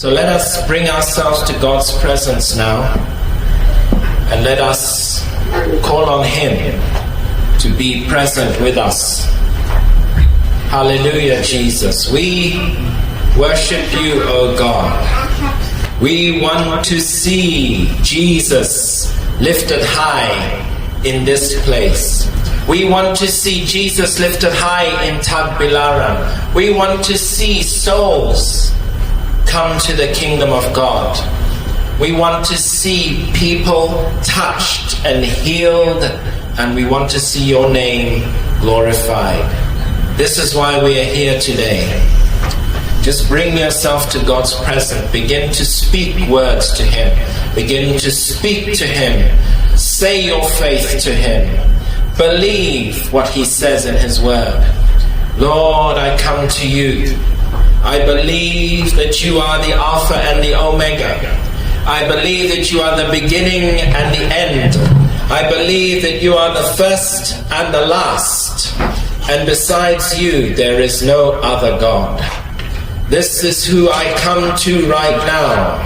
So let us bring ourselves to God's presence now, and let us call on Him to be present with us. Hallelujah, Jesus. We worship you, O God. We want to see Jesus lifted high in this place. We want to see Jesus lifted high in Tagbilaran. We want to see souls come to the kingdom of God. We want to see people touched and healed, and we want to see your name glorified. This is why we are here today. Just bring yourself to God's presence. Begin to speak words to Him. Begin to speak to Him. Say your faith to Him. Believe what He says in His word. Lord, I come to you. I believe that you are the Alpha and the Omega. I believe that you are the beginning and the end. I believe that you are the first and the last. And besides you, there is no other God. This is who I come to right now.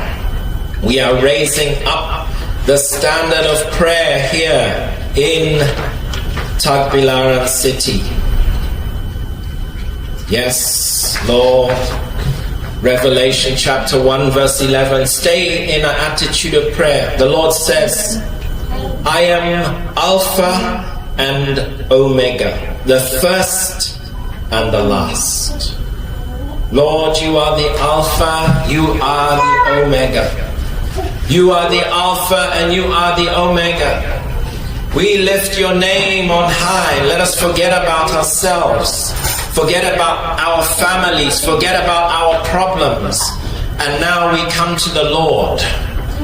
We are raising up the standard of prayer here in Tagbilaran city. Yes, Lord. Revelation chapter 1 verse 11. Stay in an attitude of prayer. The Lord says, I am Alpha and Omega, the first and the last. Lord, you are the Alpha, you are the Omega. You are the Alpha and you are the Omega. We lift your name on high. Let us forget about ourselves. Forget about our families. Forget about our problems. And now we come to the Lord.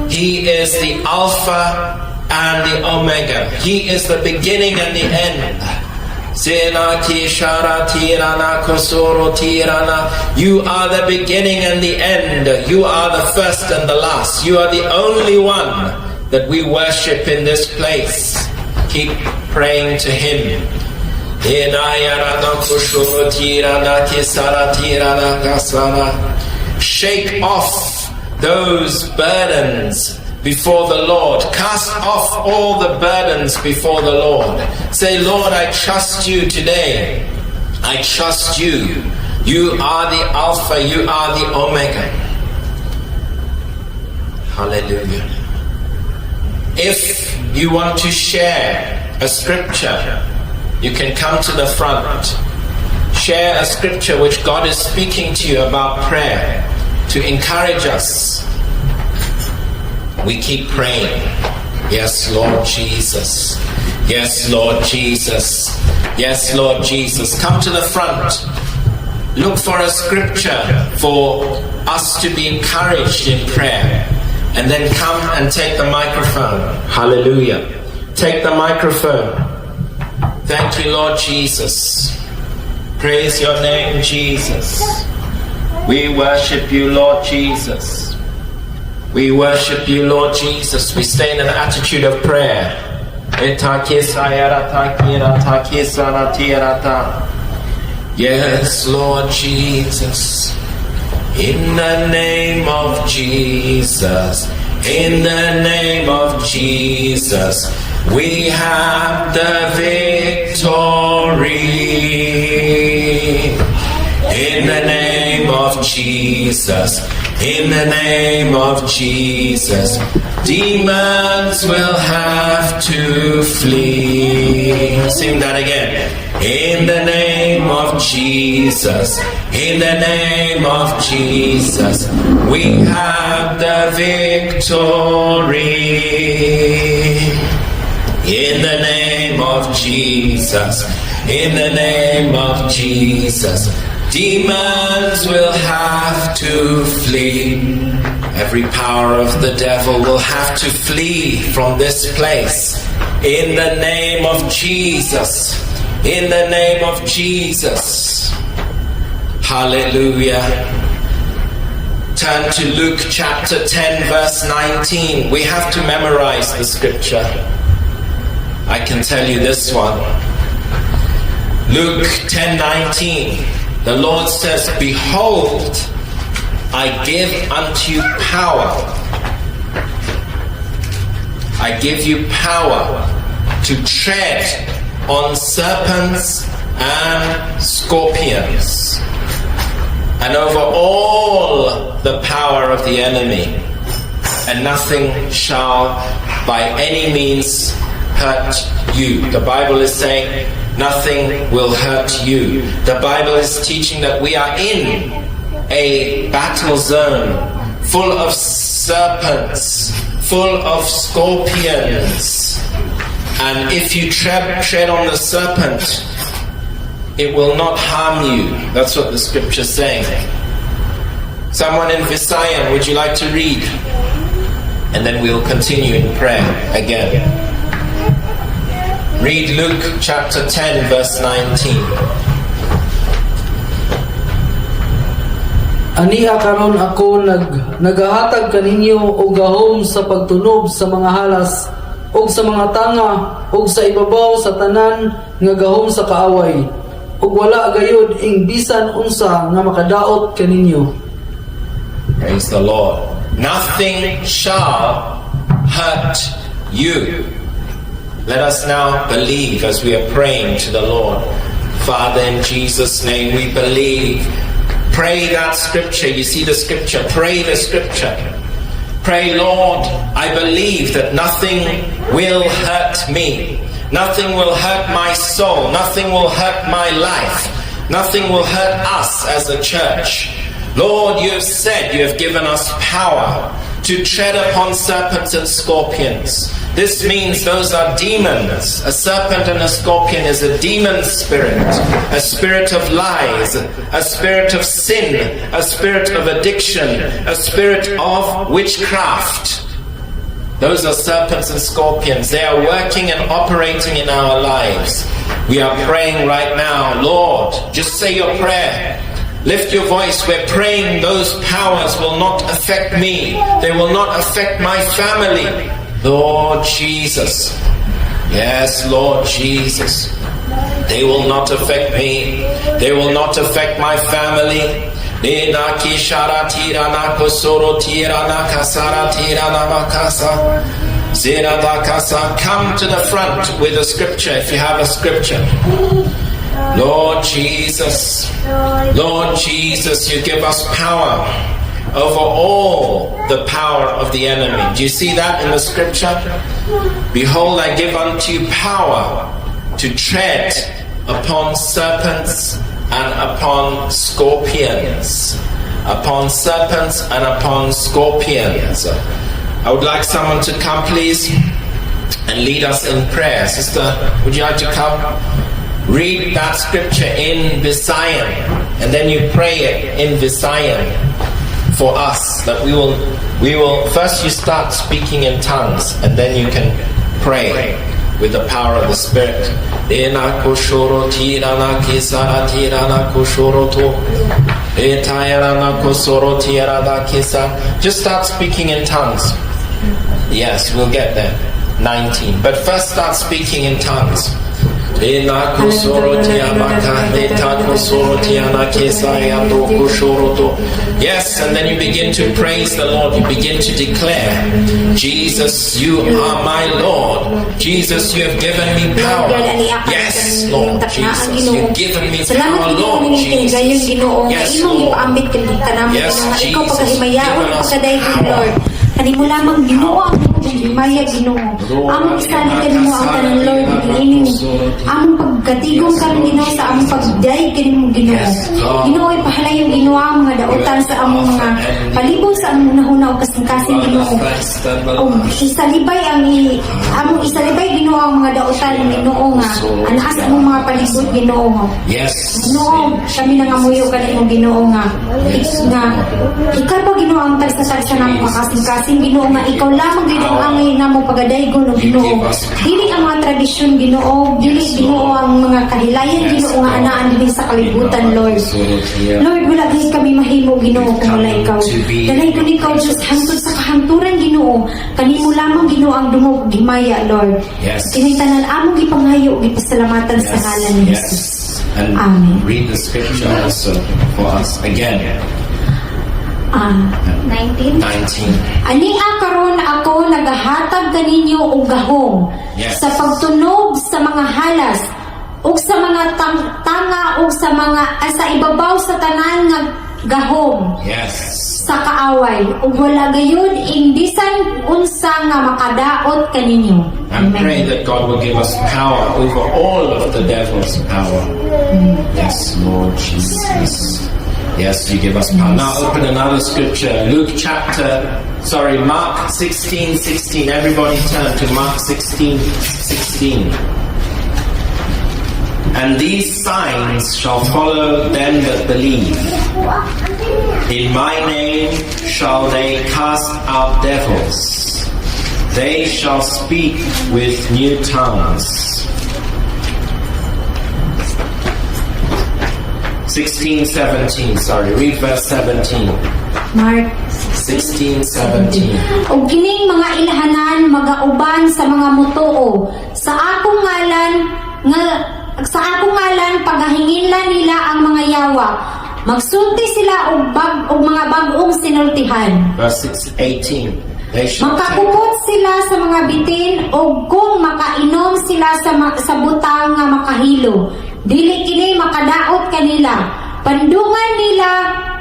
He is the Alpha and the Omega. He is the beginning and the end. You are the beginning and the end. You are the first and the last. You are the only one that we worship in this place. Keep praying to Him. Shake off those burdens before the Lord. Cast off all the burdens before the Lord. Say, Lord, I trust you today. I trust you. You are the Alpha, you are the Omega. Hallelujah. If you want to share a scripture, you can come to the front. Share a scripture which God is speaking to you about prayer to encourage us. We keep praying. Yes, Lord Jesus. Yes, Lord Jesus. Yes, Lord Jesus. Come to the front. Look for a scripture for us to be encouraged in prayer. And then come and take the microphone. Hallelujah. Take the microphone. Thank you, Lord Jesus. Praise your name, Jesus. We worship you, Lord Jesus. We worship you, Lord Jesus. We stay in an attitude of prayer. Yes, Lord Jesus. In the name of Jesus. In the name of Jesus. We have the victory. In the name of Jesus. In the name of Jesus, demons will have to flee. Sing that again. In the name of Jesus, in the name of Jesus, we have the victory. In the name of Jesus, in the name of Jesus, demons will have to flee. Every power of the devil will have to flee from this place. In the name of Jesus. In the name of Jesus. Hallelujah. Turn to Luke chapter 10 verse 19. We have to memorize the scripture. I can tell you this one. Luke 10:19. The Lord says, behold, I give unto you power. I give you power to tread on serpents and scorpions, and over all the power of the enemy, and nothing shall by any means hurt you. The Bible is saying nothing will hurt you. The Bible is teaching that we are in a battle zone full of serpents, full of scorpions, and if you tread on the serpent, it will not harm you. That's what the scripture is saying. Someone in Visayan, would you like to read? And then we'll continue in prayer again. Read Luke chapter 10 verse 19. Ania karon ako nagahatag kaninyo og gahom sa pagtunob sa mga halas og sa mga tanga og sa ibabaw sa tanan nga gahom sa kaaway ug wala gayud ing bisan unsa nga makadaot kaninyo. Praise the Lord. Nothing shall hurt you. Let us now believe as we are praying to the Lord. Father, in Jesus' name we believe. Pray that scripture. You see the scripture. Pray the scripture. Pray, Lord, I believe that nothing will hurt me. Nothing will hurt my soul. Nothing will hurt my life. Nothing will hurt us as a church. Lord, you have said you have given us power to tread upon serpents and scorpions. This means those are demons. A serpent and a scorpion is a demon spirit, a spirit of lies, a spirit of sin, a spirit of addiction, a spirit of witchcraft. Those are serpents and scorpions. They are working and operating in our lives. We are praying right now, Lord, just say your prayer. Lift your voice. We're praying those powers will not affect me. They will not affect my family. Lord Jesus. Yes, Lord Jesus. They will not affect me. They will not affect my family. Come to the front with a scripture if you have a scripture. Lord Jesus, Lord Jesus, you give us power over all the power of the enemy. Do you see that in the scripture? Behold, I give unto you power to tread upon serpents and upon scorpions. Upon serpents and upon scorpions. I would like someone to come, please, and lead us in prayer. Sister, would you like to come? Read that scripture in Visayan, and then you pray it in Visayan for us, that we will first you start speaking in tongues, and then you can pray with the power of the Spirit. Just start speaking in tongues. Yes, we'll get there. 19. But first start speaking in tongues. Yes, and then you begin to praise the Lord. You begin to declare, Jesus, you are my Lord. Jesus, you have given me power. Yes, Lord Jesus, you've given me power, Lord Jesus. Yes, Lord. Yes, Jesus, you've given us power. Kanimo lamang Ginoo ang himaya Ginoo. Among isalikan mo ang tanan Lord diinin. Among pagkatigong karon Ginoo sa among pagday kanimo Ginoo. Ginoo ipahalay yung Ginoo ang mga dautan sa among mga palibot sa among nahuna ug kasing-kasing Ginoo. Ug isalibay among isalibay Ginoo ang mga dautan ng Ginoo nga anaas among mga palibot Ginoo. Yes. Ginoo, kami nangamuyo kanimo Ginoo nga ikaw ba Ginoo ang tagsa-tagsa ng mga kasing-kasing Ginoo nga ikaw lamang Ginoo ang namo pagadaygon og Ginoo. Dili ang mga tradisyon Ginoo, dili Ginoo ang mga kahilayan Ginoo nga anaan dinhi sa kalibutan Lord. Lord, wala gid kami mahimo Ginoo kung wala ikaw. Dalay kun ikaw Diyos hangtod sa kahanturan Ginoo. Kanimo lamang Ginoo ang dumog himaya Lord. Kini tanan among gipanghayo ug gipasalamatan sa ngalan ni Jesus. And Amen. read the scripture also for us again. 19. 19. Ania karon ako nagahatag kaninyo og gahom Yes. sa pagtunog sa mga halas ug sa mga tanga ug sa mga sa ibabaw sa tanan nga gahom Yes. sa kaaway ug wala gayud imbisan unsa nga makadaot kaninyo. And pray that God will give us power over all of the devil's power. Yes, Lord Jesus. Yes, you give us power. Now open another scripture. Mark 16:16. Everybody turn to Mark 16:16. And these signs shall follow them that believe. In my name shall they cast out devils. They shall speak with new tongues. 16:17. Read verse 17. Mark 16:17. ug kining mga ilhanan magauban sa mga mutuo sa akong ngalan pagahinginlan nila ang mga yawa magsulti sila og mga bag-ong sinultihan. Verse 18. They shall Makakupot sila sa mga bitin o kung makainom sila sa butang nga makahilo. Dili kini makadaot kanila. Pandungan nila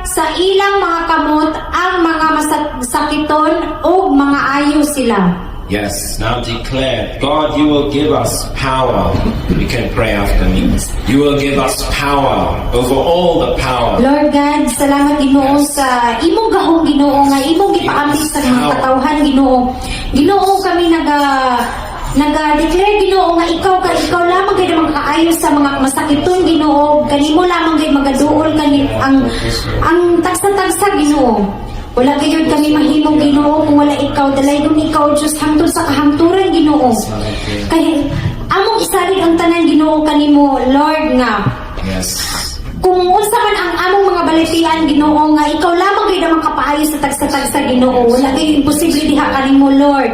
sa ilang mga kamot ang mga masakiton o mga ayo sila. Yes, now declare, God, you will give us power. You can pray after me. You will give us power over all the power. Lord God, salamat Ginoo sa imong gahong Ginoo nga imong gipaambit sa mga katawhan Ginoo. Ginoo kami naga-declare Ginoo nga ikaw lamang gid ang makaayo sa mga masakiton Ginoo. Kanimo lamang gid magaduol kani ang tagsa-tagsa Ginoo. Wala gayud kami mahimong Ginoo kung wala ikaw dalaygon ikaw Dios hangtod sa kahangturan Ginoo. Kay among isalig ang tanan Ginoo kanimo Lord nga. Yes. Kung unsa man ang among mga balitian Ginoo nga ikaw lamang gayud ang makapaayo sa tagsa-tagsa Ginoo. Wala gayud imposible diha kanimo Lord.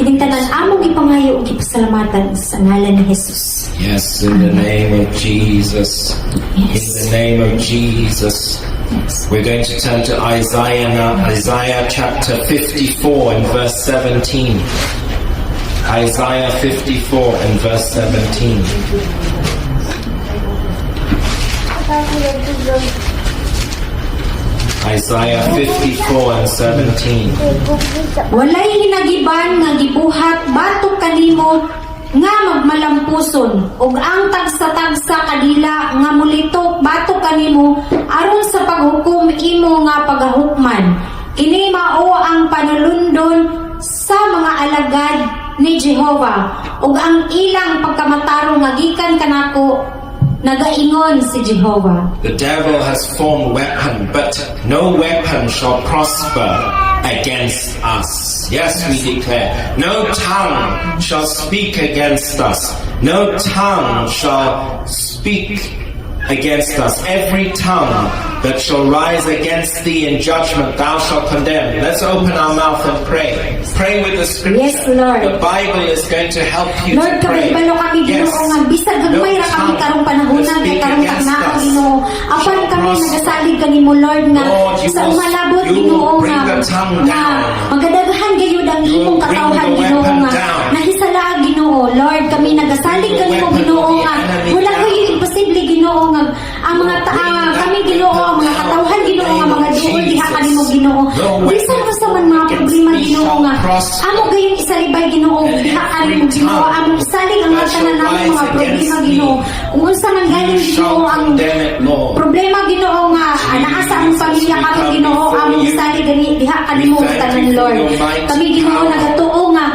Kining tanan among gipangayo ug gipasalamatan sa ngalan ni Jesus. Yes, in the name of Jesus. Yes. In the name of Jesus. Yes. We're going to turn to Isaiah now. Isaiah chapter 54 and verse 17. Isaiah 54 and verse 17. Isaiah 54 and 17. Walay hinagiban nga gibuhat batok kanimo nga magmalampuson ug ang tagsa-tagsa kadila nga mulitok batok kanimo aron sa paghukom imo nga pagahukman. Kini mao ang panulundon sa mga alagad ni Jehova ug ang ilang pagkamataro nga gikan kanako nagaingon si Jehova. The devil has formed weapon, but no weapon shall prosper against us. Yes, we declare. No tongue shall speak against us. No tongue shall speak against us. Every tongue that shall rise against thee in judgment thou shalt condemn. Let's open our mouth and pray. Pray with the scripture. Yes, Lord. The Bible is going to help you Lord, to pray. kabalo kami Yes. Ginoo nga bisag gagmay ra kami karong panahonan kay karong tagnaon Ginoo. Apan kami nagasalig kanimo Lord nga Lord, you sa will- umalabot you will Ginoo bring nga the tongue nga down. magadaghan gayud ang You will imong bring katawhan the Ginoo weapon nga down. nahisala Ginoo. Lord, kami nagasalig Bring the kanimo weapon Ginoo of the nga enemy wala down. gayud imposible Ginoo nga ang mga kami Ginoo ang mga katawhan Ginoo nga mga duol diha kanimo Ginoo. Bisan pa sa man mga problema Ginoo nga amo gayud isalibay Ginoo diha kanimo Ginoo among isalig ang mga tanan namong mga problema Ginoo. Kung unsa man galing Ginoo ang problema Ginoo nga anaa sa among pamilya kami Ginoo among isalig gani diha kanimo tanan Lord. Kami Ginoo nagatuo nga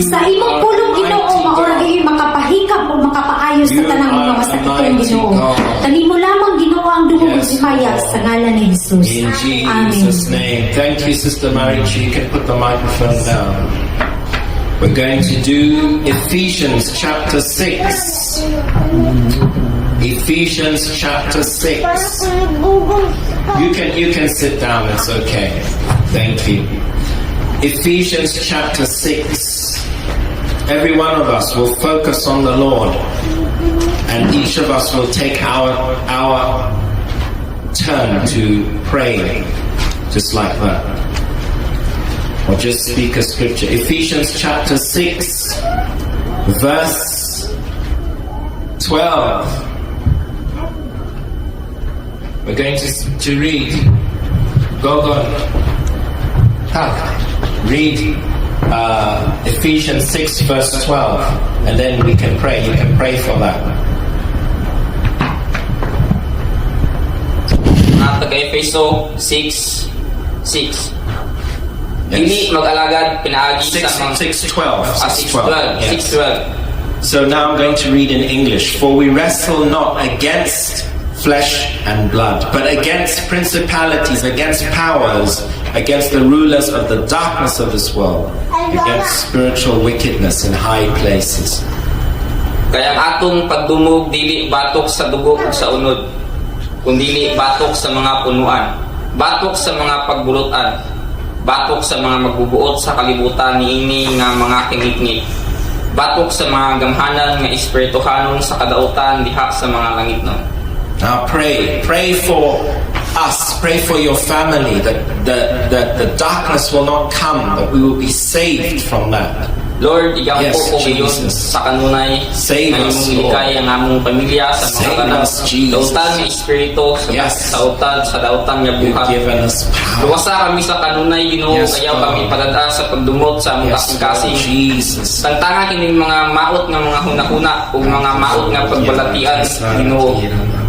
sa imong pulong Ginoo maura gayud makapahikap o makapaayo sa tanang mga masakiton Ginoo. Kanimo lamang Ginoo ang dumugog himaya sa ngalan ni Jesus. In Amen. Jesus' name. Thank you, Sister Marichi. You can put the microphone down. We're going to do Ephesians chapter 6. Ephesians chapter 6. You can sit down, it's okay. Thank you. Ephesians chapter 6. Every one of us will focus on the Lord, and each of us will take our turn to pray. Just like that. Or just speak a scripture. Ephesians chapter 6, verse 12. We're going to read. Go. Read Ephesians 6, verse 12. And then we can pray. You can pray for that. Taga-Efeso 6:6. Dili mag-alagad pinaagi sa mga 6:12. 6:12. So now I'm going to read in English. For we wrestle not against flesh and blood, but against principalities, against powers, against the rulers of the darkness of this world, against spiritual wickedness in high places. Kaya ang atong pagdumog dili batok sa dugo ug sa unod, kundi batok sa mga punuan, batok sa mga pagbulutan, batok sa mga magbubuot sa kalibutan niini nga mga kingit-ngit, batok sa mga gamhanan nga espirituhanon sa kadautan diha sa mga langit no. Now pray for us, pray for your family, that the darkness will not come, that we will be saved from that. Lord, iyang Yes, po ko Jesus. ngayon sa kanunay Save na us, imong Lord. ilikay ang among pamilya sa mga Save kanang us, Jesus. dautan nga espiritu sa Yes. sa dautan nga You've buhat. given us power. Luwasa kami sa kanunay Ginoo, Yes, kaya Lord. kami padada sa pagdumot sa among Yes, Lord kasing-kasing. Jesus. Tantanga kining mga maot nga mga hunahuna ug mga maot nga pagbalatian Ginoo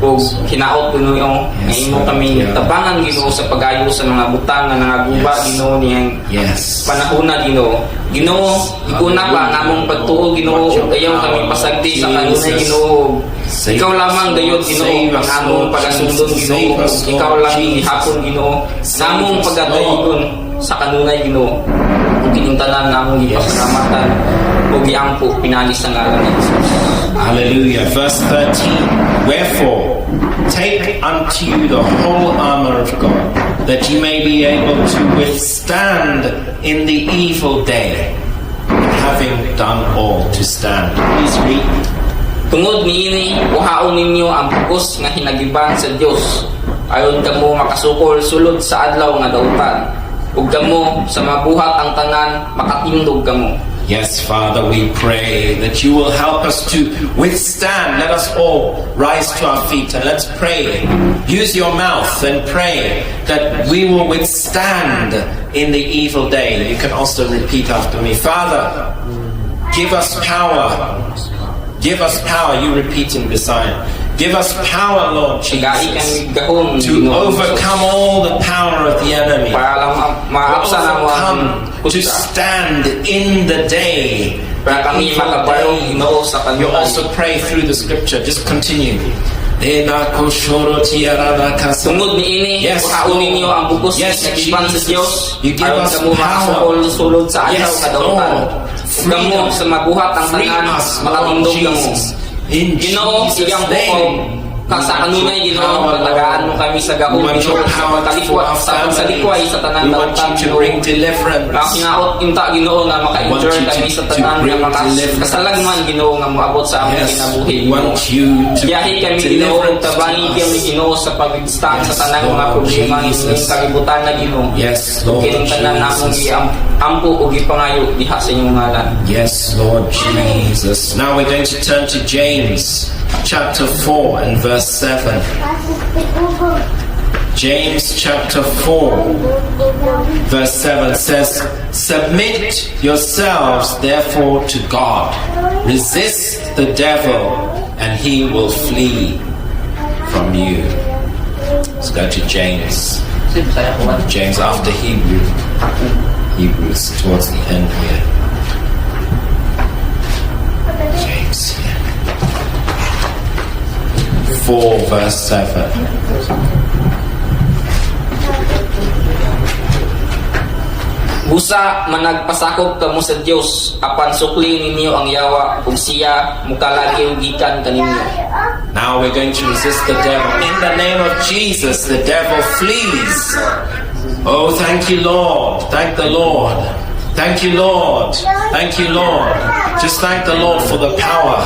ug hinaot Ginoo nga imo kami tabangan Ginoo sa pag-ayo sa mga butang nga nangaguba Ginoo niyang Yes. panahona Ginoo. Ginoo, iguna pa ang among pagtuo Ginoo ug ayaw kami pasagdi sa kanunay Ginoo. Ikaw lamang gayud Ginoo ang among pagasundon Ginoo. Ikaw lang gihapon Ginoo. Namong pagadayon sa kanunay Ginoo. Ug kining tanan namong gipasalamatan ug giampo pinalis sa ngalan ni Jesus. Hallelujah. Verse 13. Wherefore, take unto you the whole armor of God, that ye may be able to withstand in the evil day, having done all to stand. Please read. Tungod niini, uhaon ninyo ang bugos nga hinagiban sa Dios. Ayon kamo makasukol sulod sa adlaw nga dautan. Ug kamo sa mabuhat ang tanan makatindog kamo. Yes, Father, we pray that you will help us to withstand. Let us all rise to our feet and let's pray. Use your mouth and pray that we will withstand in the evil day. You can also repeat after me. Father, give us power. Give us power. You repeating beside. Give us power, Lord Sigai Jesus, kami gahom to overcome all the power of the enemy. para lang maapsa na mo ang To kusa. stand in the day. Para kami makabarong Ginoo sa You kanunay. also pray through the scripture. Just continue. Tungod niini, Yes, uhaon ninyo ang bugos Yes, nga giban sa Jesus. Dios. You give Aron us kamo power. makasukol sulod sa adlaw Yes, nga dautan. Lord. Ug kamo sa mabuhat ang Free tanan us, Lord makatindog kamo. Jesus. In Ginoo, Jesus' iyang name. bukog sa kanunay Ginoo, paglagaan mo kami sa gahom We want your Ginoo, power sa for our pagkalikwat, sa family. pagsalikway sa tanan We want dautan you to Ginoo. bring deliverance. Ang hinaot inta Ginoo nga maka-endure We want you kami to- sa to tanan nga bring deliverance. kasalagman Ginoo nga moabot sa among Yes, kinabuhi we want you to Biyahe bring kami Ginoo, deliverance to tabangi kami us. Ginoo sa pag-stand sa Yes, tanang mga Lord problema Jesus. ng kalibutan na Ginoo. Yes, Lord Kining tanan namong Jesus. ampo ug ipangayo diha sa inyong ngalan. Yes, Lord Jesus. Now we're going to turn to James chapter 4 and verse 7. James chapter 4 verse 7 says, submit yourselves therefore to God. Resist the devil and he will flee from you. Let's go to James. James after Hebrews towards the end here. James here. 4 verse 7. Busa managpasakop kamo sa Dios apan sukli ninyo ang yawa ug siya mukalagi gikan kaninyo. Now we're going to resist the devil. In the name of Jesus, the devil flees. Oh, thank you, Lord. Thank the Lord. Thank you, Lord. Thank you, Lord. Just thank the Lord for the power.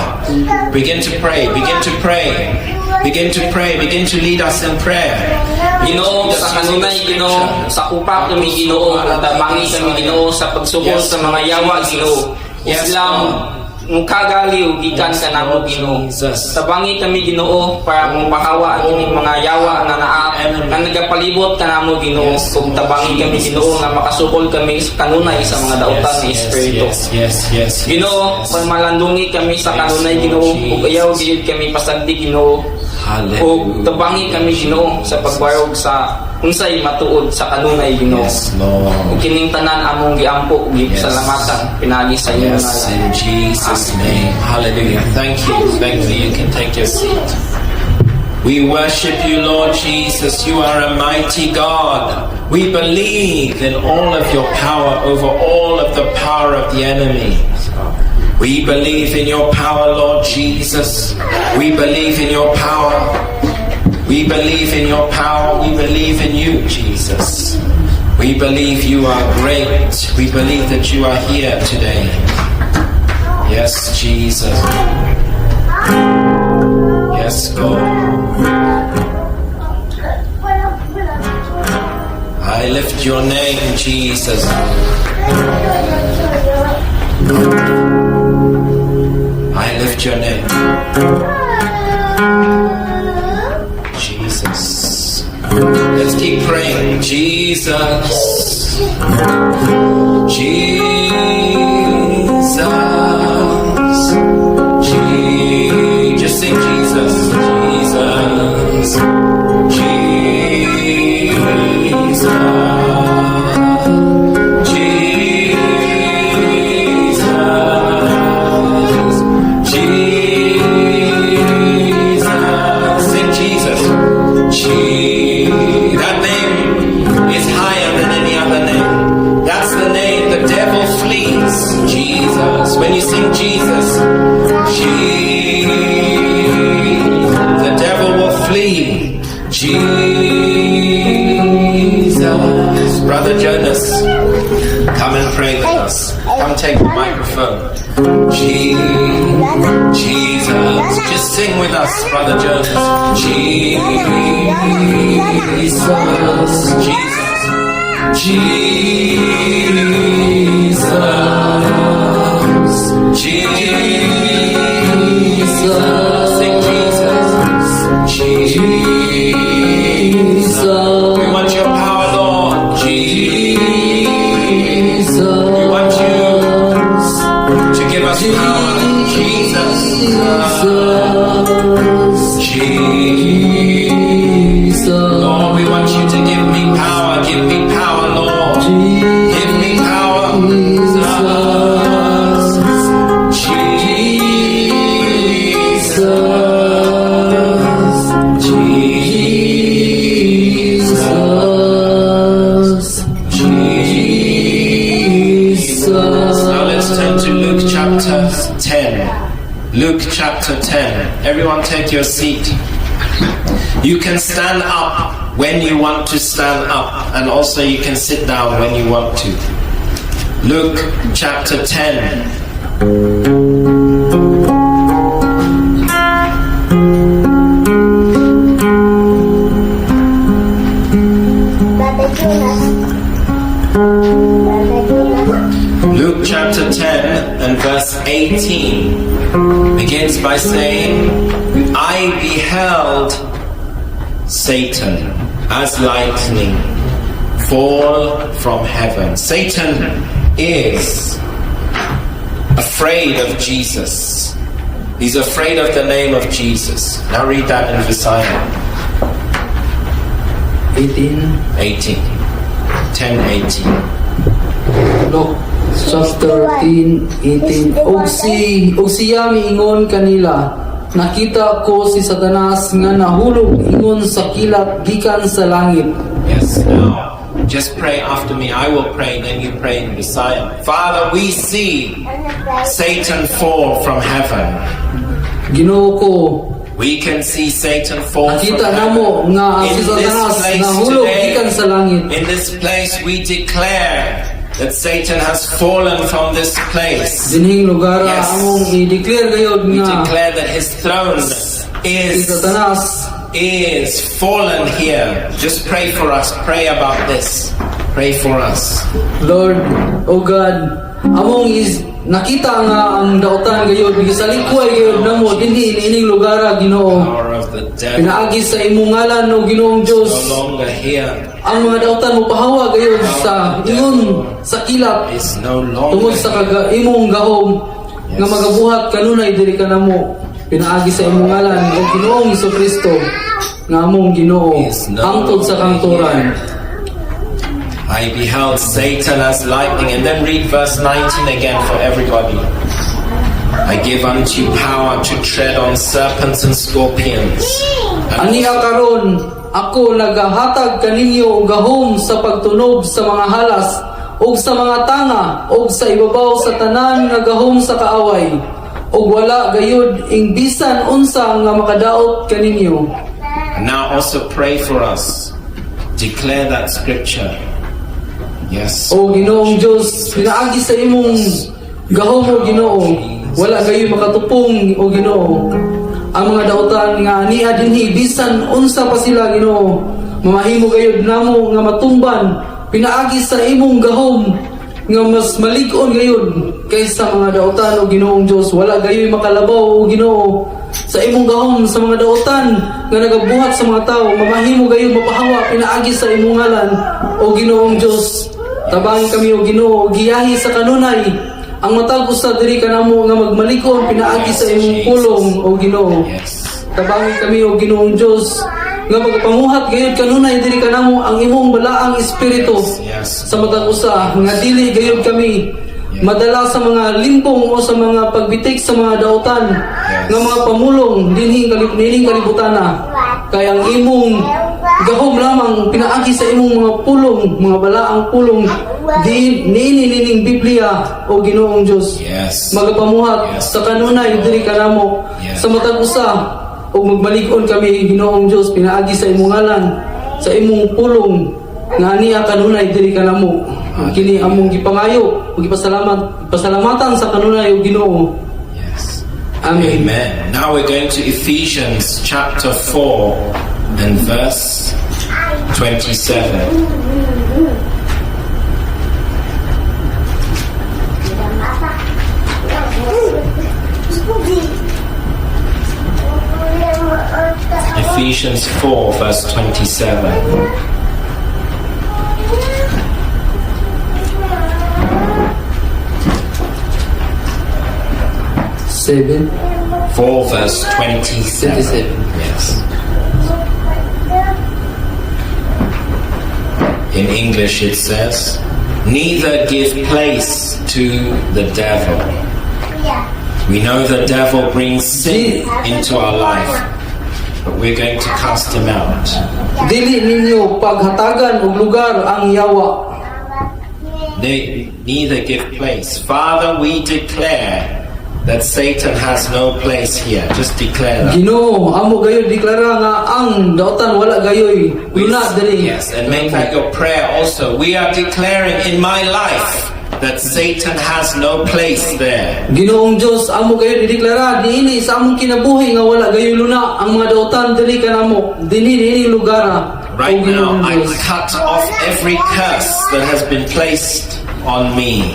Begin to pray. Begin to pray. Begin to pray. Begin to lead us in prayer. Ginoo sa kanunay Ginoo sa kupa kami Ginoo tabangi kami Ginoo sa pagsugod sa mga yawa Ginoo Islam mukagaliw gikan ka namo Ginoo tabangi kami Ginoo para mapahawa ang ining mga yawa na nagapalibot ka namo Ginoo ug tabangi kami Ginoo nga makasukol kami sa kanunay sa mga dautan ni Espiritu Ginoo pagmalandungi kami sa kanunay Ginoo ug ayaw gid kami pasagdi Ginoo ug tabangi kami Ginoo sa pagbarog sa unsay matuod sa kanunay Ginoo ug kining tanan among giampo ug gisalamatan pinagi sa inyo Yes, in Jesus' name. Hallelujah. Thank you. You can take your seat. We worship you, Lord Jesus. You are a mighty God. We believe in all of your power over all of the power of the enemy. We believe in your power, Lord Jesus. We believe in your power. We believe in your power. We believe in you, Jesus. We believe you are great. We believe that you are here today. Yes, Jesus. Yes, God. I lift your name, Jesus. I lift your name. Jesus. Let's keep praying. Jesus. Just sing Jesus. Jesus. That name is higher than any other name. That's the name the devil flees. Jesus. When you sing Jesus, the devil will flee. Jesus. Brother Jonas, come and pray with us. Come take the microphone. Jesus. Just sing with us, Brother Jonas. Jesus. Sing Jesus. We want your power, Lord. Jesus. We want you to give us power. Jesus. Lord, we want you to give me power. Give me power, Lord. Give me power. Now let's turn to Luke chapter 10. Luke chapter 10. Everyone take your seat. You can stand up when you want to stand up, and also you can sit down when you want to. Luke chapter 10. Luke chapter 10 and verse 18 begins by saying, I beheld Satan as lightning fall from heaven. Satan is afraid of Jesus. He's afraid of the name of Jesus. Now read that in Visaya. 18. 10:18. Luke chapter 10:18. Og siya miingon kanila, nakita ko si Satanas nga nahulog ingon sa kilat gikan sa langit. Yes, now just pray after me. I will pray, then you pray in Messiah. Father, we see Satan fall from heaven. Ginoo ko, We can see Satan fall from nakita heaven. namo nga In si this Satanas place nahulog gikan sa today, langit. in this place we declare that Satan has fallen from this place. Dinhing lugar Yes. among i-declare gayud We nga declare that his throne si is Satanas is fallen here. Just pray for us. Pray about this. Pray for us. Lord, O God, among is nakita nga ang dautan gayud gisalikuay gayud namo dinhi ining lugar Ginoo. Power of the devil Pinaagi sa imong ngalan o Ginoong Dios. no longer here. Ang mga dautan mo pahawa gayud sa ingon sa kilat Is no tungod longer sa here. imong gahom nga magabuhat kanunay diri ka namo. Pinaagi sa imong ngalan o Ginoong Hesukristo nga among Ginoo hangtod sa kanturan. I beheld Satan as lightning. And then read verse 19 again for everybody. I give unto you power to tread on serpents and scorpions. Aniya karon ako nagahatag kaninyo og gahom sa pagtunog sa mga halas ug sa mga tanga ug sa ibabaw sa tanan nga gahom sa kaaway ug wala gayud ing bisan unsa nga makadaot kaninyo. And now also pray for us. Declare that scripture. Yes. O Ginoong Dios, pinaagi sa imong gahom o Ginoo, wala gayoy makatupong o Ginoo. Ang mga dautan nga ania dinhi bisan unsa pa sila Ginoo, mamahimo gayud namo nga matumban pinaagi sa imong gahom nga mas malig-on gayud kaysa mga dautan o Ginoong Dios. Wala gayoy makalabaw o Ginoo sa imong gahom sa mga dautan nga nagabuhat sa mga tao, mamahimo gayud mapahawa pinaagi sa imong ngalan o Ginoong Dios. Tabangin kami o Ginoo, giyahi sa kanunay ang matag usa diri kanamo nga magmalikon pinaagi sa imong pulong o Ginoo. Yes. Tabangin kami o Ginoong Dios nga magapanguhat gayud kanunay diri kanamo ang imong balaang espiritu Yes. sa matag usa nga dili gayud kami madala sa mga limpong o sa mga pagbitik sa mga dautan nga mga pamulong dinhi kalibutana kay ang imong gahom lamang pinaagi sa imong mga pulong, mga balaang pulong nining Biblia o Ginoong Dios. Yes. Magapamuhat Yes. sa kanunay diri kanamo Yes. sa matag usa ug magmalig-on kami Ginoong Dios pinaagi sa imong ngalan sa imong pulong nga aniya kanunay diri kanamo. Kini among gipangayo ug pasalamatan sa kanunay o Ginoo. Yes. Amen. Amen. Now we're going to Ephesians chapter 4 and verse 27. Ephesians 4 verse 27. Seven. 4 verse 27. 27. Yes. In English it says, neither give place to the devil. We know the devil brings sin into our life, but we're going to cast him out. Dili ninyo paghatagan og lugar ang yawa. Neither give place. Father, we declare that Satan has no place here. Just declare that. Ginoo, amo gayoy deklara nga ang dautan wala gayoy luna diri. Yes, and make that your prayer also. We are declaring in my life that Satan has no place there. Ginoong Dios, amo gayoy dideklara diini sa among kinabuhi nga wala gayoy luna ang mga dautan diri kanamo. Dinhi lugar. Right now, I cut off every curse that has been placed on me.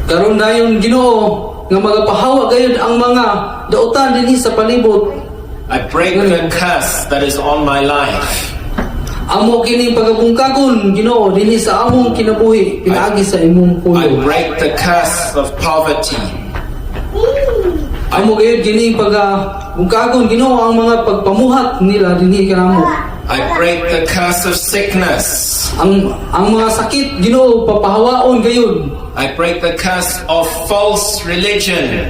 Karon dayon Ginoo nga magapahawa gayud ang mga dautan dinhi sa palibot. I break the curse that is on my life. Amo kini pagabungkagon Ginoo dinhi sa among kinabuhi pinaagi sa imong I pulong. break the curse of poverty. Amo gayud kini pagabungkagon Ginoo ang mga pagpamuhat nila dinhi kanamo. I break the curse of sickness. Ang mga sakit Ginoo papahawaon gayud. I break the curse of false religion.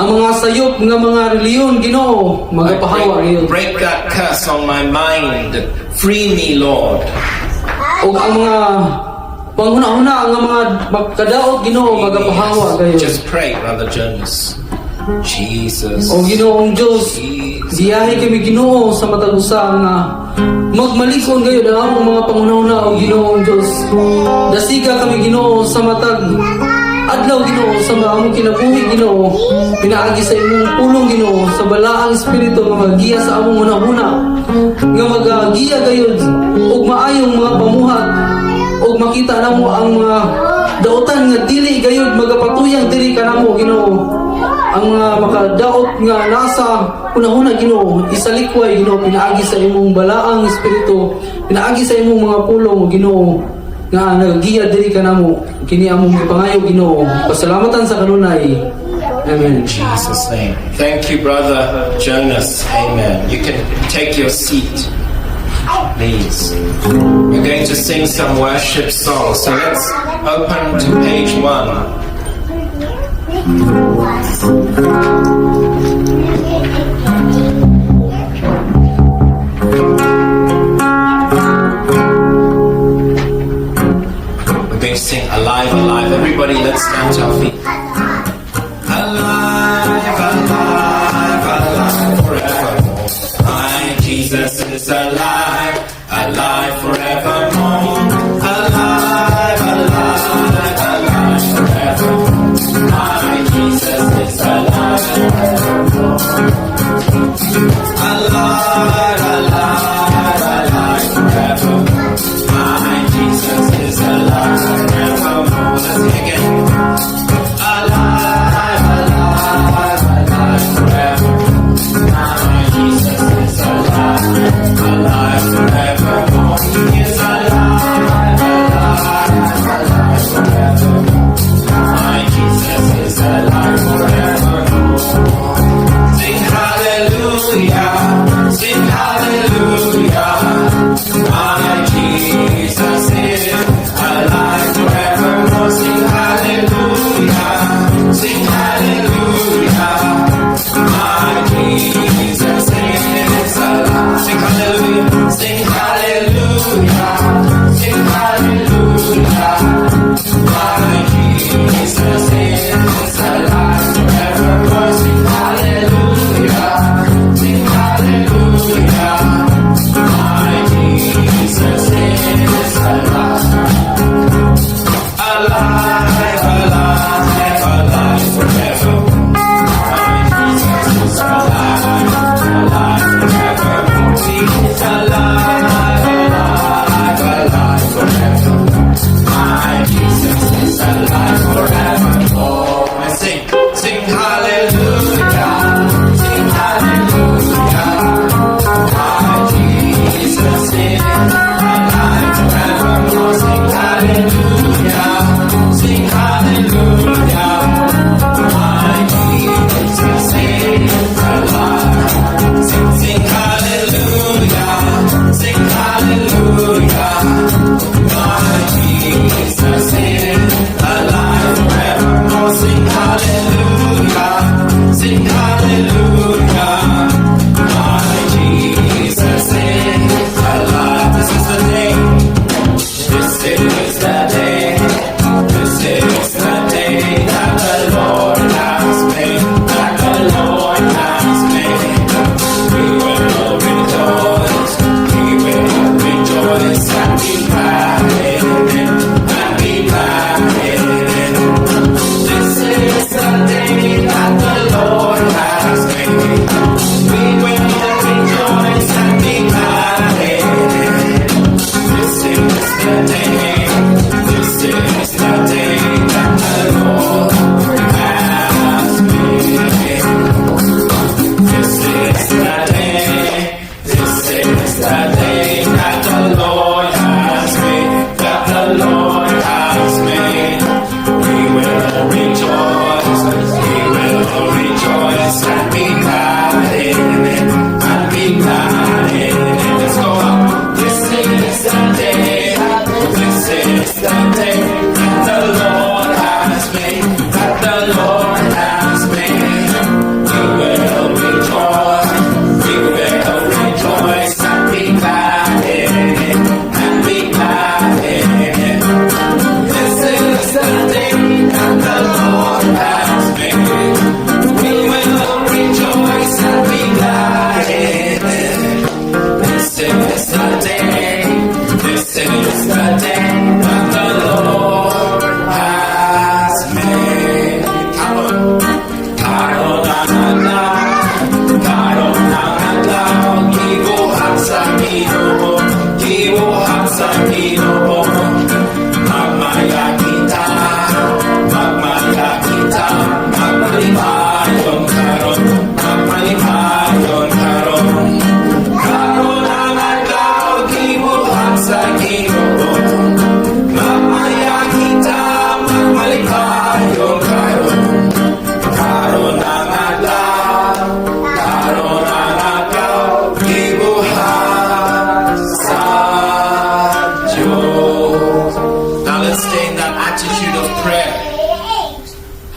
Ang mga sayop nga mga reliyon Ginoo I magapahawa gayud. break that curse on my mind. Free me, Lord. Ug ang mga panghuna-huna nga mga magkadaot Ginoo magapahawa gayud. Just pray, Brother Jonas. Jesus. O Ginoong Dios, giyahi kami Ginoo sa matag usa nga magmalikon gayud ang among mga panghuna-huna o Ginoong Dios. Dasiga kami Ginoo sa matag adlaw adlaw Ginoo sa among kinabuhi Ginoo. Pinaagi sa imong pulong Ginoo sa balaang espiritu nga magiya sa among hunahuna. Nga magagiya gayud og maayong mga pamuhat og makita namo ang mga daotan nga dili gayud magapatuyang diri kanamo Ginoo. Ang mga makadaot nga nasa hunahuna Ginoo, isalikway Ginoo, pinaagi sa imong balaang espiritu, pinaagi sa imong mga pulong Ginoo nga nagagiya diri kanamo. Kini among gipangayo Ginoo. Pasalamatan sa kanunay. Amen. In Jesus' name. Thank you, Brother Jonas. Amen. You can take your seat, please. We're going to sing some worship songs. So let's open to page 1. We're going to sing Alive, Alive. Everybody, let's stand to our feet. Alive, alive, alive forevermore. My Jesus is alive, alive forevermore. Alive, alive, alive forevermore. My Jesus is alive forevermore. Alive, alive, alive forevermore. My Jesus is alive forevermore. Let's sing again. Alive, alive, alive forever. My Jesus is alive, alive.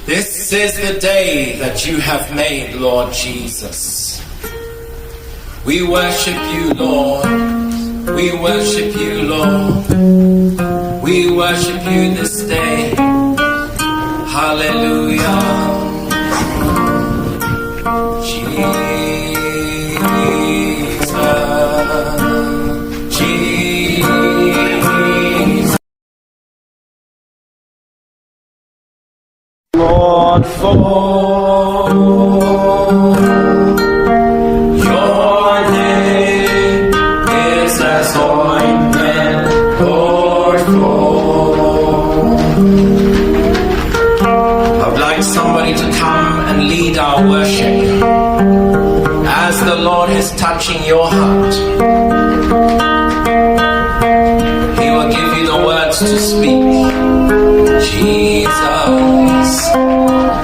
This is the day that you have made, Lord Jesus. We worship you, Lord. We worship you, Lord. We worship you this day. Hallelujah. Jesus. Jesus. Lord, for your name is as ointment poured forth. I'd like somebody to come and lead our worship as the Lord is touching your heart. He will give you the words to speak. Jesus,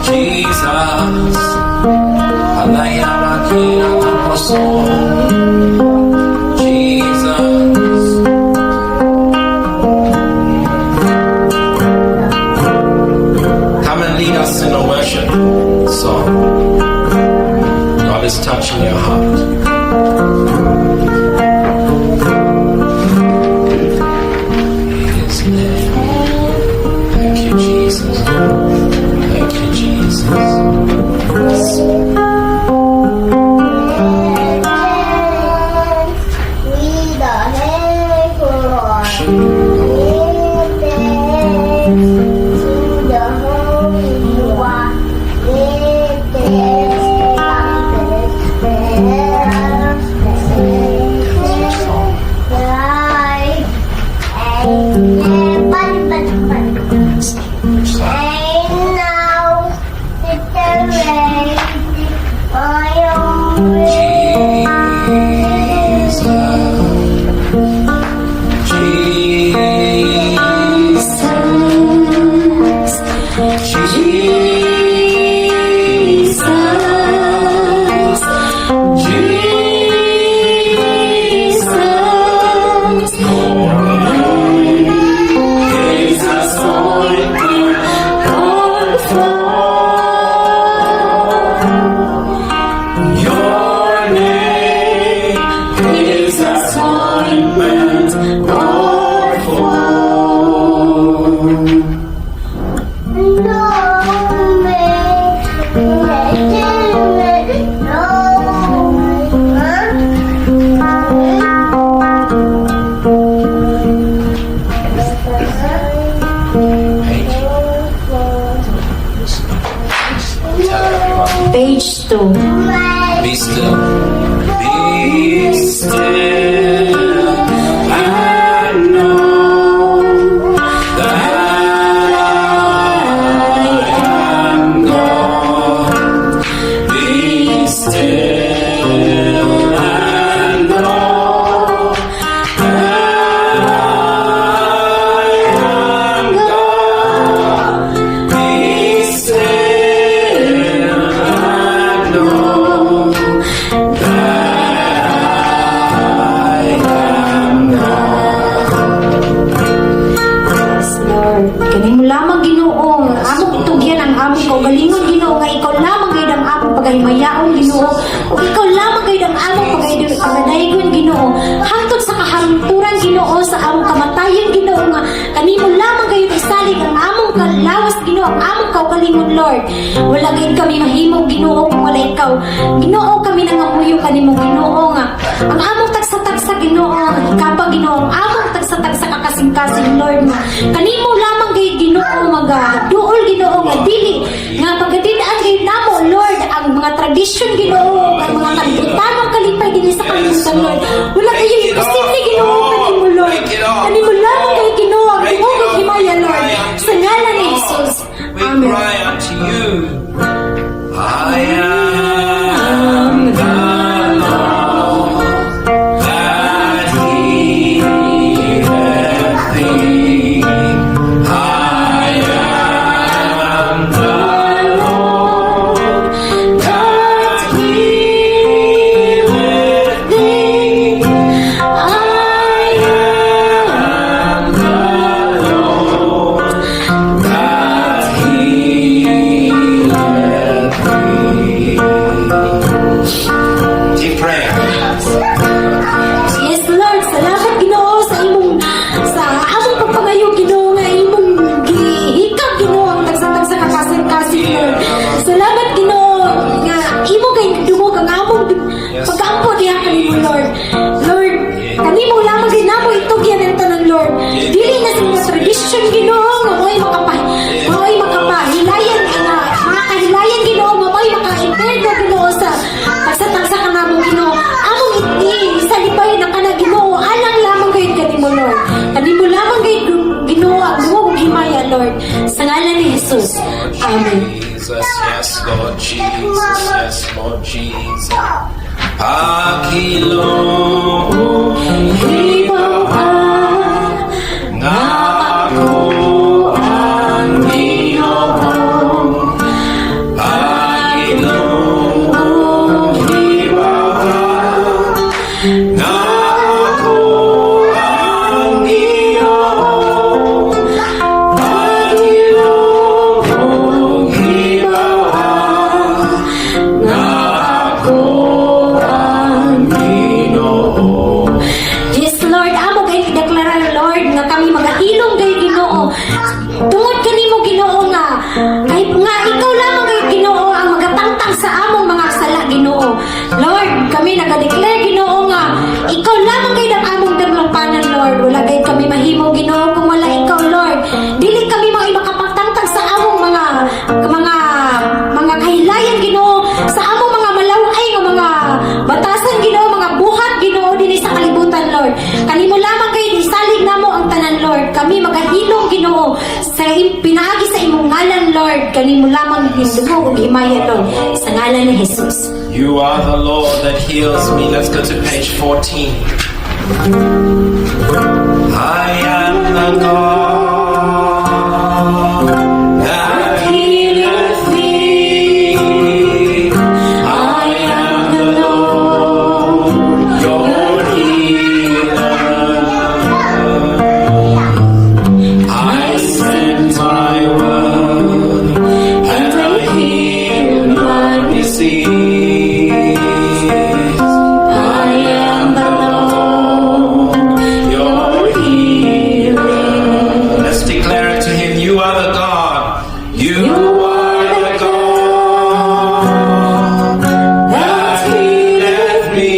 Jesus, Jesus. Come and lead us in a worship song. God is touching your heart. He is there. Thank you, Jesus. Thank you, Jesus. Page 2. Be still. Be still. And know that I am God. Be still and know that I am God. Be still and know that I am Yes, Lord. Kaning mo lamang Ginoo, among tugyan ang among kaugalingon Ginoo nga ikaw lamang gayud ang among pagaymayaon Ginoo. Ug ikaw lamang gayud ang among pagaygon Ginoo. Hangtod sa kahaluturan Ginoo sa among kamatayon Ginoo nga kanimo lamang gayud isalig ang among kalawas Ginoo, ang among kaugalingon Lord. Wala gayud kami mahimo Ginoo kung wala ikaw. Ginoo kami nangamuyo kanimo Ginoo nga ang among tagsa-tagsa Ginoo, kapag Ginoo ang among tagsa-tagsa kakasing-kasing Lord nga kanimo lamang gayud Ginoo magaduol Ginoo nga dili nga pagkatindaan gayud namo Lord ang mga tradisyon Ginoo, ang mga kalibutanong kalipay dinhi sa kalibutan Lord. Wala kayo imposible Ginoo kanimo Lord. Kanimo lamang gayud Ginoo ang tumugog himaya Lord. Sa ngalan ni Jesus. we Amen. cry unto you. I am the Lord that healeth thee. I am the Lord that healeth thee. I am the Lord that healeth revelation, Ginoo, nga mo'y makapahilayan nga, mga kahilayan, Ginoo, nga mo'y maka-interno, Ginoo, sa pagsatagsa ka namong, Ginoo. Among isalibay na ka na, Ginoo, alang lamang gayud kanimo, Lord. Kanimo lamang gayud, Ginoo, ang buwag himaya, Lord. Sa ngalan ni Jesus. Amen. Jesus, yes, Lord Jesus, yes, Lord Jesus. Panginoon, Ikaw nga ako ang Ginoo. Panginoon, nga ako ang Ginoo. Panginoon, nga ako ang Ginoo. Yes, Lord, amo kay deklara, Lord, nga kami magahilom kay Ginoo. Tungod kanimo, Ginoo, nga ikaw lamang kay Ginoo ang magatangtang sa among mga sala, Ginoo. Lord, kami nagadeclare, Ginoo, nga ikaw lamang kay ang among daglampanan, Lord. Wala kay kami mahimo, Ginoo, kung wala ikaw, Lord. Dili kami makapagtangtang sa among mga kahilayan, Ginoo, sa among mga malaway nga mga batasan, Ginoo, mga buhat, Ginoo, dinhi sa kalibutan, Lord. Kanimo lamang kay isalig namo ang tanan, Lord. Kami magahilom, Ginoo, sa pinaagi sa imong ngalan, Lord. Kanimo lamang hindugo ug himaya, Lord. Sa ngalan ni Jesus. You are the Lord that heals me. Let's go to page 14. I am the God that healeth thee. I am the Lord, your healer. I send my word and I heal my disease. I am the Lord, your healer. Let's declare it to him. You are the God. You are the God that healeth me.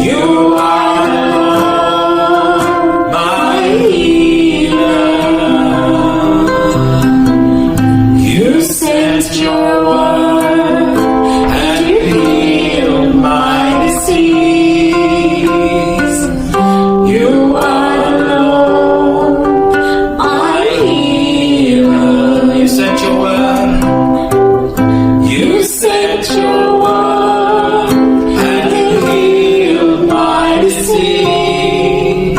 You are the Lord, my healer. You sent your word and you healed my disease. You are the Lord, my healer. You sent your word. You sent your word and you healed my disease.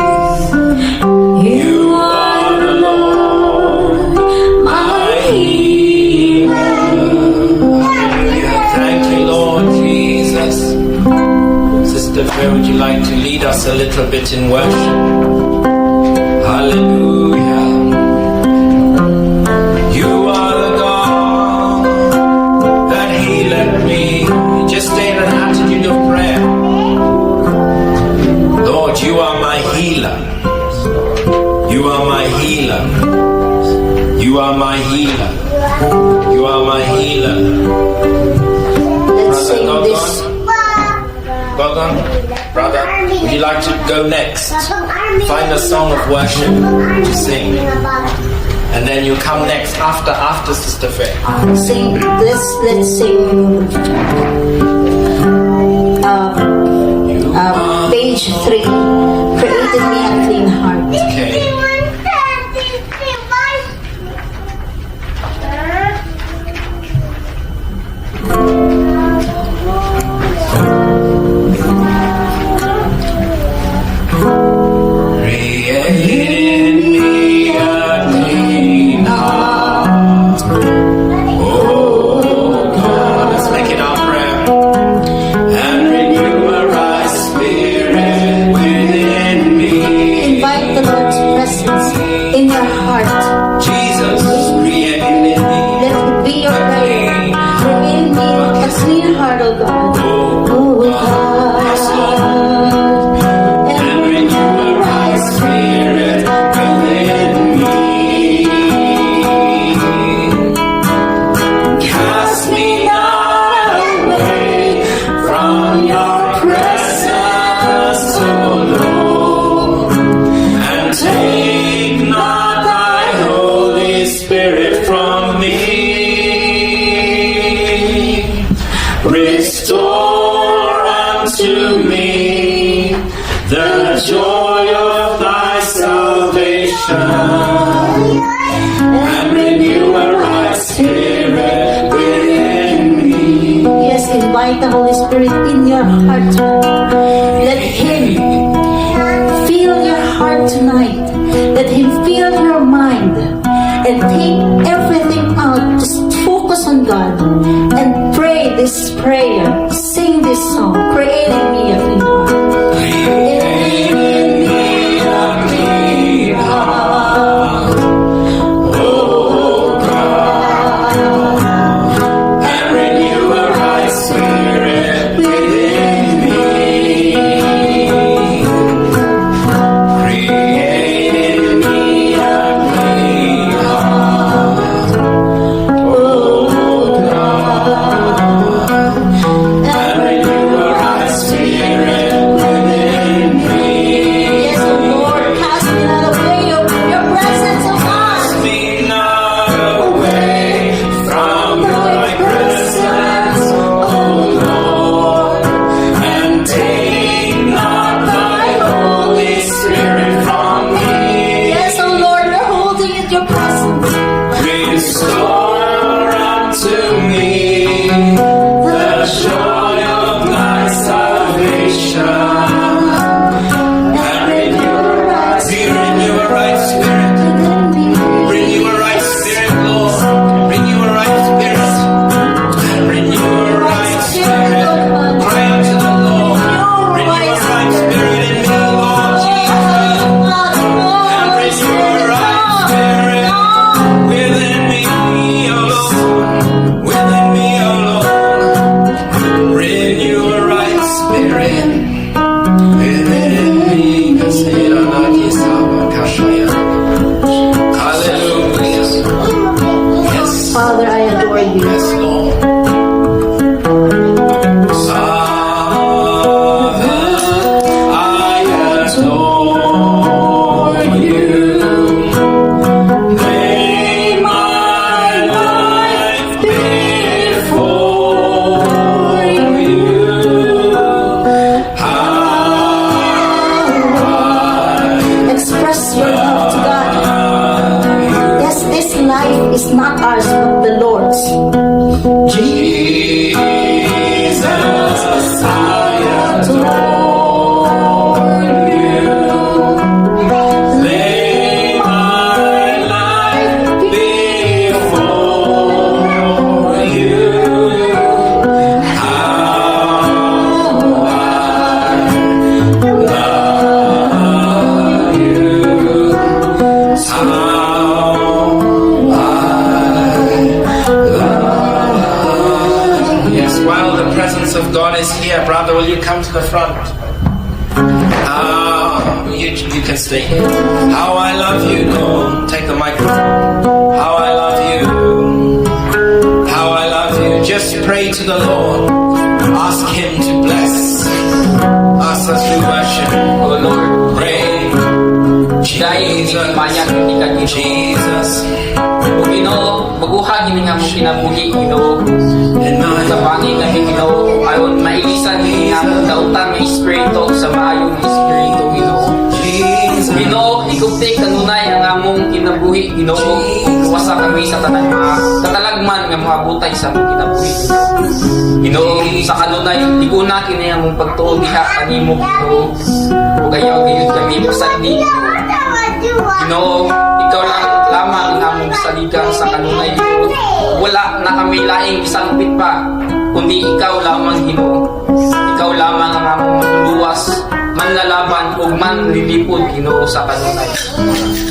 You are the Lord, my healer. Hallelujah. Thank you, Lord Jesus. Sister Faye, would you like to lead us a little bit in worship? Hallelujah. You are the God that healeth me. Just stay in an attitude of prayer. Lord, you are my healer. You are my healer. You are my healer. You are my healer. Let's sing this. Gogon, brother, would you like to go next? Find a song of worship to sing. And then you come next after Sister Faye. Sing. Let's sing. Page 3. Created me a clean heart. Okay. Create in me a clean heart. Oh God, let's make it our prayer. And renew a right spirit within me. Invite the Lord to presence. me the joy of thy salvation, and renew a right spirit within me. Yes, invite the Holy Spirit in your heart. Let Him fill your heart tonight. Let Him fill your mind. And take everything out. Just focus on God. And pray this prayer. Sing this song. Create in me a clean heart. Create in me a clean heart, oh God, and renew a right spirit within me. Create in me a clean heart, oh God, and renew a right spirit within me. Yes, O Lord, cast me not away your presence, O God. Cast me not away from thy presence, O Lord, and take not thy Holy Spirit from me. Yes, O Lord, we're holding in your presence. Restore unto me the joy of thy salvation, and renew a right spirit. Renew a right spirit, Lord. Renew a right spirit. Renew a right spirit. Cry out to the Lord. Renew a right spirit in me, Lord Jesus. And renew a right spirit within me, O Lord. Within me, O Lord. Renew a right spirit within me. Hallelujah. Yes. Father, I adore you. Yes, Lord. Father, I adore you. Lay my life before you. Express your love to God. Yes, this life is not ours, but the Lord's. Jesus, I adore you. Lay my life before you. How I love you. How Yes, while the presence of God is here, brother, will you come to the front? You can stay here. How I love you, Lord. Take the microphone. How I love you. How I love you. Just pray to the Lord. Ask Him to bless us as we worship. O Lord, Pray. dahil Jesus. banyak hindi ka Ginoo. Jesus. O Ginoo, baguhag ini nga mong kinabuhi, Ginoo. And Sa I bangin na Ginoo, ayon mailisan ini nga mong dautang ng Espiritu sa maayong Espiritu, Ginoo. Jesus. Ginoo, ikuptik kanunay ang among kinabuhi, Ginoo. Luwasa kami sa tanang mga katalagman nga mga butay sa among kinabuhi, Ginoo. Sa kanunay, iguna kini among pagtuo diha kanimo, Ginoo. O kayo gayud kami pasagdi, Ginoo. Ikaw lang lamang ang among saligang sa kanunay, Ginoo. Wala na kami laing isangpit pa, kundi ikaw lamang, Ginoo. Ikaw lamang ang among luwas, manlalaban ug manlilipod, Ginoo, sa kanunay.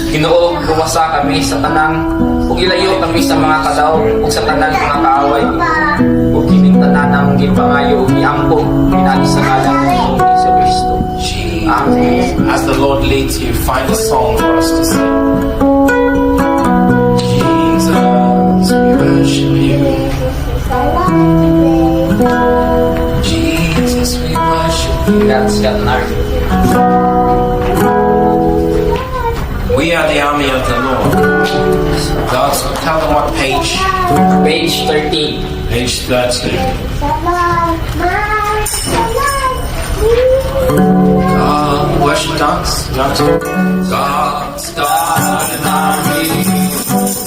Ginoo, luwasa kami sa tanang ug ilayo kami sa mga kadaog ug sa tanang mga kaaway, Ginoo. Ug kining tanan namong gipangayo ug iangkon pinagi sa ngalan ni Hesus Kristo. Amen. As the Lord leads you, find a song for us to sing. Jesus, we worship you. Jesus, we worship you. That's got an We are the army of the Lord. God's, tell them what page. Page 13. Page 13. Come on, worship dance? God's got an army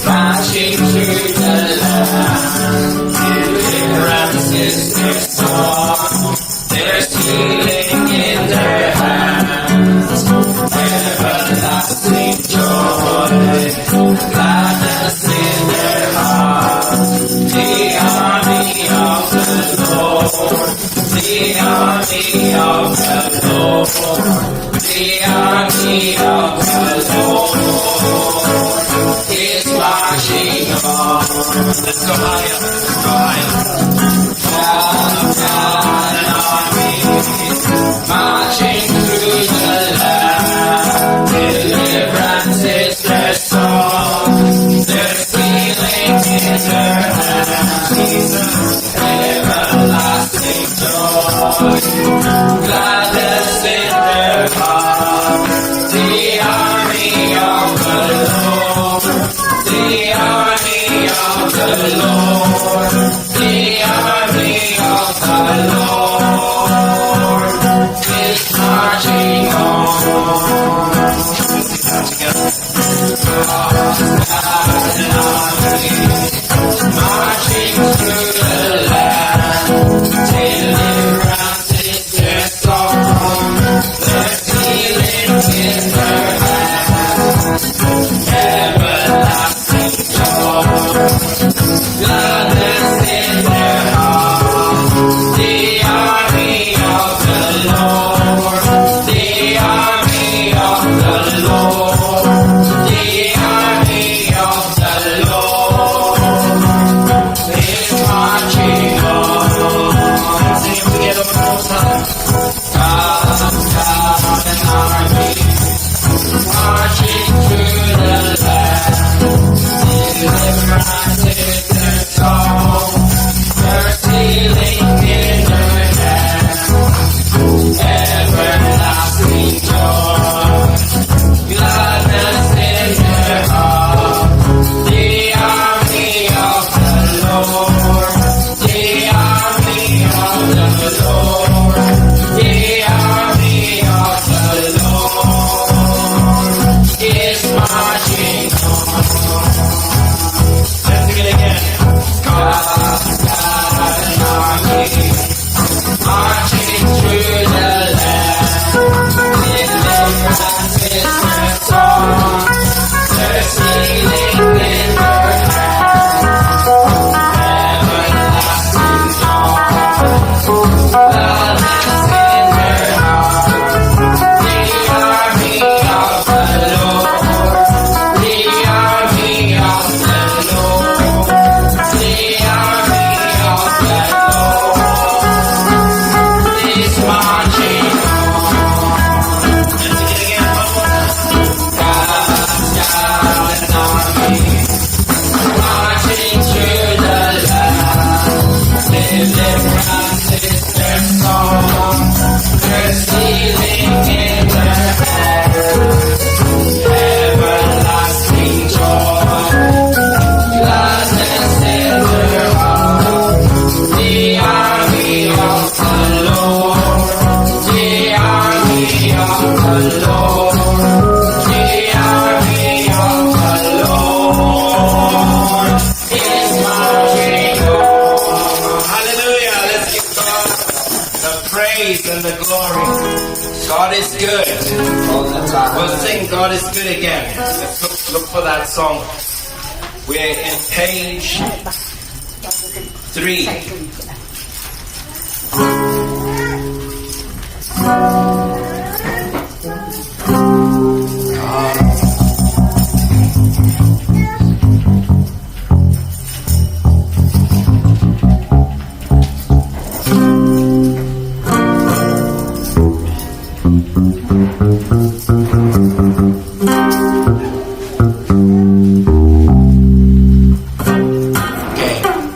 marching through the land. Deliverance is their song. There's healing in their hands. Everlasting joy. Gladness in their hearts. The army of the Lord. The army of the Lord. The army of the Lord is marching on. Let's go higher. Let's go higher. God, an army marching through the land. Deliverance is their song. There's healing in their hands. Everlasting joy. Gladness in their heart. The army of the Lord. The army of the Lord. The army of the Lord is marching on. An army marching through the land. Deliverance is their song. There's healing in their hands. Everlasting joy. Gladness in their heart. The army of the Lord. The army of the Lord. The army of the Lord is marching on. Sing it together one more time. God, an army marching through the land. Deliverance is their song. There's healing in their hands. Everlasting joy. Gladness in their heart. The army of the Lord. The army of the Lord. The army of the Lord is marching on. Let's sing it again. God, an army marching through the land. Deliverance is their song. There's healing in their hands. Everlasting joy. Gladness in their heart. The army of the Lord. The army of the Lord. The army of the Lord is marching on. Let's sing it again. God, an army marching through the land. Deliverance is their song. There's healing in their hands. Everlasting joy. Gladness in their heart. The army of the Lord. The army of the Lord. The army of the Lord is marching on. Hallelujah. Let's give God the praise and the glory. God is good. We'll sing God is good again. Let's look for that song. We're in page 3.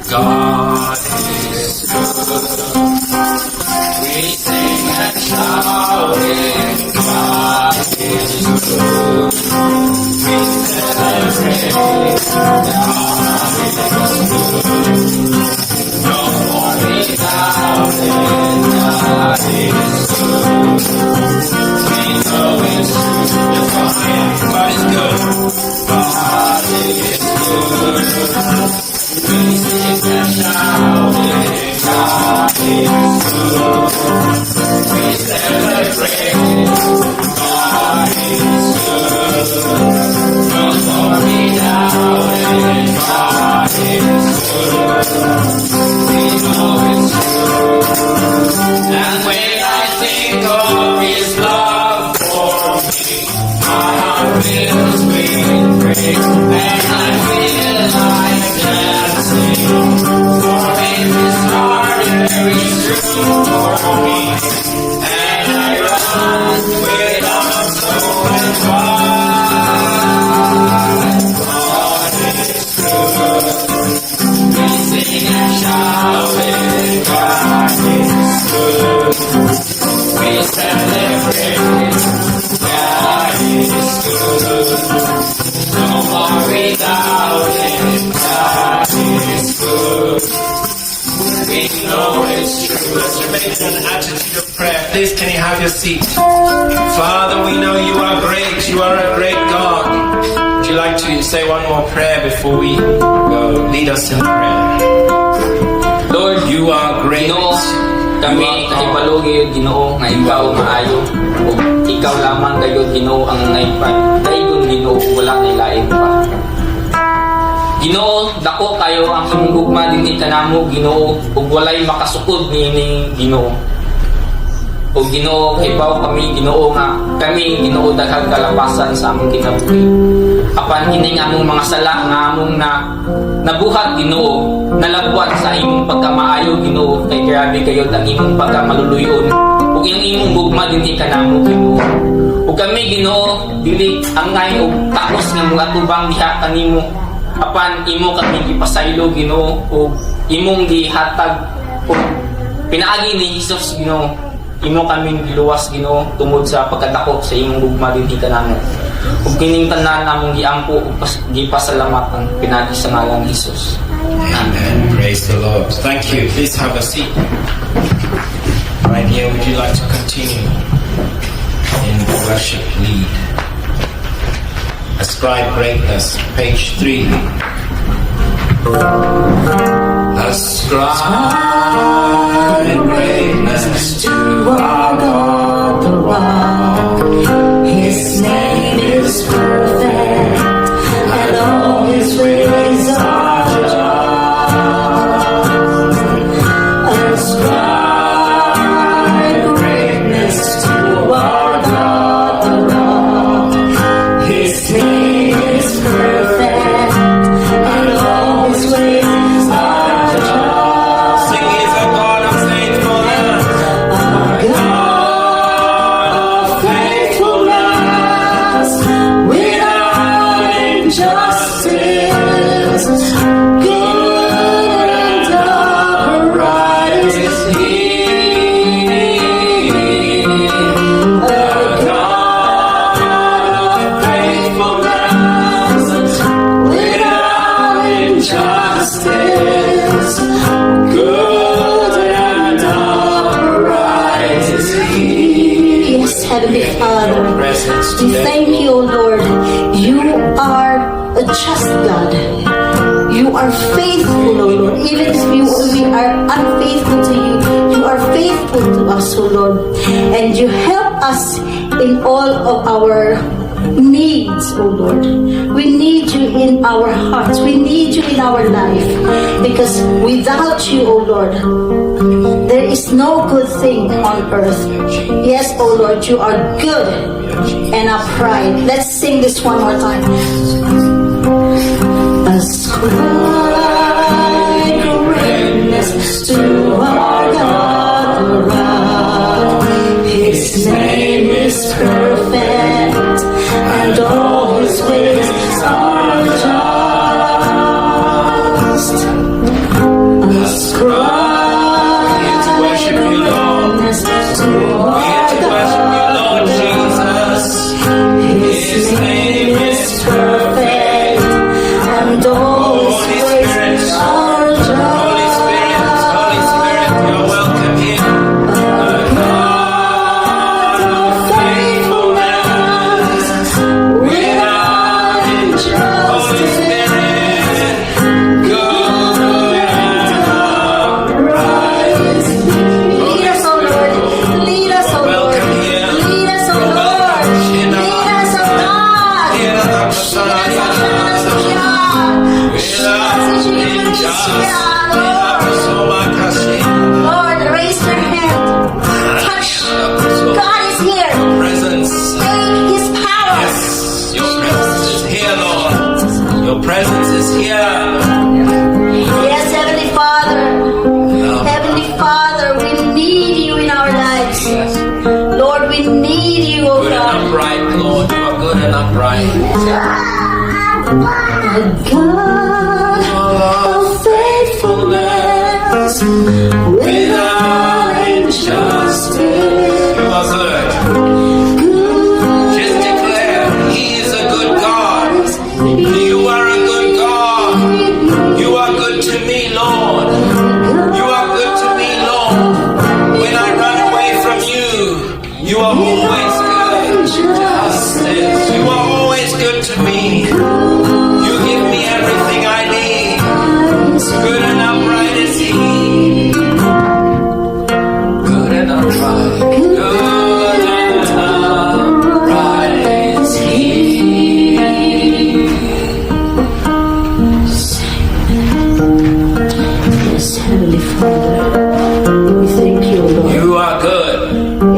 God is good. We sing and shout it. God is good. We celebrate. God is good. No more without it. God is good. We know And when I think of His love for me, my heart fills with praise, and I feel like dancing. For in His heart there is room for me, and I run with arms open wide. God is good. We sing and shout with God is good. We celebrate God is good. No more without Him. God is good. We know it's true. Let's remain in an attitude of prayer. Please, can you have your seat? Father, we know you are great. You are a great God. Would you like to say one more prayer before we go? Lead us in prayer. Lord, You are great. Ginoo, kami nakibalugid Ginoo nga ikaw maayo. Ug ikaw lamang gayud Ginoo ang naipadaygon Ginoo, wala na lain pa. Ginoo, dako kayo ang imong gugma dinhi kanamo Ginoo, ug walay makasukod niining Ginoo. O Ginoo, hibaw kami Ginoo nga kami Ginoo daghang kalapasan sa among kinabuhi. Apan kining among mga sala nga among nabuhat Ginoo, nalabwan sa imong pagkamaayo Ginoo, kay grabe kayo ang imong pagkamaluluyon. Ug yung imong gugma dinhi kanamo Ginoo. Ug kami Ginoo, dili angay ug takos nga mga tubang diha kanimo. Apan imo kami gipasaylo Ginoo, ug imong gihatag ug pinaagi ni Hesus Ginoo. Imo kaming giluwas Ginoo tungod sa pagkadako sa imong gugma dinhi kanamo. Ug kining tanan among giampo ug gipasalamatan pinagi sa ngalan ni Hesus. Amen. Praise the Lord. Thank you. Please have a seat. My dear, would you like to continue in the worship lead? Ascribe greatness, page 3. Ascribe greatness to our God the Rock. His name is perfect, and all His ways are just. Ascribe greatness to our God the Rock. His name is perfect, and all His ways are just. Sing, He's a God of faithfulness. Our God of faithfulness, without injustice, good and upright is He. The God of faithfulness, without injustice, good and upright is He. Yes, Heavenly Father, Presence we today. thank you, O Lord. You are a just God. You are faithful, O Lord. Even if we are unfaithful to you, you are faithful to us, O Lord. And you help us in all of our needs, O Lord. We need you in our hearts. We need you in our life. Because without you, O Lord, there is no good thing on earth. Yes, O Lord, you are good and upright. Let's sing this one more time. Ascribe greatness to our God the Rock. His name is perfect, and all His ways are just. Ascribe Worship you, Lord. greatness to our Worship you, Lord Jesus. His name is perfect, and all His ways Lord, raise your hand. Touch. God is here. Presence. Take His power. Yes, your presence is here, Lord. Your presence is here. Yes, Heavenly Father. Heavenly Father, we need you in our lives. Lord, we need you, oh Good and God. upright, Lord. You are good and upright. A God of faithfulness without injustice. You are good. Good. Just declare, He is a good God. You are a good God. You are good to me, Lord. You are good to me, Lord. When I run away from you, you are always good. Justice. You are always good to me. You give me everything I need. Good and upright is He. Good and upright. Good and upright is He. Yes, Heavenly Father, we thank you, Lord. You are good.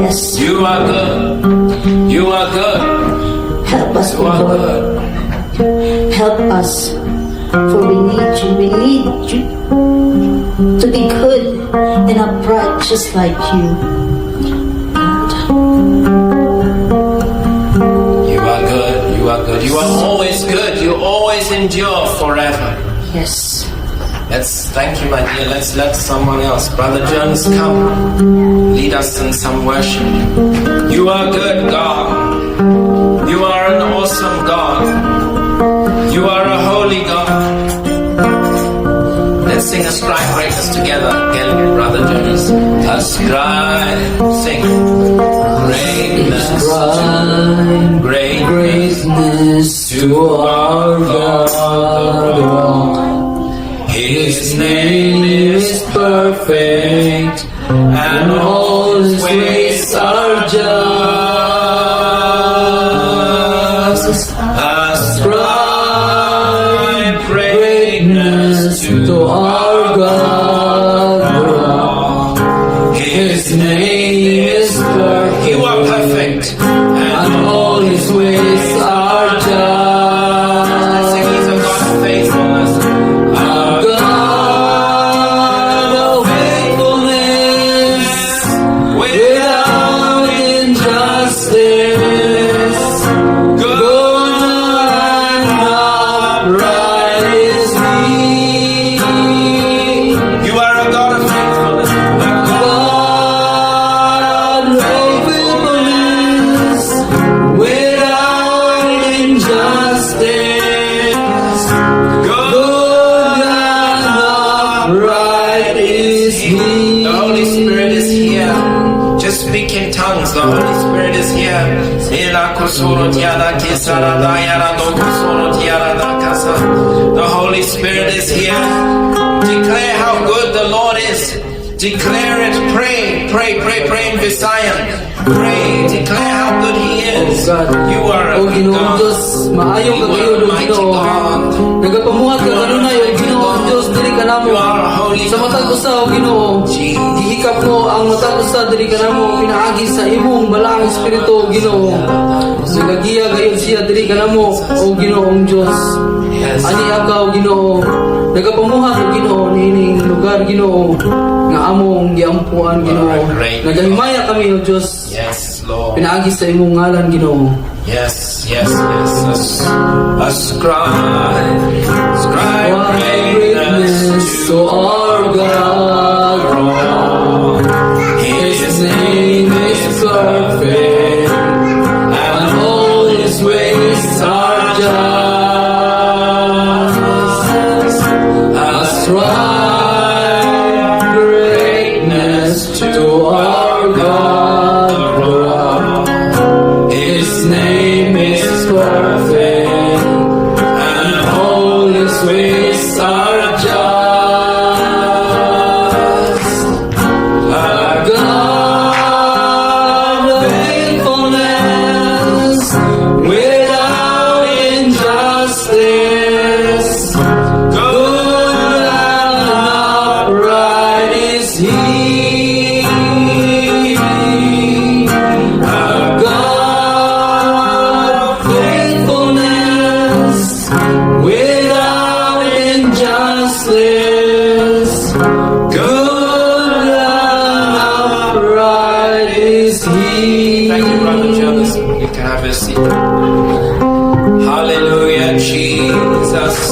Yes, You are good. You are good. help us, You are Lord. good. Help us, for we need you. We need you to be good and upright, just like you. You are good. You are good. You are always good. You always endure forever. Yes. Let's thank you, my dear. Let's let someone else. Brother Jones, come. Lead us in some worship. You are good, God. You are an awesome God. You are a holy God. Let's sing Ascribe Greatness together again, Brother Jonas. Ascribe, sing. Greatness, Ascribe greatness to our God. His name is perfect, and all His ways are just. Ascribe greatness to our God. His name is perfect. You are perfect, and all His ways are just. Sing, He's a God of faithfulness. Our God of faithfulness, without injustice, good and upright is He. You are a God of faithfulness, a God of faithfulness, without injustice, good and upright is He. The Holy Spirit is here. Just speak in tongues. The Holy Spirit is here. The Holy Spirit is here. Declare how good the Lord is. Declare it. Pray, pray, pray, pray in Visayan. Pray, declare how good He is. God. You are a O good Ginoong God. Diyos, maayong You ka are kayo, a mighty Ginoo. God. Nagapamuhat ka kanunay, O Ginoong Diyos, dili ka namo. You are a holy Sa matag God. usa, O Ginoo, gihikap mo ang matag usa, dili ka namo, pinaagi sa imong balaang espiritu, O Ginoo. Nagagiya gayon siya, dili ka namo, O Ginoong Diyos. Yes. Ani ikaw, Ginoo, nagapamuhat, O Ginoo, nining lugar, Ginoo, nga among giampuan, Ginoo. Nagahimaya kami, O Diyos. Yes, Lord. Pinaagi sa imong ngalan, Ginoo. Yes, yes, yes. Ascribe greatness to our God. His name is perfect, and all His ways are just. Ascribe greatness to our God. His name is perfect, and all His ways are just. Our God of faithfulness, without injustice, good righteousness, good and upright is He. Thank you, Brother Jonas. You can have a seat. Hallelujah, Jesus.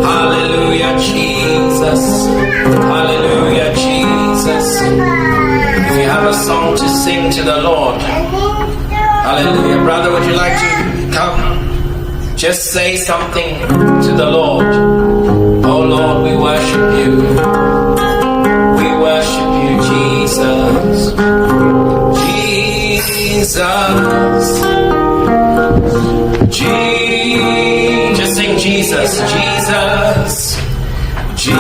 Hallelujah, Jesus. Hallelujah, Jesus. If you have a song to sing to the Lord, hallelujah. Brother, would you like to come? Just say something to the Lord. Oh Lord, we worship you. We worship you, Jesus. Jesus. Just sing Jesus. Jesus. Jesus.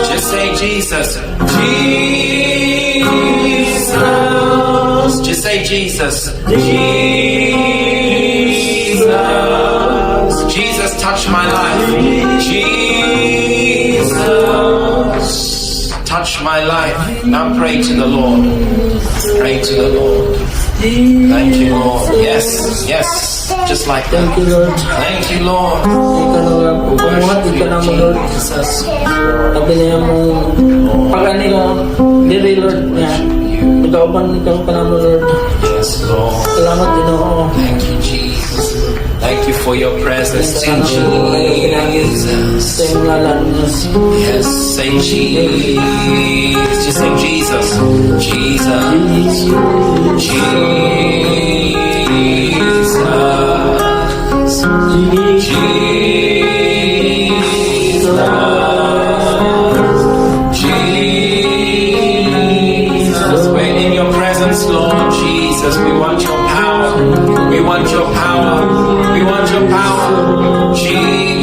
Just say Jesus. Jesus. Just say Jesus. Jesus. Jesus, touch my life. Jesus. Touch my life. Now pray to the Lord. Pray to the Lord. Thank you, Lord. Yes, yes. Just like that. Thank you, Lord. Thank you, Lord. Ika na Lord. Kumuhat ika na mo, Lord. Jesus. Sabi niya mo, pagani ka, diri, Lord, niya. Ikaw ka na mo, Lord. Yes, Lord. Salamat din ako. Thank you, Jesus. Thank you for your presence in Sa Jesus. iyong ngalan, Diyos. Yes, say Jesus. Just say Jesus. Jesus. Jesus. Jesus. We're in your presence, Lord Jesus. We want your power. We want your power. We want your power.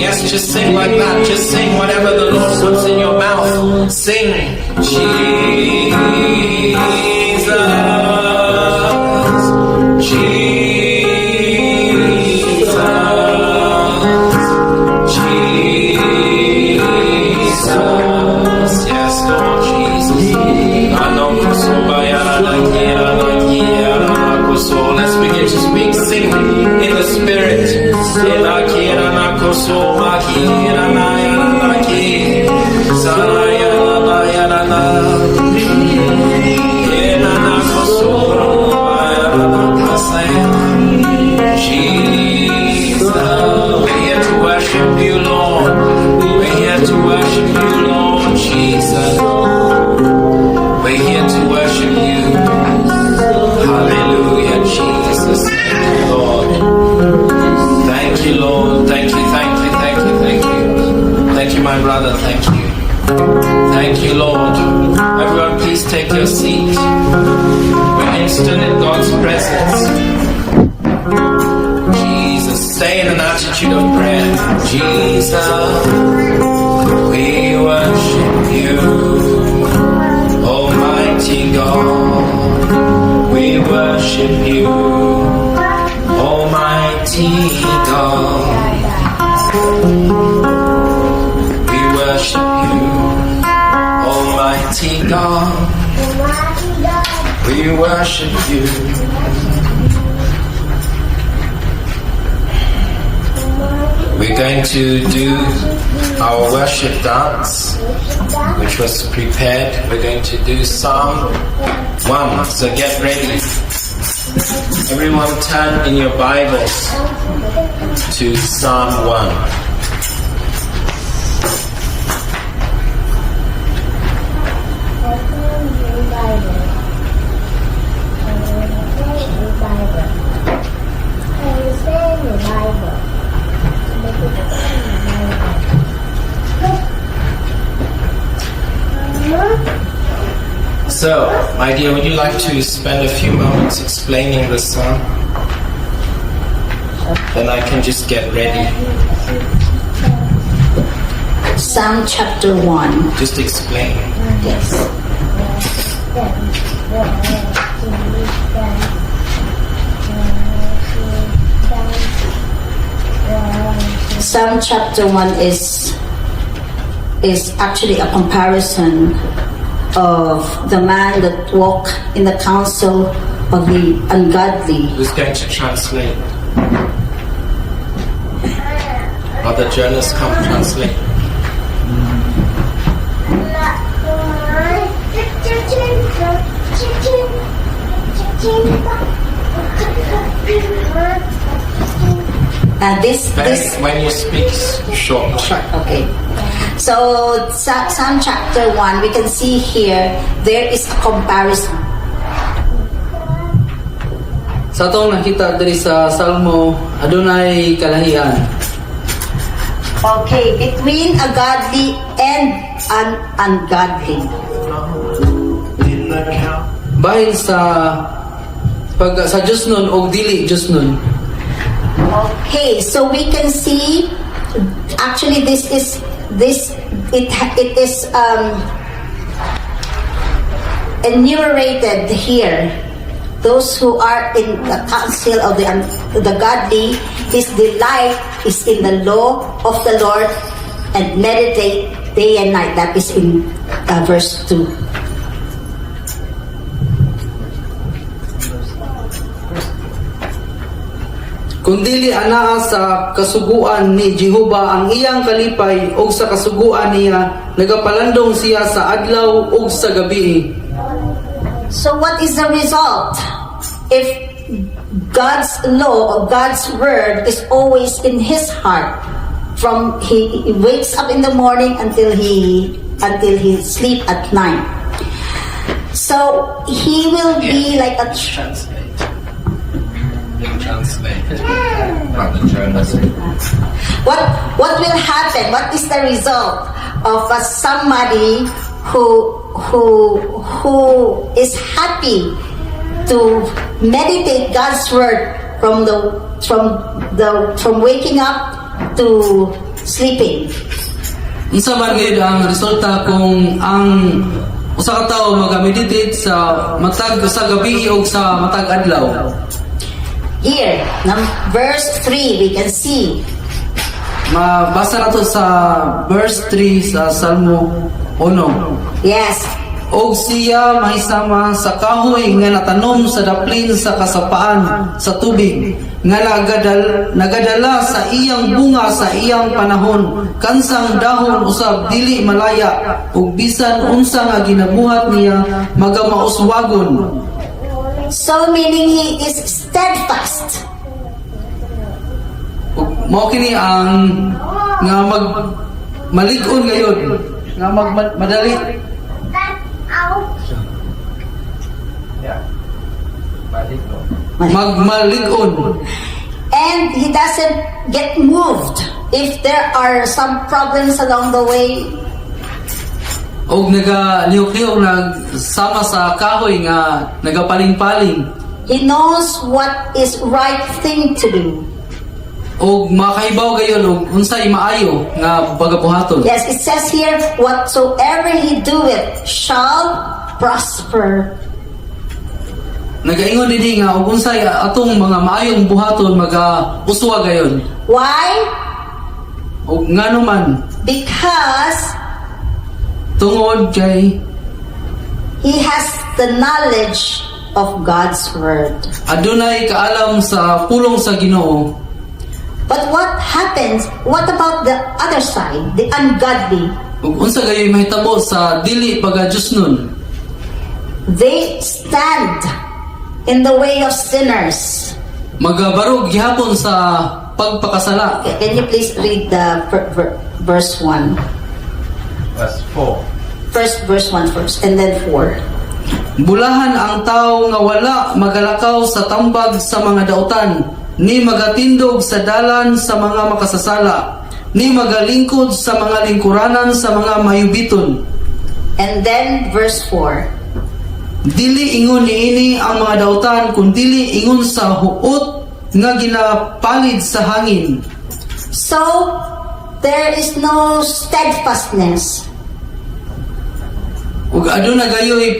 Yes, just sing like that. Just sing whatever the Lord puts in your mouth. Sing. Jesus. Jesus. Jesus. Yes, Lord Jesus. Let's begin to speak. Sing in the spirit. Jesus, we're here to worship you, Lord. We're here to worship you, Lord Jesus. We're here to worship you. Hallelujah, Jesus. Thank you, Lord. Thank you, Lord. Thank you, thank you, thank you, thank you. Thank you, my brother. Thank you. Thank you, Lord. Everyone, please take your seat. We're instant in God's presence. Jesus, stay in an attitude of prayer. Jesus, we worship you. Almighty God, we worship you. Almighty God, we worship you. Almighty God, we worship you. We're going to do our worship dance, which was prepared. We're going to do Psalm 1, so get ready. Everyone turn in your Bibles to Psalm 1. So, my dear, would you like to spend a few moments explaining the song? Then I can just get ready. Psalm chapter 1. Just explain. Yes. Psalm chapter 1 is actually a comparison of the man that walked in the counsel of the ungodly. Who's going to translate? Brother Jonas, come translate. This When you speak short. okay. So Psalm chapter 1, we can see here there is a comparison. Sa atong nakita diri sa Salmo, adunay kalahian. Okay, between a godly and an ungodly. Bahin sa sa Diyos nun o dili Diyos nun. Okay, so we can see actually it is enumerated here. Those who are in the counsel of the godly, his delight is in the law of the Lord and meditate day and night. That is in verse 2. Kung dili anaa sa kasuguan ni Jehova ang iyang kalipay o sa kasuguan niya, nagapalandong siya sa adlaw o sa gabi. So what is the result? If God's law or God's word is always in his heart, from he wakes up in the morning until he sleep at night. So he will be like a Translate. Brother Jonas. what will happen? What is the result of somebody who is happy to meditate God's word from waking up to sleeping? Unsa man gayud ang resulta kung ang usa ka tawo maga-meditate sa matag sa gabi o sa matag adlaw? Here, verse 3, we can see Mabasa nato sa verse 3 sa Salmo 1. yes, Og siya mahisama sa kahoy nga natanom sa daplin sa kasapaan sa tubig nga nagadala sa iyang bunga sa iyang panahon, kansang dahon usab dili malaya, ug bisan unsa nga ginabuhat niya magamauswagon. so meaning he is steadfast. Ug mao kini ang nga malig-on ngayon, nga madali magmalig-on. And he doesn't get moved if there are some problems along the way. Og nagalihok-lihok nagsama sa kahoy nga nagapaling-paling. He knows what is right thing to do. Og makahibaw gayon og unsay maayo nga pagabuhaton. Yes, it says here, whatsoever he doeth shall prosper. Nagaingon dinhi nga og unsay atong mga maayong buhaton maga-uswa gayon. Why? Og ngano man Because tungod kay he has the knowledge of God's word. adunay kaalam sa pulong sa Ginoo. But what happens? What about the other side, the ungodly? Ug unsa gayoy mahitabo sa dili pagadiosnon? They stand in the way of sinners. Magabarog gihapon sa pagpakasala. Okay, can you please read the verse 1? Verse 4. First verse 1 first, and then 4. Bulahan ang tao nga wala magalakaw sa tambag sa mga dautan, ni magatindog sa dalan sa mga makasasala, ni magalingkod sa mga lingkuranan sa mga mayubiton. And then verse 4. Dili ingon niini ang mga dautan, kun dili ingon sa huot nga ginapalid sa hangin. So, there is no steadfastness. Ug aduna gayoy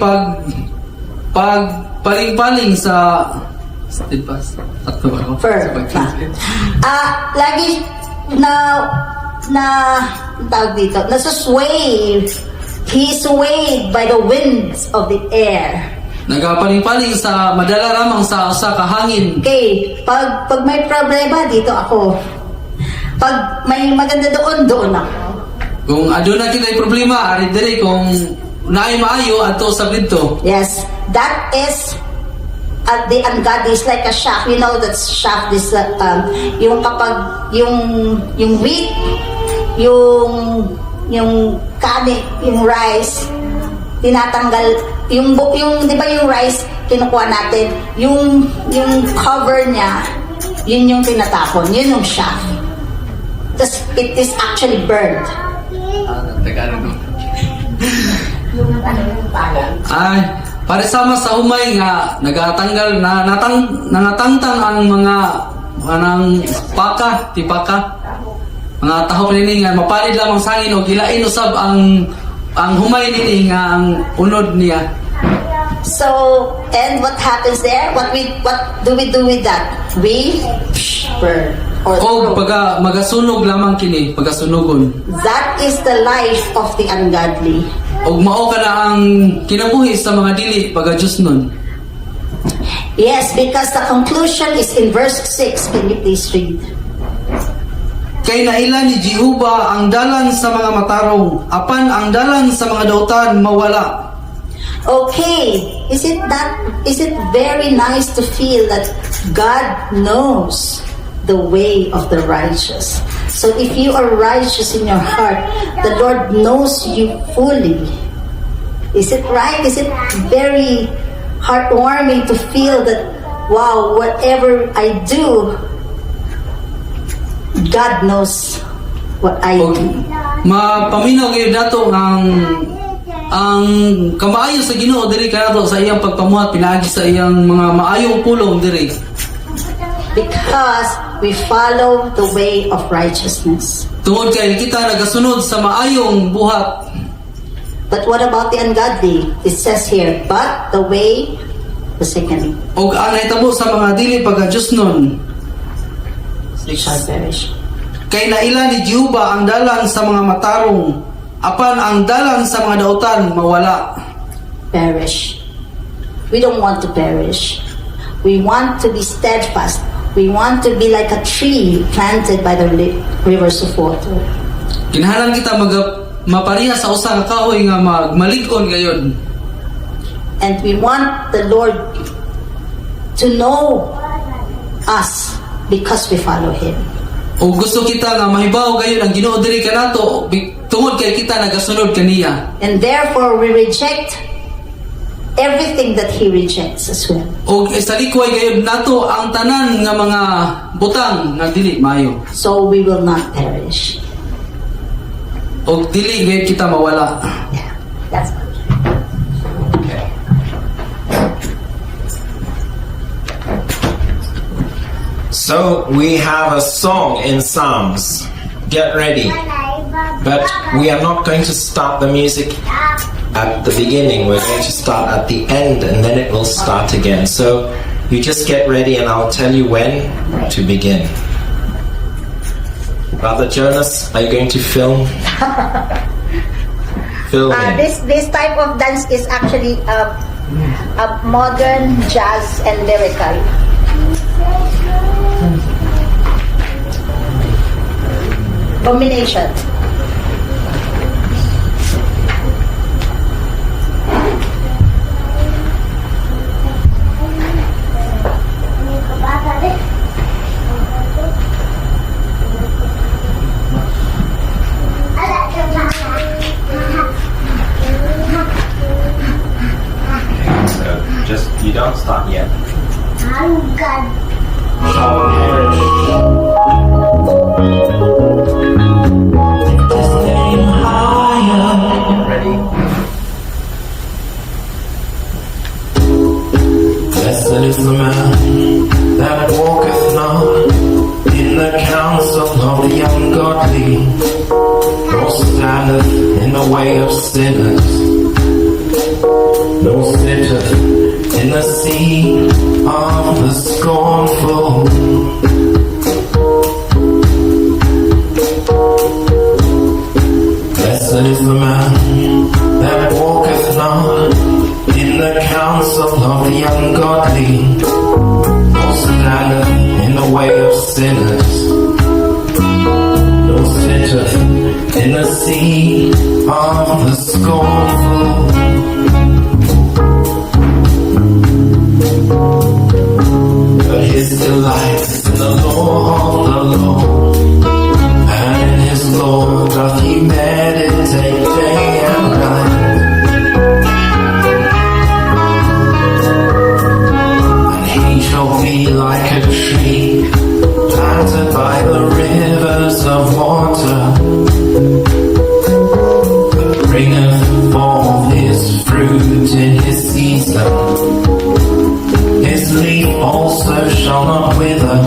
paling-paling sa steadfast. Firm. Lagi tawag dito, nasusway. He's swayed by the winds of the air. Nagapaling-paling sa madala ramang sa usa ka hangin. Okay, pag may problema dito ako. Pag may maganda doon, doon ako. Kung aduna kita problema, ari diri kung naay maayo ato sa dito. Yes, that is the ungodly is like a shaft. You know that shaft is yung kapag yung wheat, yung kani, yung rice, tinatanggal yung di ba yung rice kinukuha natin, yung cover niya, yun yung tinatapon, yun yung shaft. Tapos it is actually burned. Ay, pare sama sa humay nga nagatanggal na nangatangtang ang mga anang paka, tipaka. Mga taho nini nga mapalid lamang sangin o gilain usab ang humay nini nga ang unod niya. So, and what happens there? What do we do with that? We burn. Or O magasunog lamang kini, pagasunogon. that is the life of the ungodly. Og mao ka na ang kinabuhi sa mga dili pagajus nun. Yes, because the conclusion is in verse 6. Can you please read? Kay naila ni Jehova ang dalan sa mga matarong, apan ang dalan sa mga dautan mawala. Okay, is it very nice to feel that God knows the way of the righteous? So if you are righteous in your heart, the Lord knows you fully. Is it right? Is it very heartwarming to feel that, wow, whatever I do, God knows what I Og do. mapaminaw gyud nato ang kamaayo sa Ginoo diri kanato sa iyang pagpamuhat pinaagi sa iyang mga maayong pulong diri. Because we follow the way of righteousness. Tungod kay kita nagasunod sa maayong buhat. But what about the ungodly? It says here, but the way, the second, Og ang nahitabo sa mga dili pagajus nun. shall perish. Kay naila ni Jehova ang dalan sa mga matarong, apan ang dalan sa mga dautan mawala. Perish. We don't want to perish. We want to be steadfast. We want to be like a tree planted by the rivers of water. Kinahanglan kita mapariha sa usa nga kahoy nga magmalig-on gayon. And we want the Lord to know us because we follow Him. O gusto kita nga mahibaw gayon ang Ginoo diri kanato tungod kay kita nagasunod kaniya. And therefore we reject everything that He rejects as well. O sa likway gayon nato ang tanan nga mga butang nga dili maayo. So we will not perish. O dili gayon kita mawala. Yeah, that's what. So we have a song in Psalms. Get ready. But we are not going to start the music at the beginning. We're going to start at the end and then it will start again. So you just get ready and I'll tell you when to begin. Brother Jonas, are you going to film? Film in. This type of dance is actually a modern jazz and lyrical. Combination. So just, you don't start yet. Ready? Blessed is the man that walketh not in the counsel of the ungodly, nor standeth in the way of sinners, nor sitteth in the seat of the scornful. Blessed is the man that walketh not in the counsel of the ungodly, nor standeth in the way of sinners, in the sea of the scornful. But his delight is in the law of the Lord, and in his law doth he meditate day and night. And he shall be like a tree planted by the rivers of water, that bringeth forth his fruit in his season. His leaf also shall not wither,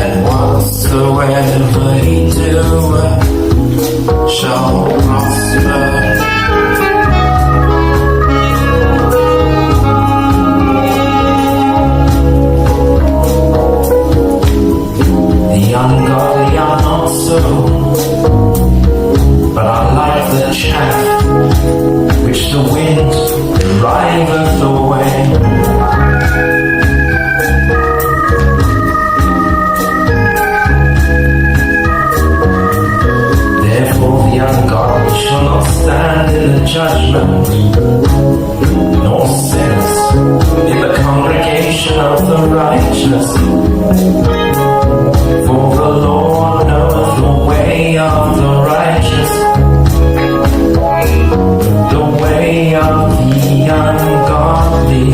and whatsoever he doeth shall prosper. The ungodly are not so, but are like the chaff which the wind driveth away. Therefore the ungodly shall not stand in the judgment, nor sit in the congregation of the righteous. For the Lord knoweth the way of the righteous, the way of the ungodly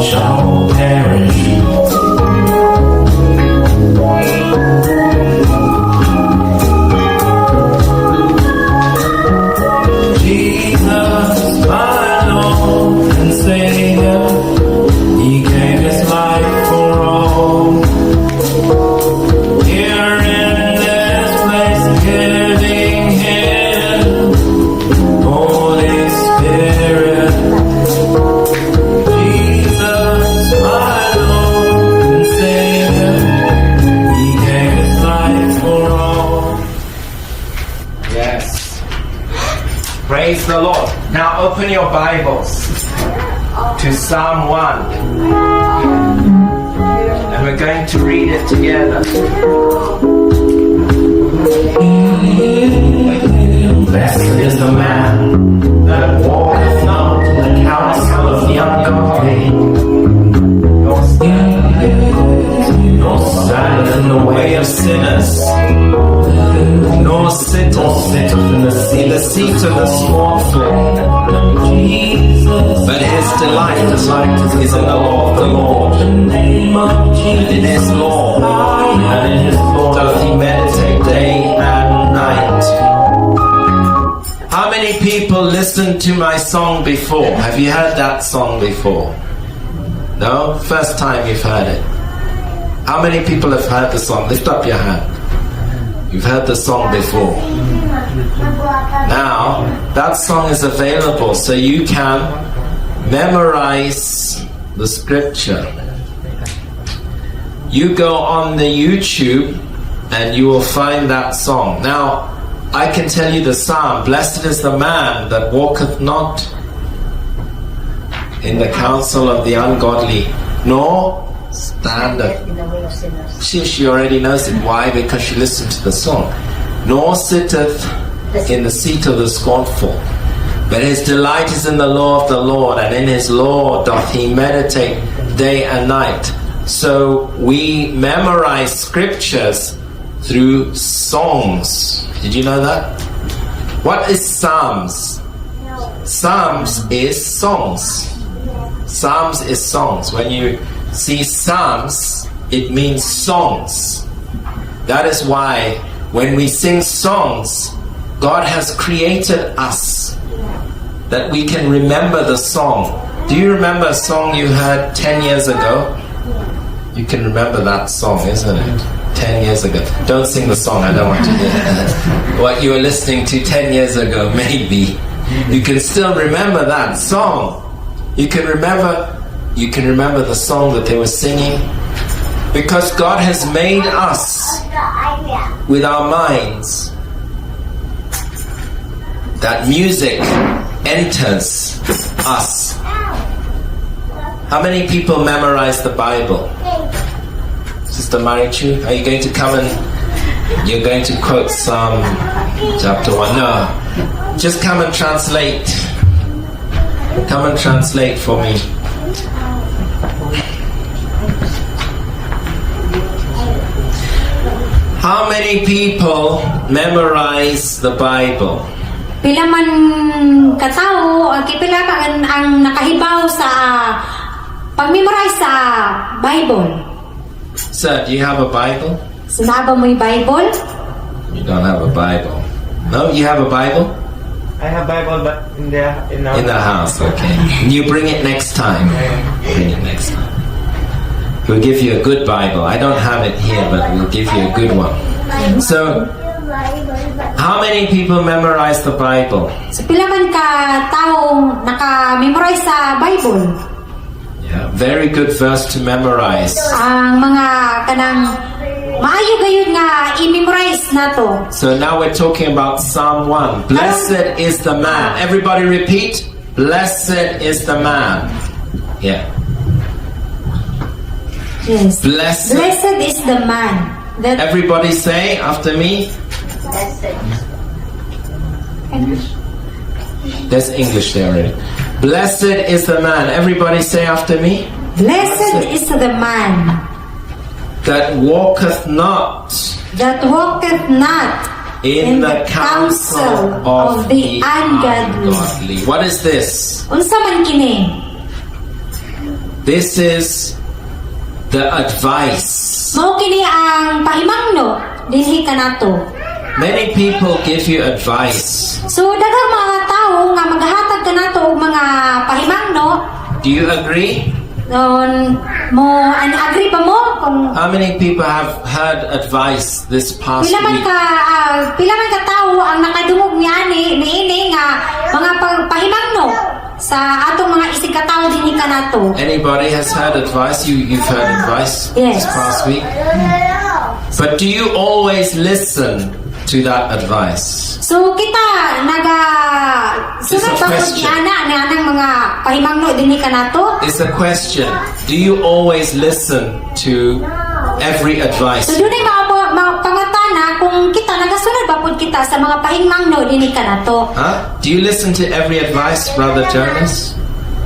shall perish. Jesus, my Lord and Savior, he gave his life for all. Here in this place, giving him Holy Spirit. Jesus, my Lord and Savior, he gave his life for all. Yes. Praise the Lord. Now open your Bibles to Psalm 1. And we're going to read it together. Blessed is the man that walketh not in the counsel of the ungodly, nor standeth in the way of sinners, nor sitteth in the seat of the scornful. But his delight is in the law of the Lord, and in his law doth he meditate day and night. How many people listened to my song before? Have you heard that song before? No? First time you've heard it. How many people have heard the song? Lift up your hand. You've heard the song before. Now, that song is available so you can memorize the scripture. You go on the YouTube and you will find that song. Now, I can tell you the psalm. Blessed is the man that walketh not in the counsel of the ungodly, nor standeth. She already knows it. Why? Because she listened to the song. Nor sitteth in the seat of the scornful. But his delight is in the law of the Lord, and in his law doth he meditate day and night. So we memorize scriptures through songs. Did you know that? What is Psalms? Psalms is songs. Psalms is songs. When you see Psalms, it means songs. That is why when we sing songs, God has created us that we can remember the song. Do you remember a song you heard 10 years ago? You can remember that song, isn't it? 10 years ago. Don't sing the song, I don't want to hear what you were listening to 10 years ago, maybe. You can still remember that song. You can remember the song that they were singing, because God has made us with our minds that music enters us. How many people memorize the Bible? Sister Marichu, are you going to come and You're going to quote Psalm chapter 1. No, just come and translate. Come and translate for me. How many people memorize the Bible? Pila man katao, pila man ang nakahibaw sa pag-memorize sa Bible. Sir, do you have a Bible? Sinaba mo yung Bible? You don't have a Bible. No, you have a Bible? I have Bible, but in In the house, okay. You bring it next time. Bring it next time. We'll give you a good Bible. I don't have it here, but we'll give you a good one. So, how many people memorize the Bible? So pila man ka taong naka-memorize sa Bible? Yeah, very good verse to memorize. Ang mga kanang maayo gayud nga i-memorize nato. So now we're talking about Psalm 1. Blessed is the man. Everybody repeat. Blessed is the man. Yeah. Yes. Blessed. Blessed is the man that Everybody say after me. There's English there already. Blessed is the man. Everybody say after me. Blessed is the man That walketh not that walketh not in the counsel of the ungodly. What is this? Unsa man kini? This is the advice. Mao kini ang pahimangno dinhi kanato. Many people give you advice. So daghang mga tawo nga maghatag kanato og mga pahimangno. Do you agree? Mo agree ba mo kung How many people have heard advice this past pila man week? ka tawo ang nakadungog niini nga mga pahimangno sa atong mga isig ka tawo dinhi kanato. Anybody has heard advice? You've heard advice Yes. this past week? But do you always listen to that advice? So kita It's a sunod ba ko question. anang mga pahimangno dinhi kanato? It's a question. Do you always listen to every advice? So dunay pangatana kung kita nagasunod ba pud kita sa mga pahimangno dinhi kanato? Huh? Do you listen to every advice, Brother Jonas?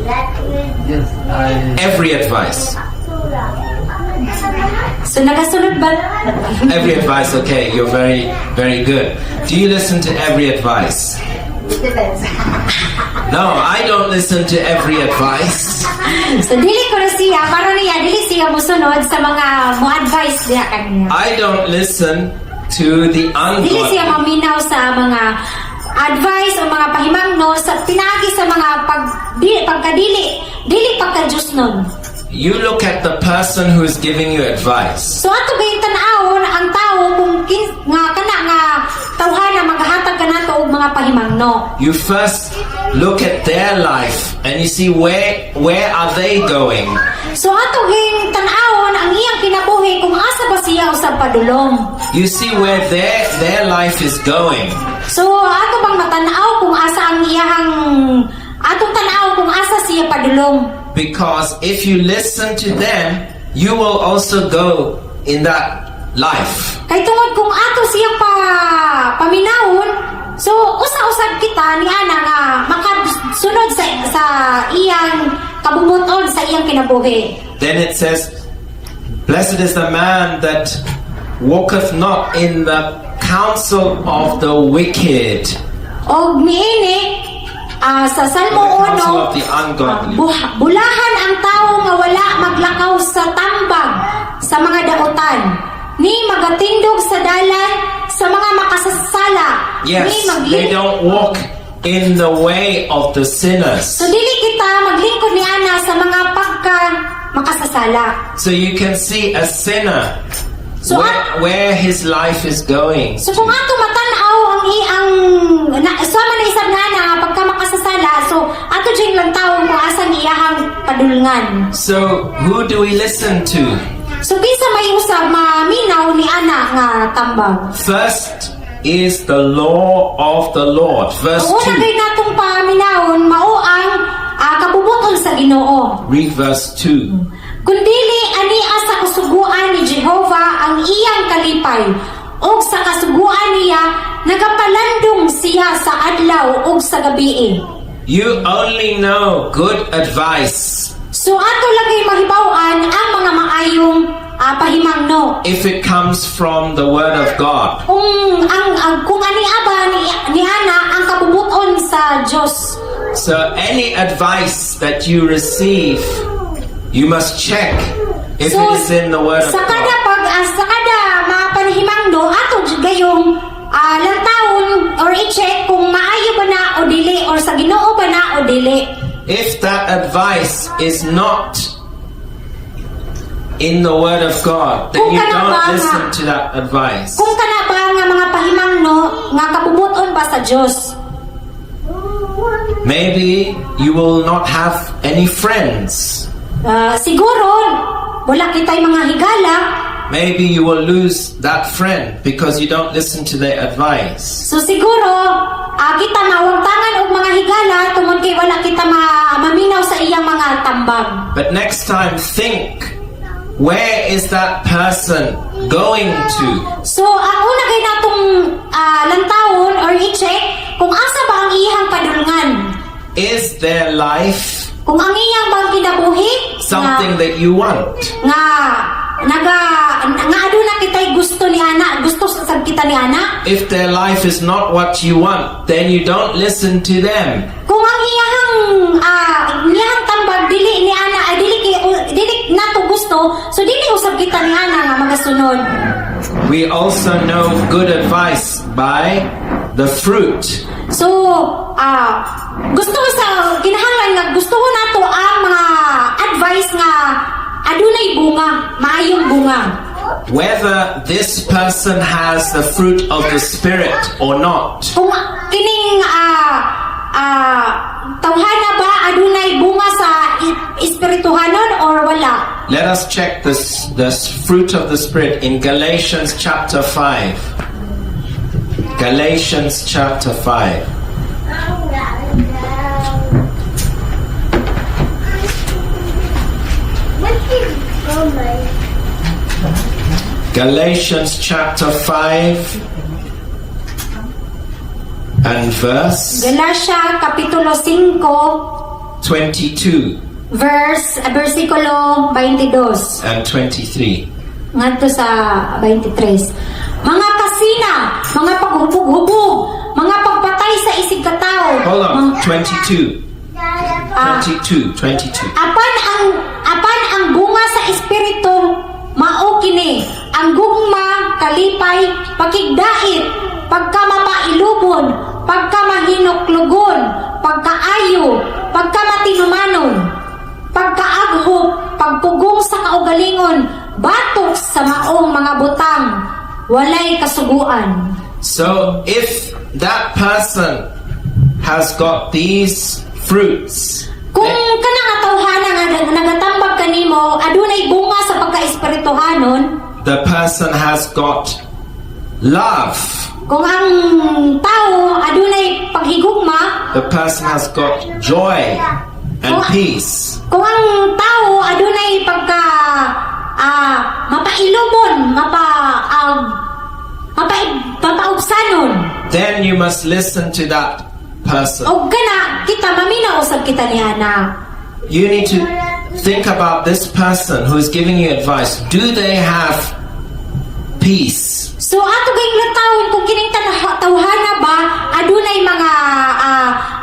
Yes, Every advice. So nagasunod ba? Every advice, okay, you're very, very good. Do you listen to every advice? No, I don't listen to every advice. So dili ko na siya, para niya dili siya mosunod sa mga mo-advise diha kaniya. I don't listen to the Dili siya ungodly. maminaw sa mga advice o mga pahimangno sa pinagi sa mga dili pagka-Diyos nun. You look at the person who's giving you advice. So ato ba yung tanawon ang tao kung nga kana nga tawhana maghatag kanato og mga pahimangno. You first look at their life and you see where are they going? So ato ging tanawon ang iyang kinabuhi kung asa ba siya usab padulong. You see where their life is going. So ato bang matanaw kung asa ang iyang atong tanaw kung asa siya padulong. Because if you listen to them, you will also go in that life. Kay tungod kung ato siya paminawon, so usa-usab kita ni ana nga makasunod sa iyang kabumuton sa iyang kinabuhi. Then it says, blessed is the man that walketh not in the counsel of the wicked. Og miini sa Salmo The counsel 1, of the ungodly. bulahan ang tao nga wala maglakaw sa tambag sa mga daotan, ni magatindog sa dalan sa mga makasasala, Yes, ni they don't walk in the way of the sinners. So dili kita maglingkod ni ana sa mga pagka makasasala. So you can see a sinner So where his life is going. So kung ato matanaw ang sama na isab nga nga pagka makasasala, so ato ding lang tawo kung asa ni iyahang padulngan. So who do we listen to? So bisa may usab maminaw ni ana nga tambag. First is the law of the Lord. Verse Ang una 2. kay natong paminawon mao ang kabubuton sa Ginoo. Read verse 2. Kundili ani asa kasuguan ni Jehova ang iyang kalipay ug sa kasuguan niya nagapalandong siya sa adlaw ug sa gabii. You only know good advice So ato lagi mahibaw-an ang mga maayong pahimangno. if it comes from the Word of God. Kung ani aba ni ana ang kabubuton sa Dios. So any advice that you receive, you must check if it is in the Word of sa kada God. sa kada mga panhimangno ato gayong lantawon or i-check kung maayo ba na o dili or sa Ginoo ba na o dili. If that advice is not in the Word of God, then Kung you kana ba don't nga- listen to that advice. Kung kana ba nga mga pahimangno nga kabubuton ba sa Dios? Maybe you will not have any friends. Siguro wala kitay mga higala. Maybe you will lose that friend because you don't listen to their advice. So siguro kita mawagtangan og mga higala tungod kay wala kita maminaw sa iyang mga tambag. But next time, think, where is that person going to? So ang una kay natong lantawon or i-check kung asa ba ang iyang padulngan. Is their life Kung ang iyang bang kinabuhi something that you want? nga aduna kitay gusto ni ana, gusto sa kita ni ana. If their life is not what you want, then you don't listen to them. Kung ang iyang tambag dili ni ana dili nato gusto, so dili usab kita ni ana nga magasunod. We also know good advice by the fruit. So gusto sa kinahanglan nga gusto nato ang mga advice nga adunay bunga, maayong bunga. Whether this person has the fruit of the Spirit or not. Kung kining tawhana ba adunay bunga sa espirituhanon or wala? Let us check the fruit of the Spirit in Galatians chapter 5. Galatians chapter 5. Galatians chapter 5 and verse Galatia kapitulo 5 22 versikulo 22 and 23. ngadto sa 23. Mga kasina, mga paghubog-hubog, mga pagpatay sa isig katao. Hold on, mga- 22. 22. Apan ang bunga sa espiritu mao kini ang gugma, kalipay, pakigdait, pagkamapailugon, pagkamahinuklugon, pagkaayo, pagkamatinumanon, pagkaaghop, pagpugong sa kaugalingon, batok sa maong mga butang, walay kasuguan. So if that person has got these fruits, Kung kana nga tawhana nga nagatambag kanimo adunay bunga sa pagka-espirituhanon, the person has got love, kung ang tao adunay paghigugma, the person has got joy and peace, kung ang tao adunay pagka mapailubon, mapaubsanon, then you must listen to that person. og kana kita maminaw usab kita ni ana. You need to think about this person who is giving you advice. Do they have peace? So ato gayong latawon kung kining tawhana ba adunay mga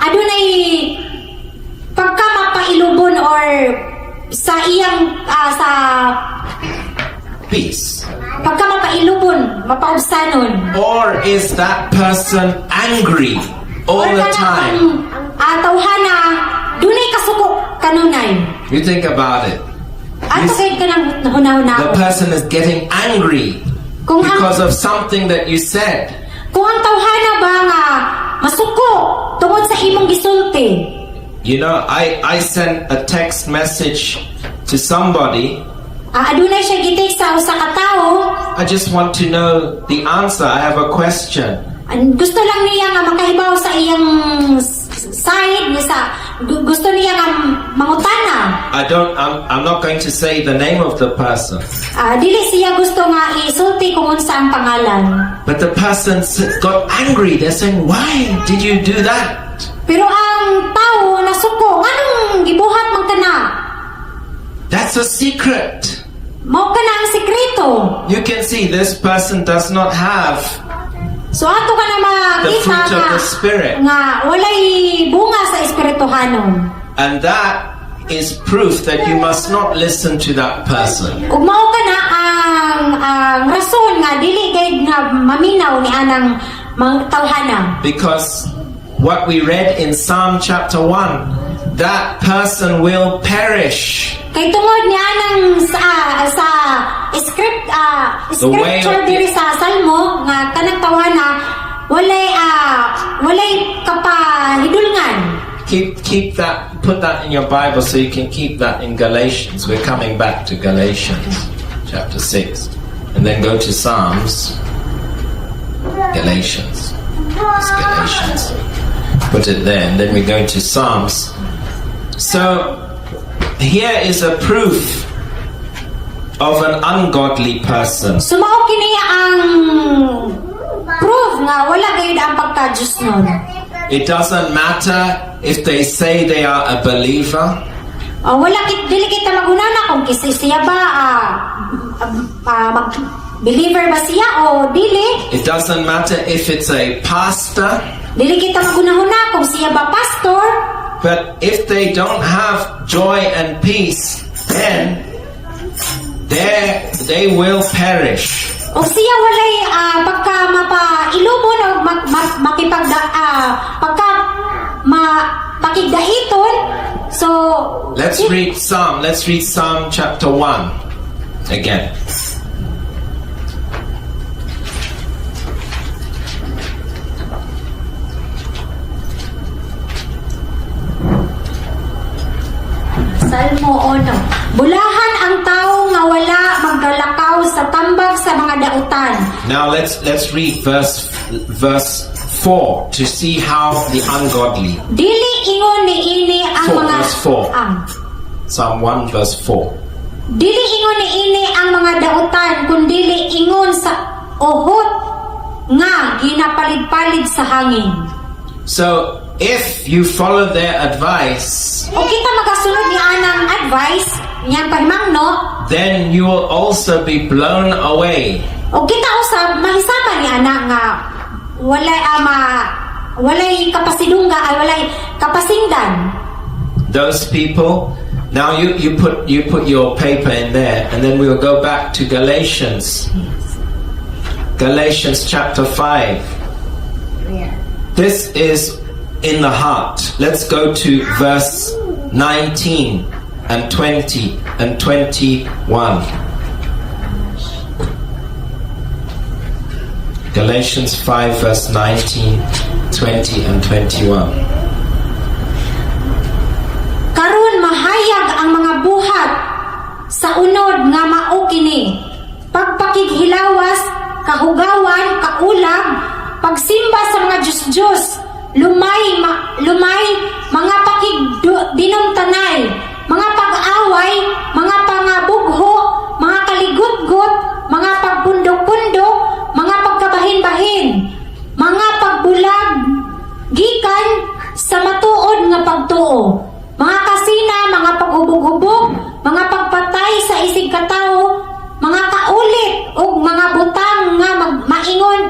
adunay pagka mapailubon or sa iyang sa Peace. pagka mapailubon, mapaubsanon. Or is that person angry all Or the kana time? ang tawhana dunay kasuko kanunay. You think about it. Ato kay kanang hunahuna. The person is getting angry Kung ang because of something that you said. kung ang tawhana ba nga masuko tungod sa imong gisulti. You know, I sent a text message to somebody. Adunay siya gitik sa usa ka tawo. I just want to know the answer. I have a question. Gusto lang niya nga makahibaw sa side niya sa gusto niya nga mangutana. I'm not going to say the name of the person. Dili siya gusto nga isulti kung unsa ang pangalan. But the person got angry. They're saying, why did you do that? Pero ang tao nasuko, nganong gibuhat man kana? That's a secret. Mao kana ang sekreto. You can see this person does not have So ato ka na the makita fruit of the Spirit. nga walay bunga sa espirituhanon. And that is proof that you must not listen to that person. Ug mao kana ang rason nga dili gayud nga maminaw ni anang tawhana. Because what we read in Psalm chapter 1, that person will perish. Kay tungod ni anang sa The way scripture of- diri sa Salmo nga kanang tawhana walay kapahidulngan. Keep that, put that in your Bible so you can keep that in Galatians. We're coming back to Galatians chapter 6. And then go to Psalms. Galatians. It's Galatians. Put it there, and then we go to Psalms. So, here is a proof of an ungodly person. So mao kini ang proof nga wala gayud ang pagka-Diyos nun. It doesn't matter if they say they are a believer. Dili kita magunana kung siya ba believer ba siya o dili. It doesn't matter if it's a pastor. Dili kita magunahuna kung siya ba pastor. But if they don't have joy and peace, then they will perish. O siya walay pagka mapailubon o pakigdahiton. So Let's read Psalm chapter 1 again. Salmo 1. Bulahan ang tao nga wala maggalakaw sa tambag sa mga dautan. Now let's read verse 4 to see how the ungodly. Dili ingon ni ini ang 4, mga verse 4. Psalm 1 verse 4. Dili ingon ni ini ang mga dautan kun dili ingon sa uhot nga ginapalid-palid sa hangin. So if you follow their advice, O kita magasunod ni anang advice niyang pahimangno, then you will also be blown away. o kita usab mahisama ni ana nga walay kapasidungga ay walay kapasingdan. Those people. Now you put your paper in there, and then we'll go back to Galatians. Galatians chapter 5. This is in the heart. Let's go to verse 19 and 20 and 21. Galatians 5 verse 19, 20 and 21. Karon mahayag ang mga buhat sa unod nga mao kini. Pagpakighilawas, kahugawan, kaulag, pagsimba sa mga Diyos-Diyos, lumay mga pakigdinumtanay, mga pag-away, mga pangabugho, mga kaligut-gut, mga pagpundok-pundok, mga pagkabahin-bahin, mga pagbulag, gikan sa matuod nga pagtuo, mga kasina, mga paghubog-hubog, mga pagpatay sa isig katao, mga kaulit ug mga butang nga maingon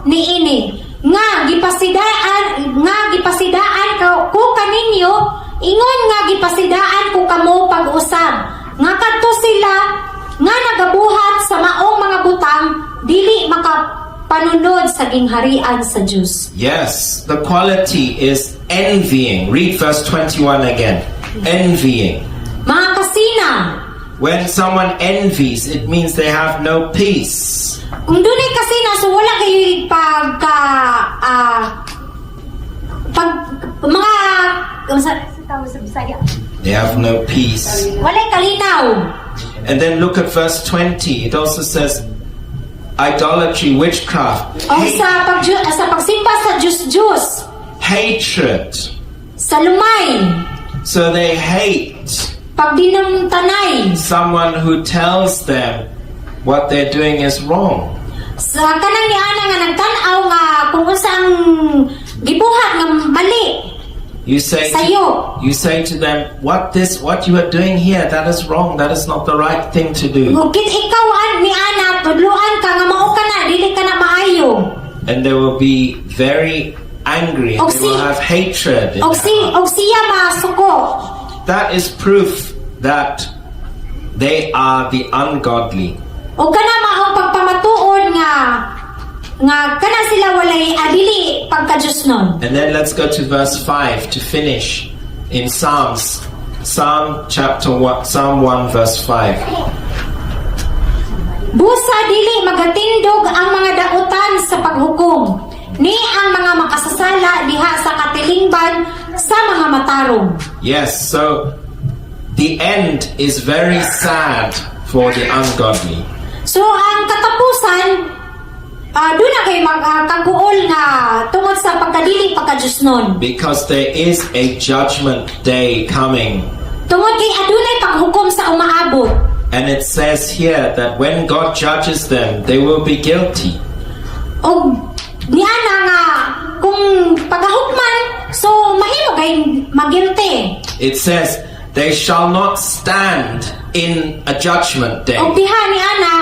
niini nga gipasidaan ko kaninyo, ingon nga gipasidaan ko kamo pag-usab nga kadto sila nga nagabuhat sa maong mga butang dili makapanunod sa gingharian sa Dios. Yes, the quality is envying. Read verse 21 again. Envying. Mga kasina, When someone envies, it means they have no peace. kung dunay kasina so wala kayo They have no peace. walay kalinaw. And then look at verse 20. It also says idolatry, witchcraft, O sa pagsimba sa Diyos-Diyos, hatred. Sa lumay, So they hate pagdinamtanay, someone who tells them what they're doing is wrong. sa kanang ni ana nga nagtan-aw nga kung unsang gibuhat nga mali. You say Sayo. you say to them, what you are doing here, that is wrong. That is not the right thing to do. Gugit ikaw ni ana tudluan ka nga mao ka na dili ka na maayo. And they will be very angry and they will have hatred in Og their heart. og siya masuko. That is proof that they are the ungodly. O kana mao pagpamatuod nga kana sila walay adili pagka-Diosnon. And then let's go to verse 5 to finish in Psalm 1 verse 5. Busa dili magatindog ang mga dautan sa paghukom. Ni ang mga makasasala diha sa katilingban sa mga matarong. Yes, so the end is very sad for the ungodly. So ang katapusan doon na kay magkaguol nga tungod sa pagkadili pagka-Diosnon. Because there is a judgment day coming. Tungod kay adunay paghukom sa umaabot. And it says here that when God judges them, they will be guilty. O niana nga kung pagahukman so mahimo kay magilty. It says they shall not stand in a judgment day. O diha ni ana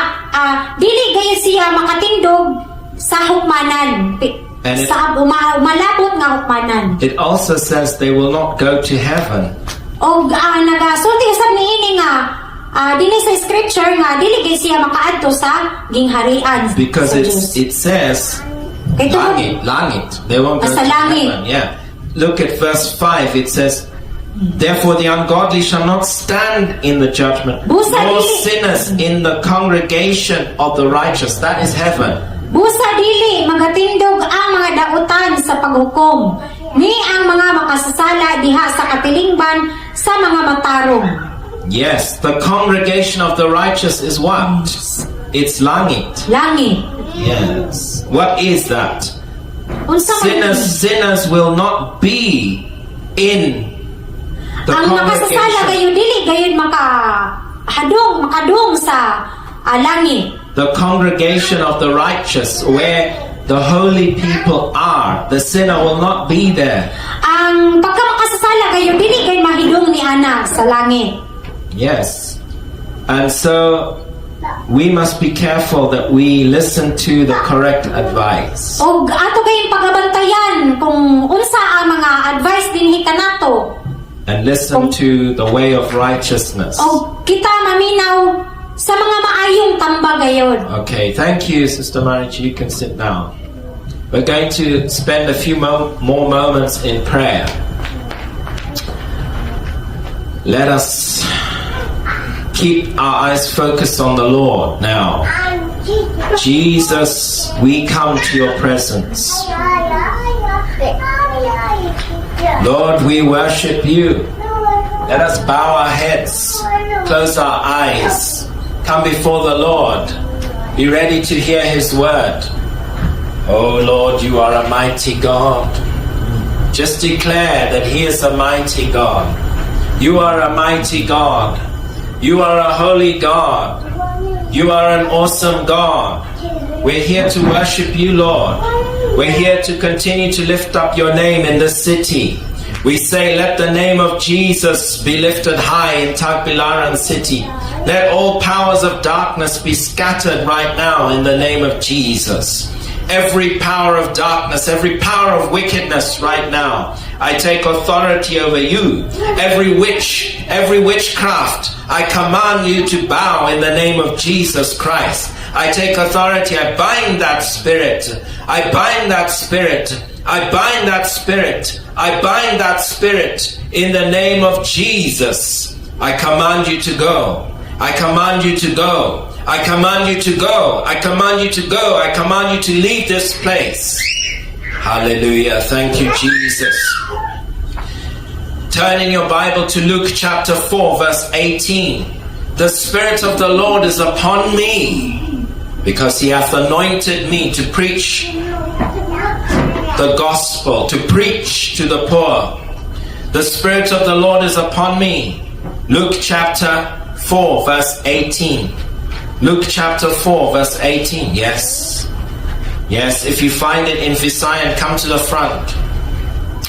dili gaya siya makatindog sa hukmanan. And it- Sa malabot nga hukmanan. It also says they will not go to heaven. O nagasulti usab niini nga dinhi sa scripture nga dili gay siya makaadto sa gingharian Because sa Dios. it says Kay tungod langit. They won't go Sa to langit. heaven. Yeah. Look at verse 5. It says, therefore the ungodly shall not stand in the judgment, Busa nor dili- sinners in the congregation of the righteous. That is heaven. busa dili magatindog ang mga dautan sa paghukom ni ang mga makasasala diha sa katilingban sa mga matarong. Yes, the congregation of the righteous is what? It's langit. Langit. Yes. What is that? Unsa man Sinners will not be in the ang makasasala congregation. gayon dili gayon makadung sa langit. The congregation of the righteous, where the holy people are, the sinner will not be there. Ang pagka makasasala gayon dili gayon mahidong ni ana sa langit. Yes. And so we must be careful that we listen to the correct advice. Og ato kayong pagabantayan kung unsa ang mga advice dinhi kanato. And listen to the way of righteousness. Og kita maminaw sa mga maayong tamba gayon. Okay, thank you, Sister Marichi. You can sit down. We're going to spend a few more moments in prayer. Let us keep our eyes focused on the Lord now. Jesus, we come to your presence. Lord, we worship you. Let us bow our heads, close our eyes, come before the Lord, be ready to hear his word. Oh Lord, you are a mighty God. Just declare that he is a mighty God. You are a mighty God. You are a holy God. You are an awesome God. We're here to worship you, Lord. We're here to continue to lift up your name in the city. We say, let the name of Jesus be lifted high in Tagbilaran city. Let all powers of darkness be scattered right now in the name of Jesus. Every power of darkness, every power of wickedness right now, I take authority over you. Every witch, every witchcraft, I command you to bow in the name of Jesus Christ. I take authority. I bind that spirit. I bind that spirit. I bind that spirit. I bind that spirit in the name of Jesus. I command you to go. I command you to go. I command you to go. I command you to go. I command you to leave this place. Hallelujah. Thank you, Jesus. Turn in your Bible to Luke chapter 4, verse 18. The Spirit of the Lord is upon me, because he hath anointed me to preach the gospel, to preach to the poor. The Spirit of the Lord is upon me. Luke chapter 4 verse 18. Luke chapter 4 verse 18. Yes. Yes, if you find it in Visayan, come to the front.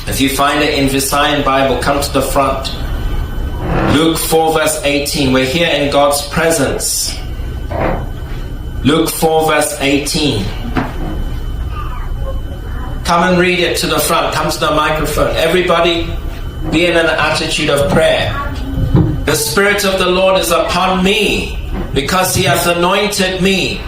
If you find it in Visayan Bible, come to the front. Luke 4 verse 18. We're here in God's presence. Luke 4 verse 18. Come and read it to the front. Come to the microphone. Everybody be in an attitude of prayer. The Spirit of the Lord is upon me because He hath anointed me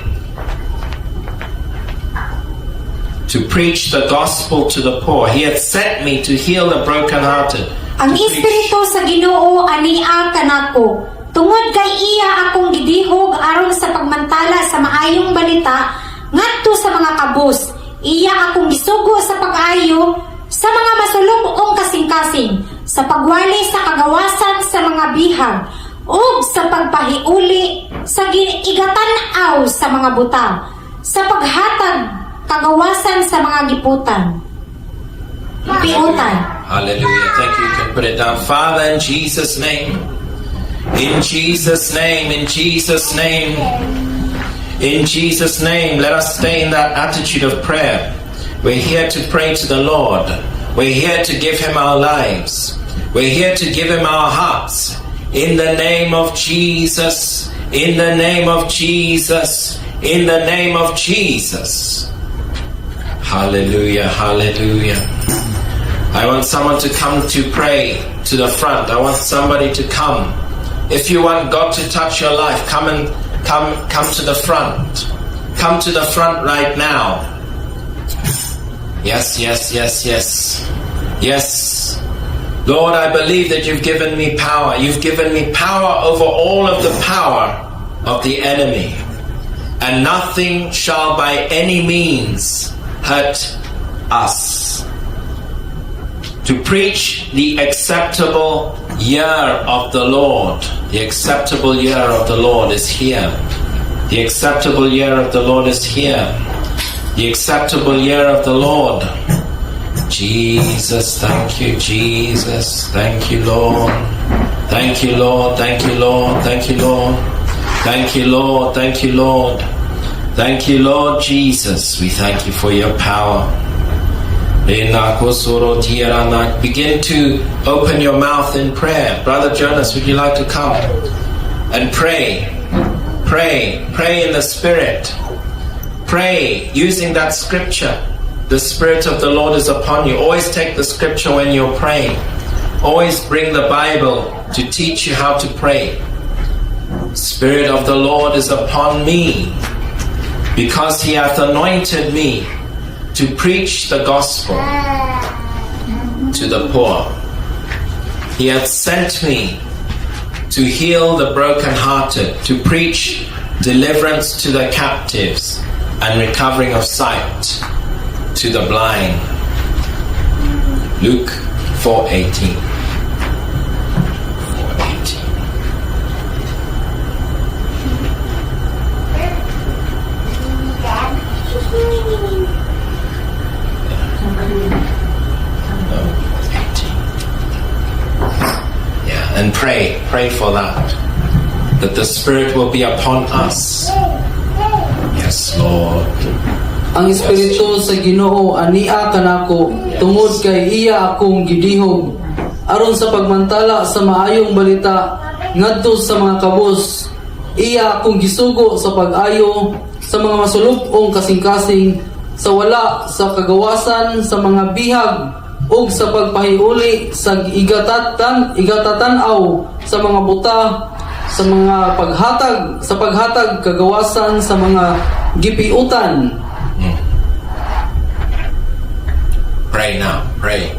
to preach the gospel to the poor. He hath sent me to heal the brokenhearted. Ang Espiritu sa Ginoo ania kanako. Tungod kay iya akong gidihog aron sa pagmantala sa maayong balita ngadto sa mga kabus. Iya akong gisugo sa pag-ayo sa mga masulubong kasing-kasing, sa pagwali sa kagawasan sa mga bihag, ug sa pagpahiuli sa igatan-aw sa mga buta, sa paghatag kagawasan sa mga giputan. Piutan. Hallelujah. Thank you. You can put it down. Father, in Jesus' name. In Jesus' name. In Jesus' name. In Jesus' name. Let us stay in that attitude of prayer. We're here to pray to the Lord. We're here to give Him our lives. We're here to give Him our hearts. In the name of Jesus. In the name of Jesus. In the name of Jesus. Hallelujah. Hallelujah. I want someone to come to pray to the front. I want somebody to come. If you want God to touch your life, come to the front. Come to the front right now. Yes, yes, yes, yes. Yes. Lord, I believe that you've given me power. You've given me power over all of the power of the enemy. And nothing shall by any means hurt us. To preach the acceptable year of the Lord. The acceptable year of the Lord is here. The acceptable year of the Lord is here. The acceptable year of the Lord. Jesus, thank you, Jesus. Thank you, Lord. Thank you, Lord. Thank you, Lord. Thank you, Lord. Thank you, Lord. Thank you, Lord. Thank you, Lord Jesus. We thank you for your power. Begin to open your mouth in prayer. Brother Jonas, would you like to come and pray? Pray. Pray in the Spirit. Pray using that scripture. The Spirit of the Lord is upon you. Always take the scripture when you're praying. Always bring the Bible to teach you how to pray. Spirit of the Lord is upon me because He hath anointed me to preach the gospel to the poor. He hath sent me to heal the brokenhearted, to preach deliverance to the captives and recovering of sight to the blind. Luke 4:18. 4:18. Yeah, and pray for that the Spirit will be upon us. Yes, Lord. Ang Espiritu sa Ginoo ania kanako tungod kay iya akong gidihog aron sa pagmantala sa maayong balita ngadto sa mga kabus. Iya akong gisugo sa pag-ayo sa mga masulubong kasing-kasing, sa wala sa kagawasan sa mga bihag ug sa pagpahiuli sa igatatan-aw sa mga buta, sa mga paghatag kagawasan sa mga gipiutan. Pray now. Pray.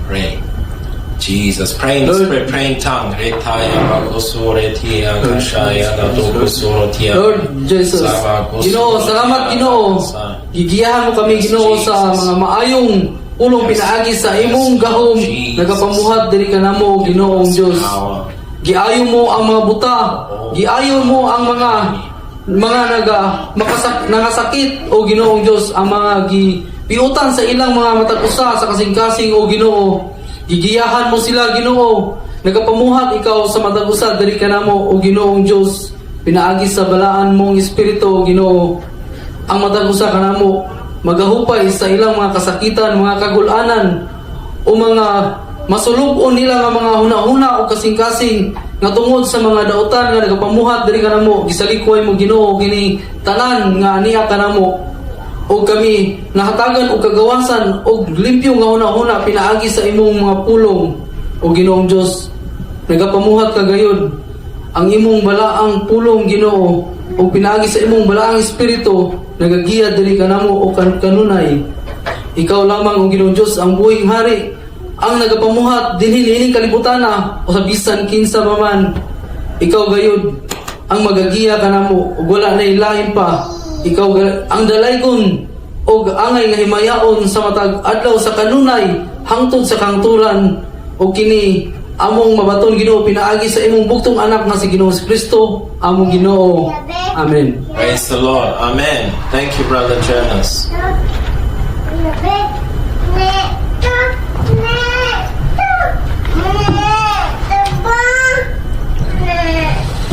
Jesus. Pray in the Spirit. Pray in tongue. Lord Jesus, Ginoo, salamat Ginoo. Gigiyahan mo kami Ginoo sa mga maayong pulong pinaagi sa imong gahom nagapamuhat diri kanamo Ginoong Dios. Giayo mo ang mga buta, giayo mo ang mga nangasakit o Ginoong Dios, ang mga Piutan sa ilang mga matag usa sa kasing-kasing o Ginoo. Gigiyahan mo sila Ginoo. Nagapamuhat ikaw sa matag usa diri kanamo o Ginoong Dios. Pinaagi sa balaan mong espiritu o Ginoo. Ang matag usa kanamo magahupay sa ilang mga kasakitan, mga kagulanan o mga masulubon nila nga mga huna-huna o kasing-kasing nga tungod sa mga dautan nga nagapamuhat diri kanamo. Gisalikoy mo Ginoo kini tanan nga aniya kanamo. O kami nahatagan o kagawasan o limpyo nga huna-huna pinaagi sa imong mga pulong o Ginoong Dios. Nagapamuhat kagayod ang imong balaang pulong Ginoo o pinaagi sa imong balaang espiritu nagagiya diri kanamo o kanunay. Ikaw lamang o Ginoong Dios ang buhing hari, ang nagapamuhat dinhi nining kalibutan o sa bisan kinsa man. Ikaw gayud ang magagiya kanamo ug wala na ilahin pa. Ikaw ang dalaygon o angay nga himayaon sa matag adlaw sa kanunay hangtod sa kangturan o kini among mabaton Ginoo pinaagi sa imong buktong anak nga si Ginoo Kristo among Ginoo. Amen. Praise the Lord. Amen. Thank you, Brother Jonas.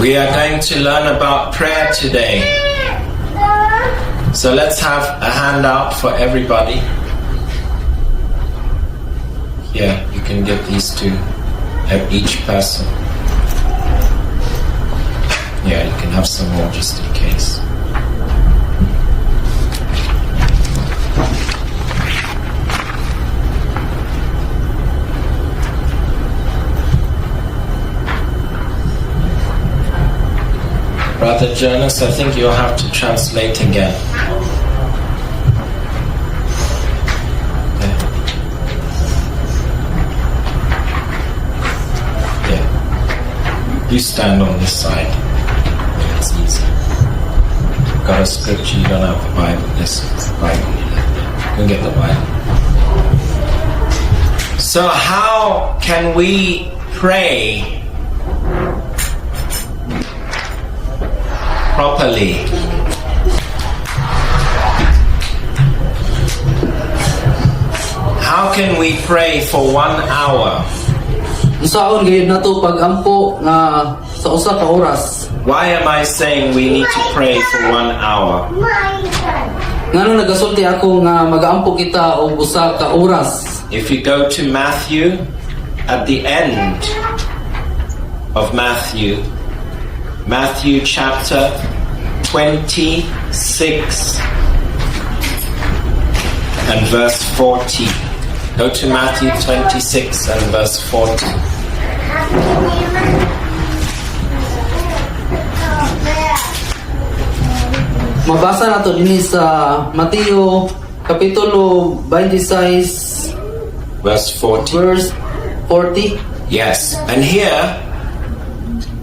We are going to learn about prayer today. So let's have a handout for everybody. Here, you can give these to each person. Yeah, you can have some more just in case. Brother Jonas, I think you'll have to translate again. Yeah. You stand on this side. It's easy. Got a scripture, you don't have the Bible. This is the Bible. You can get the Bible. So how can we pray properly? How can we pray for 1 hour? Unsaon gayud nato pagampo nga sa usa ka oras? Why am I saying we need to pray for 1 hour? Ngano nagasulti ako nga magaampo kita og usa ka oras? If you go to Matthew, at the end of Matthew chapter 26 and verse 40. Go to Matthew 26 and verse 40. Mabasa nato dinhi sa Mateo kapitulo 26 Verse 40. verse 40. Yes, and here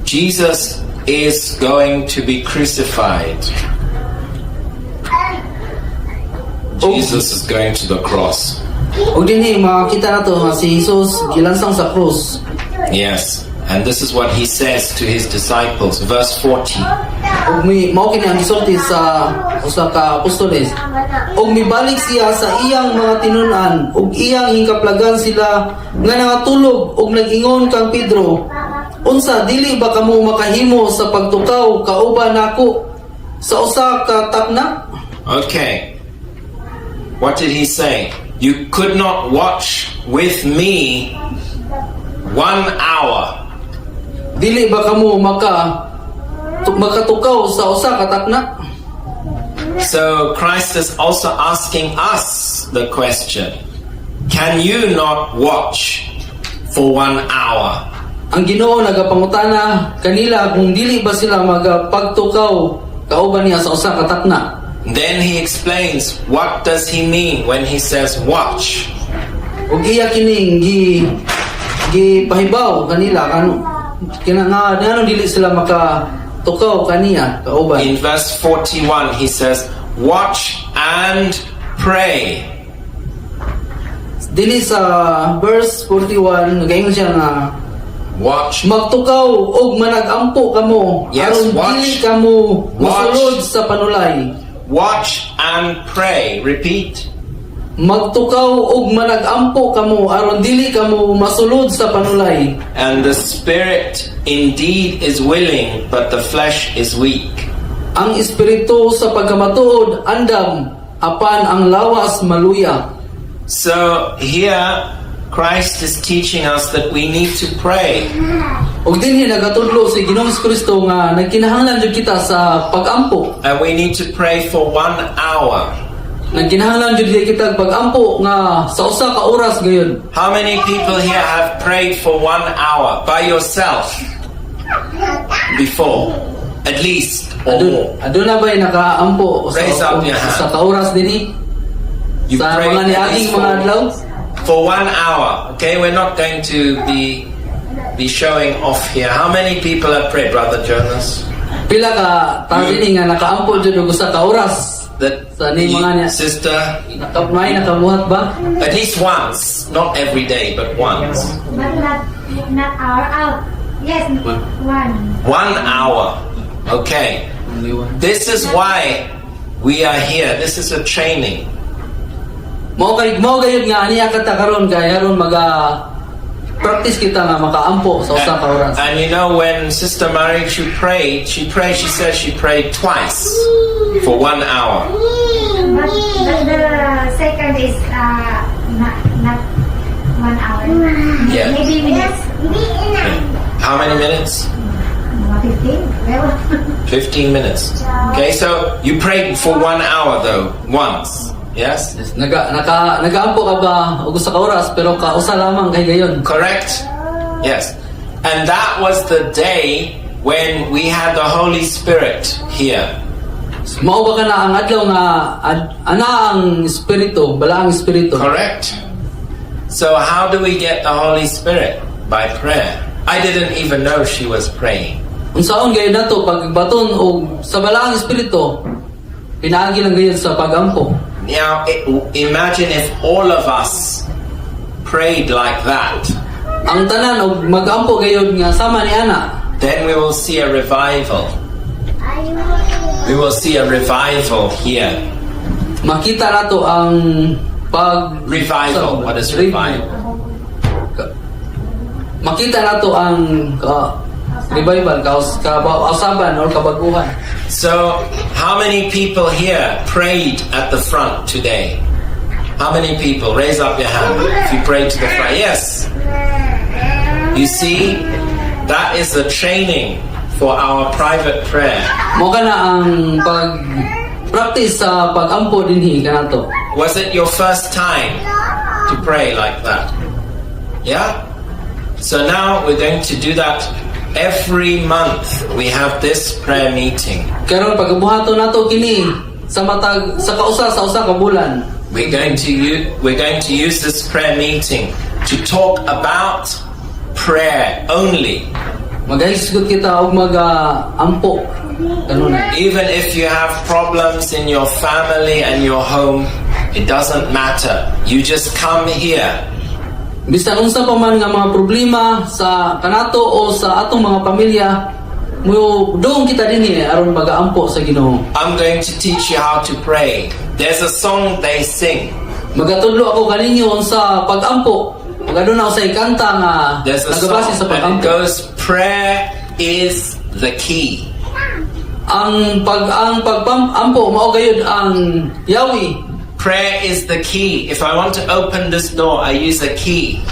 Jesus is going to be crucified. Jesus is going to the cross. Og dinhi makita nato nga si Jesus gilansang sa krus. Yes, and this is what he says to his disciples. Verse 40. Og mao kini ang gisulti sa usa ka apostoles. Og mibalik siya sa iyang mga tinun-an ug iyang hingkaplagan sila nga nangatulog og nag-ingon kang Pedro, unsa dili ba kamo makahimo sa pagtukaw kauban nako sa usa ka takna? Okay. What did he say? You could not watch with me 1 hour. Dili ba kamo makatukaw sa usa ka takna? So Christ is also asking us the question, can you not watch for 1 hour? Ang Ginoo nagapangutana kanila kung dili ba sila magapagtukaw kauban niya sa usa ka takna. Then he explains, what does he mean when he says watch? Ug iya kining pahibaw kanila ngano dili sila makatukaw kaniya kauban. In verse 41 he says, watch and pray. Dili sa verse 41 nagaingon siya nga Watch. magtukaw og manag-ampo kamo Yes, aron watch. dili kamo Watch. mosulod sa panulay. Watch and pray. Repeat. magtukaw og managampo kamo aron dili kamo masulod sa panulay. And the spirit indeed is willing, but the flesh is weak. Ang espiritu sa pagkamatuod andam, apan ang lawas maluya. So here, Christ is teaching us that we need to pray. Og dinhi nagatudlo si Ginoong Kristo nga nagkinahanglan jud kita sa pagampo. And we need to pray for 1 hour. Nagkinahanglan jud kita pagampo nga sa usa ka oras gayon. How many people here have prayed for 1 hour by yourself before? At least, or more. Aduna ba'y nakaampo Raise up your hand. sa kaoras dinhi? You Sa prayed mga at niaging least mga adlaw? for 1 hour. Okay, we're not going to be showing off here. How many people have prayed, Brother Jonas? Pila ka tao dinhi nga nakaampo jud og usa ka oras? That Sa ni mga niya. sister, Nakabuhat ba? at least once, not every day, but once. But not hour out. Yes, 1. 1 hour. Okay. This is why we are here. This is a training. Mao gayud nga aniya kata karon kay aron practice kita nga makaampo sa usa ka oras. And you know, when Sister Marichu prayed, she said she prayed twice for 1 hour. But the second is not 1 hour. Yeah. Maybe minutes. How many minutes? 15. Well, 15 minutes. Okay, so you prayed for 1 hour though, once. Yes? Nagaampo ka ba og usa ka oras pero ka usa lamang kay gayon. Correct? Yes. And that was the day when we had the Holy Spirit here. Mao ba kana ang adlaw nga ana ang espiritu, bala ang espiritu. Correct? So how do we get the Holy Spirit? By prayer. I didn't even know she was praying. Unsaon gayon nato pagbaton og sa bala ang espiritu, pinaagi lang gayon sa pagampo. Now, imagine if all of us prayed like that. Ang tanan og magampo gayon nga sama ni ana. Then we will see a revival. We will see a revival here. Makita nato ang Revival. What is revival? Makita nato ang revival, kausaban or kabaguhan. So, how many people here prayed at the front today? How many people? Raise up your hand if you prayed to the front. Yes. You see, that is the training for our private prayer. Mo kana ang pag-practice sa pag-ampo dinhi kanato. Was it your first time to pray like that? Yeah? So now we're going to do that every month. We have this prayer meeting. Karon pagabuhaton nato kini sa matag sa kausa sa usa ka bulan. We're going to use this prayer meeting to talk about prayer only. Magahisgot kita og mag-ampo. Ganun na. Even if you have problems in your family and your home, it doesn't matter. You just come here. Bisan unsa pa man nga mga problema sa kanato o sa atong mga pamilya, mo doon kita dinhi aron mag-ampo sa Ginoo. I'm going to teach you how to pray. There's a song they sing. Magatudlo ako kaninyo sa pag-ampo. Magaduna sa ikanta nga There's a nagabase sa song and it pag-ampo. goes, prayer is the key. Ang pag-ampo mao gayud ang yawi. Prayer is the key. If I want to open this door, I use a key.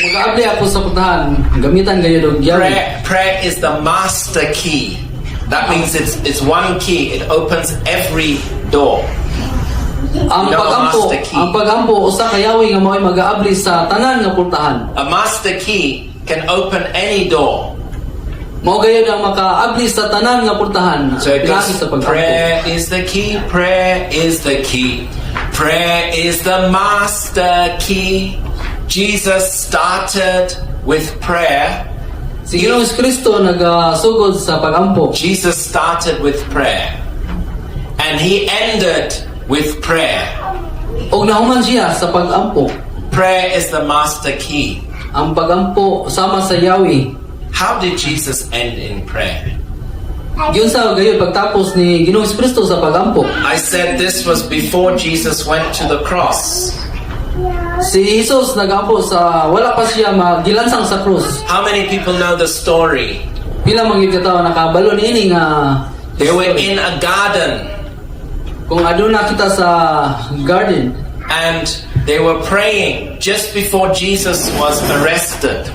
Mag-aabli ako sa putahan, gamitan gayud og yawi. Prayer is the master key. That means it's one key. It opens every door. Ang No, pag-ampo, master key. ang pag-ampo usa ka yawi nga mao'y mag-aabli sa tanan nga pultahan. A master key can open any door. Mao gayud ang makaabli sa tanan nga pultahan. So it Pinagi goes, sa pag-ampo. prayer is the key, prayer is the key. Prayer is the master key. Jesus started with prayer. Si Ginoong Kristo nagasugod sa pag-ampo. Jesus started with prayer. And he ended with prayer. Og nahuman siya sa pag-ampo. Prayer is the master key. Ang pag-ampo sama sa yawi. How did Jesus end in prayer? Giunsa gayon pagtapos ni Ginoong Kristo sa pagampo. I said this was before Jesus went to the cross. Si Jesus nagampo sa wala pa siya magilansang sa krus. How many people know the story? Pila mga katawa nakabalo niini nga They were in a garden kung aduna kita sa garden and they were praying just before Jesus was arrested.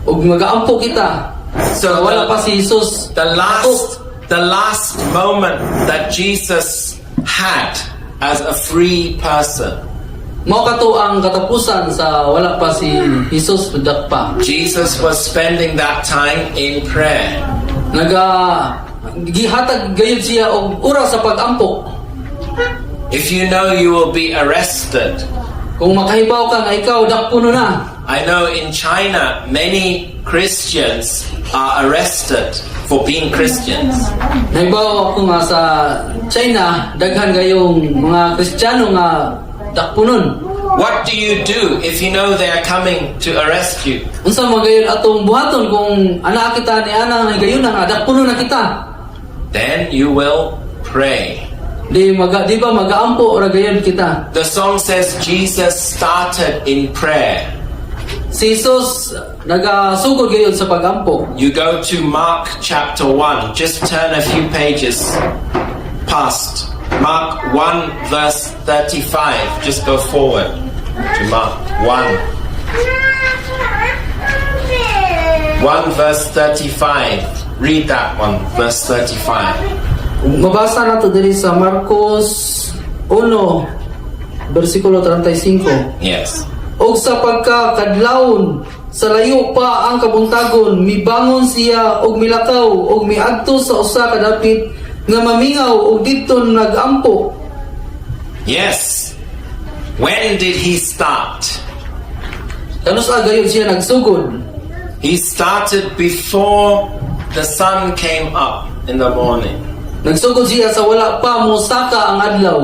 ug magaampo kita. So wala pa si Jesus. The last moment that Jesus had as a free person. Mao kato ang katapusan sa wala pa si Jesus budak pa. Jesus was spending that time in prayer. Gihatag gayud siya og oras sa pagampo. If you know you will be arrested, Kung makahibaw ka nga ikaw dakpuno na. I know in China many Christians are arrested for being Christians. Nahibaw ako nga sa China, daghan gayong mga Kristiyano nga dakpunon. What do you do if you know they are coming to arrest you? Unsa mo gayon atong buhaton kung ana kita ni ana nga gayon nga dakpuno na kita. Then you will pray. Di ba magaampo ora gayon kita. The song says Jesus started in prayer. Si Jesus nagasugod gayon sa pagampo. You go to Mark chapter 1. Just turn a few pages past. Mark 1 verse 35. Just go forward to Mark 1. 1 verse 35. Read that one, verse 35. Mabasa nato diri sa Marcos 1 bersikulo 35. Yes. Og sa pagkakadlawon sa layo pa ang kabuntagon, mibangon siya og milakaw og miadto sa usa ka dapit nga mamingaw og didto nagampo. Yes. When did he start? Kanus gayon siya nagsugod. He started before the sun came up in the morning. Nagsugod siya sa wala pa mosaka ang adlaw.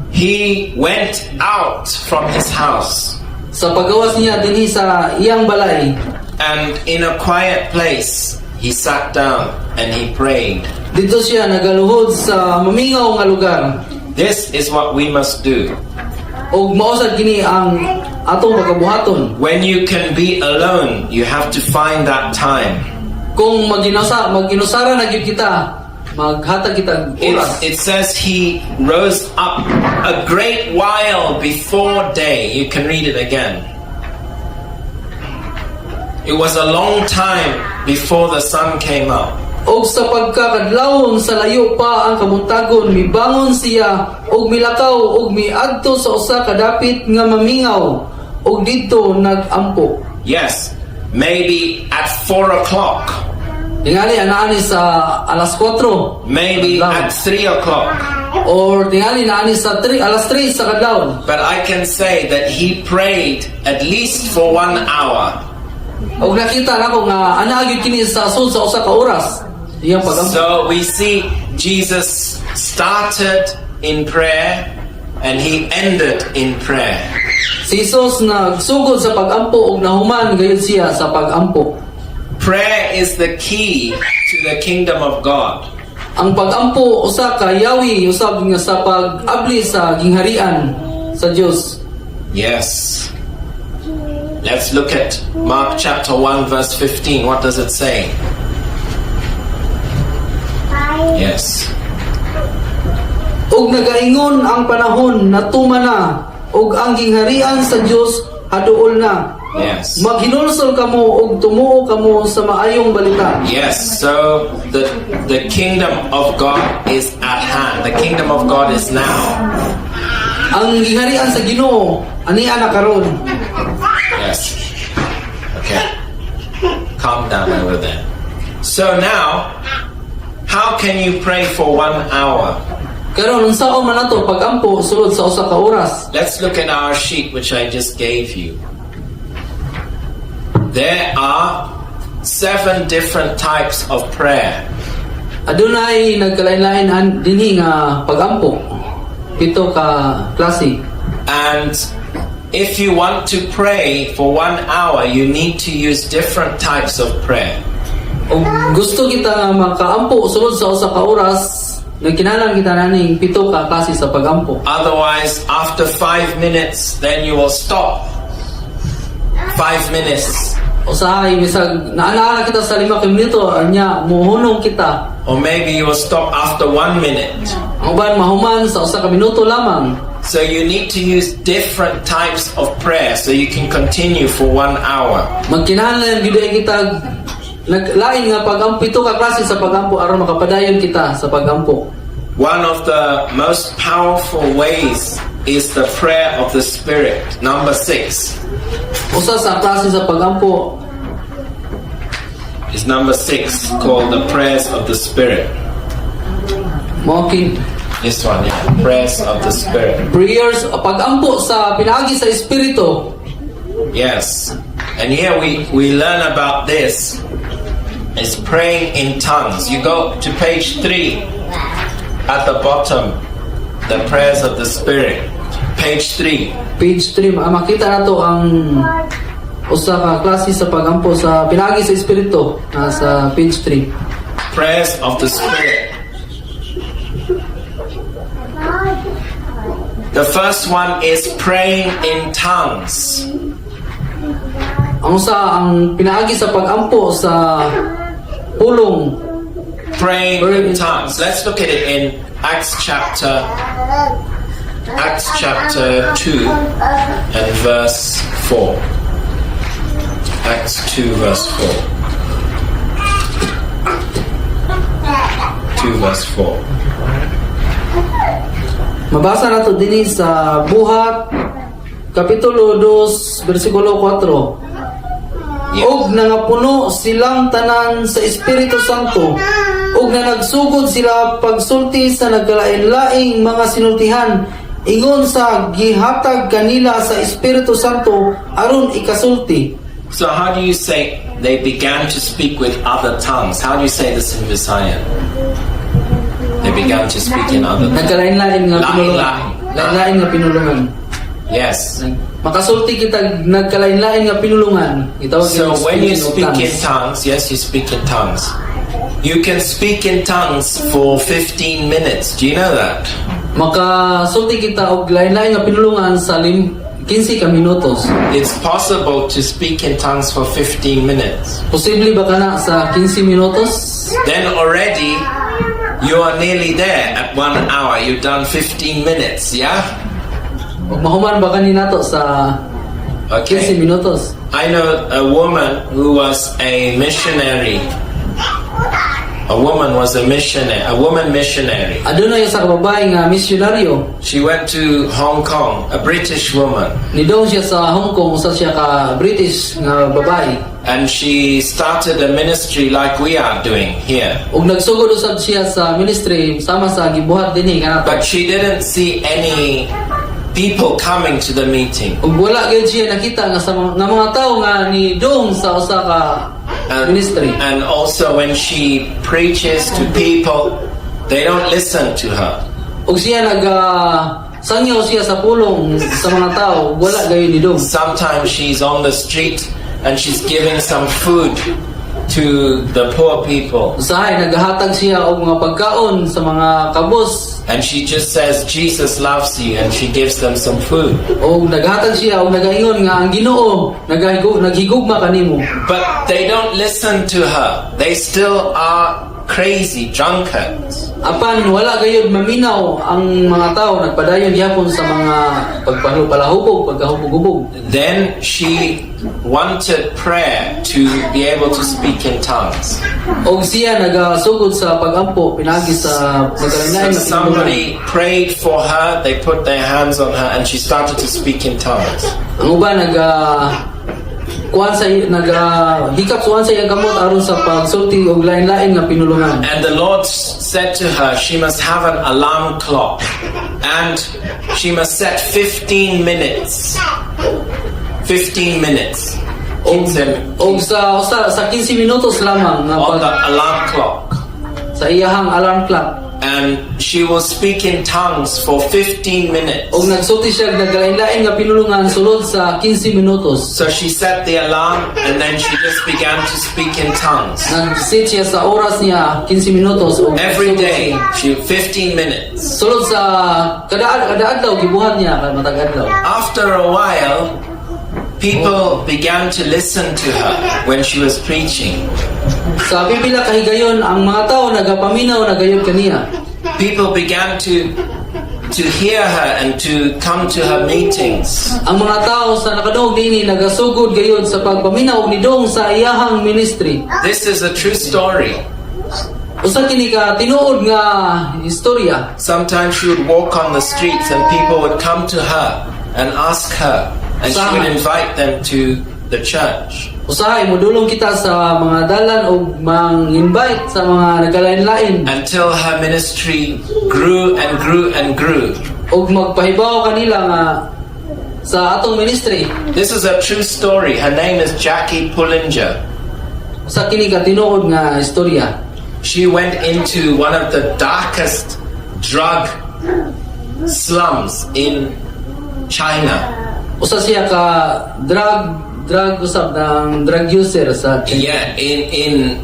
He went out from his house Sa pagawas niya dinhi sa iyang balay, and in a quiet place he sat down and he prayed. dito siya nagaluhod sa mamingaw nga lugar. This is what we must do. Og mausad kini ang atong pagkabuhaton. When you can be alone, you have to find that time. Kung maginusara na gyud kita, maghatag kita oras. It says he rose up a great while before day. You can read it again. It was a long time before the sun came up. Og sa pagkakadlawon sa layo pa ang kabuntagon, mibangon siya og milakaw og miadto sa usa ka dapit nga mamingaw og didto nagampo. Yes, maybe at 4 o'clock, Tingali anaani sa alas 4. maybe at 3 o'clock. Or tingali naani sa alas 3 sa kadlawon. But I can say that he prayed at least for 1 hour. Og nakita nako nga ana gyud kini sa sud sa usa ka oras. Iyang pagampo. So we see Jesus started in prayer and he ended in prayer. Si Jesus nagsugod sa pagampo og nahuman gayud siya sa pagampo. Prayer is the key to the kingdom of God. Ang pagampo usa ka yawi usab nga sa pag-abli sa gingharian sa Dios. Yes. Let's look at Mark chapter 1 verse 15. What does it say? Yes. Og nagaingon ang panahon na tumana og ang gingharian sa Dios haduol na. Yes. Maghinulsol kamo og tumuo kamo sa maayong balita. Yes. So the kingdom of God is at hand. The kingdom of God is now. Ang gingharian sa Ginoo ani ana karon. Yes. Okay. Calm down over there. So now, how can you pray for 1 hour? Karon unsaon man nato pagampo sulod sa usa ka oras? Let's look at our sheet which I just gave you. There are 7 different types of prayer. Adunay nagkalain-lain dinhi nga pagampo. 7 ka klase. And if you want to pray for 1 hour, you need to use different types of prayer. Og gusto kita nga makaampo sulod sa usa ka oras, nagkinahanglan kita naning 7 ka klase sa pagampo. Otherwise, after 5 minutes, then you will stop. 5 minutes. Usahay bisag naala kita sa 5 ka minuto anya muhunong kita. Or maybe you will stop after 1 minute. Ang uban mahuman sa usa ka minuto lamang. So you need to use different types of prayer so you can continue for 1 hour. Magkinahanglan gyud kita naglain nga pagampo 7 ka klase sa pagampo aron makapadayon kita sa pagampo. One of the most powerful ways is the prayer of the Spirit. Number 6 Usa sa klase sa pagampo is number 6, called the prayers of the Spirit. mao kin This one, yeah, prayers of the Spirit. prayers pagampo sa pinaagi sa espiritu. Yes. And here we learn about this. It's praying in tongues. You go to page 3 at the bottom, the prayers of the Spirit. Page 3. Page 3 makita nato ang usa ka klase sa pagampo sa pinaagi sa espiritu sa page 3. Prayers of the Spirit. The first one is praying in tongues. Ang usa ang pinaagi sa pagampo sa pulong. Praying in tongues. Let's look at it in Acts chapter 2 and verse 4. Acts 2 verse 4. 2 verse 4. Mabasa nato dinhi sa Buhat kapitulo 2 bersikulo 4. Og nangapuno silang tanan sa Espiritu Santo og na nagsugod sila pagsulti sa nagkalain-laing mga sinultihan ingon sa gihatag kanila sa Espiritu Santo aron ikasulti. So how do you say they began to speak with other tongues? How do you say this in Visayan? They began to speak in other tongues. Nagkalain-lain nga pinulungan. Lain-lain nga pinulungan. Yes. Makasulti kita nagkalain-lain nga pinulungan. Itawag So yung when you speaking of speak in tongues, yes, you speak in tongues. You can speak in tongues for 15 minutes. Do you know that? Makasulti kita og lain-lain nga pinulungan sa 15 ka minutos. It's possible to speak in tongues for 15 minutes. Posible ba kana sa 15 minutos? Then already you are nearly there at 1 hour. You've done 15 minutes, yeah? Og mahuman ba kani nato sa 15 Okay. minutos? I know a woman who was a missionary. A woman was a missionary, a woman missionary. Aduna yung sa kababae nga misyonaryo. She went to Hong Kong, a British woman, Nidong siya sa Hong Kong sa siya ka British nga babae. and she started a ministry like we are doing here. Og nagsugod usab siya sa ministry sama sa gibuhat dinhi kanato. But she didn't see any people coming to the meeting. Og wala gyud siya nakita nga sa mga tawo nga ni dong sa usa ka ministry. And also when she preaches to people, they don't listen to her. Og siya sangyaw siya sa pulong sa mga tao, wala gayon ni dong. Sometimes she's on the street and she's giving some food to the poor people. Usahay nagahatag siya og mga pagkaon sa mga kabos. And she just says, Jesus loves you, and she gives them some food. Og naghatag siya og nagaingon nga ang Ginoo naghigugma kanimo. But they don't listen to her. They still are crazy drunkards. Apan wala gayud maminaw ang mga tao nagpadayon gyapon sa mga pagpalahubog, pagkahubog-hubog. Then she wanted prayer to be able to speak in tongues. Og siya nagasugod sa pagampo pinagi sa So nagalain na somebody prayed for her, they put their hands on her, and she started to speak in tongues. Ang uban kuan sa hikap suan sa iyang kamot aron sa pagsulti og lain-lain nga pinulungan. And the Lord said to her, she must have an alarm clock, and she must set 15 minutes. 15 minutes. Keeps them Og sa 15 minutos lamang nga on the pag alarm clock. sa iyahang alarm clock. And she will speak in tongues for 15 minutes. Og nagsulti siya naglain-lain nga pinulungan sulod sa 15 minutos. So she set the alarm and then she just began to speak in tongues. Nag-sit siya sa oras niya 15 minutos og Every day, 15 minutes. sulod sa kada adlaw gibuhat niya kay matag adlaw. After a while, people began to listen to her when she was preaching. Sa pipila kahigayon ang mga tao nagapaminaw nagayod kaniya. People began to hear her and to come to her meetings. Ang mga tao sa nakadungog dinhi nagasugod gayud sa pagpaminaw ni dong sa iyahang ministry. This is a true story. Usa kini ka tinuod nga istorya. Sometimes she would walk on the streets and people would come to her and ask her, and she would invite them to the church. Usahay modulong kita sa mga dalan o mang-invite sa mga nagalain-lain Until her ministry grew and grew and grew. og magpahibaw kanila nga sa atong ministry. This is a true story. Her name is Jackie Pullinger. Usa kini ka tinuod nga istorya. She went into one of the darkest drug slums in China. Usa siya ka drug usab ng drug user sa Yeah, in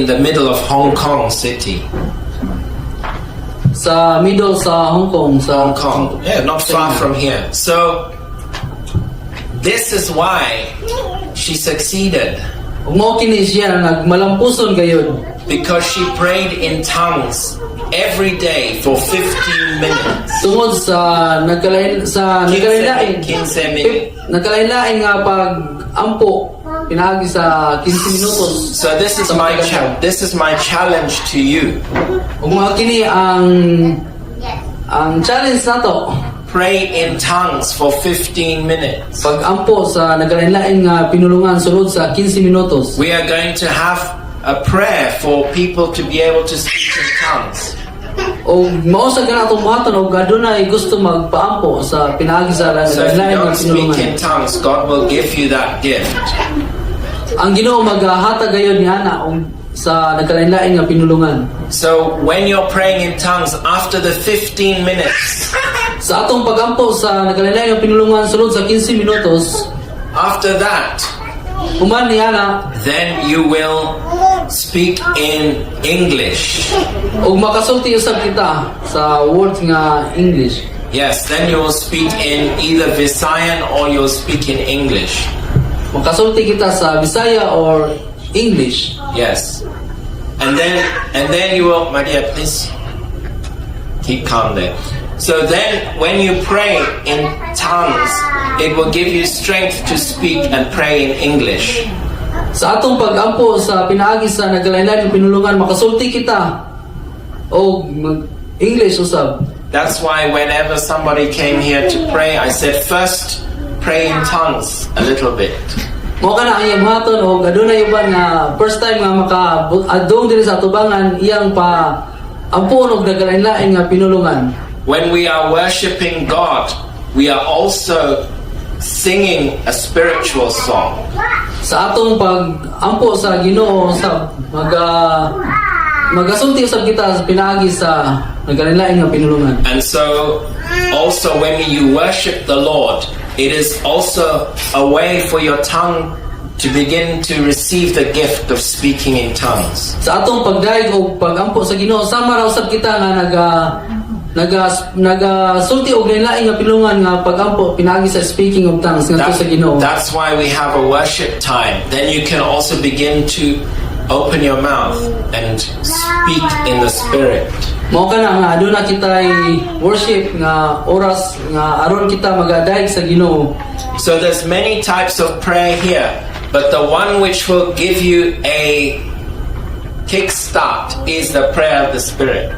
the middle of Hong Kong city. sa middle sa Hong Kong sa Hong Kong. Yeah, not far from here. So this is why she succeeded. Ug mao kini siya nagmalampuson gayud Because she prayed in tongues every day for 15 minutes. tungod sa nagkalain-lain 15 minutes. nagkalain-lain nga pag-ampo pinaagi sa 15 minutos. So this is my challenge to you. Ug mao kini ang challenge nato. Pray in tongues for 15 minutes. Pag-ampo sa nagkalain-lain nga pinulungan sulod sa 15 minutos. We are going to have a prayer for people to be able to speak in tongues. O mao sa kana atong buhaton og adunay gusto magpaampo sa pinaagi sa So if you nagkalain-lain nga don't speak in pinulungan. tongues, God will give you that gift. Ang Ginoo maghatag gayud ni ana og sa nagkalain-lain nga pinulungan. So when you're praying in tongues, after the 15 minutes, Sa atong pagampo sa nagkalain-lain nga pinulungan sulod sa 15 minutos, after that, human ni ana then you will speak in English. og makasulti usab kita sa words nga English. Yes, then you will speak in either Visayan or you'll speak in English. Makasulti kita sa Bisaya or English. Yes. And then you will, my dear, please keep calm there. So then when you pray in tongues, it will give you strength to speak and pray in English. Sa atong pagampo sa pinaagi sa nagkalain-lain nga pinulungan, makasulti kita og English usab. That's why whenever somebody came here to pray, I said first pray in tongues a little bit. Mao kana ang iyang buhaton og adunay uban nga first time nga maka-adong diri sa atubangan iyang pa ampon og nagkalain-lain nga pinulungan. When we are worshiping God, we are also singing a spiritual song. Sa atong pag-ampo sa Ginoo sa magasulti usab kita sa pinaagi sa nagkalain-lain nga pinulungan. And so also when you worship the Lord, it is also a way for your tongue to begin to receive the gift of speaking in tongues. Sa atong pagdaig o pag-ampo sa Ginoo, sama ra usab kita nga nagasulti og lain-lain nga pinulungan nga pag-ampo pinaagi sa speaking of tongues ngadto sa Ginoo. That's why we have a worship time. Then you can also begin to open your mouth and speak in the Spirit. Mao kana nga aduna kitay worship nga oras nga aron kita magadaig sa Ginoo. So there's many types of prayer here, but the one which will give you a kickstart is the prayer of the Spirit.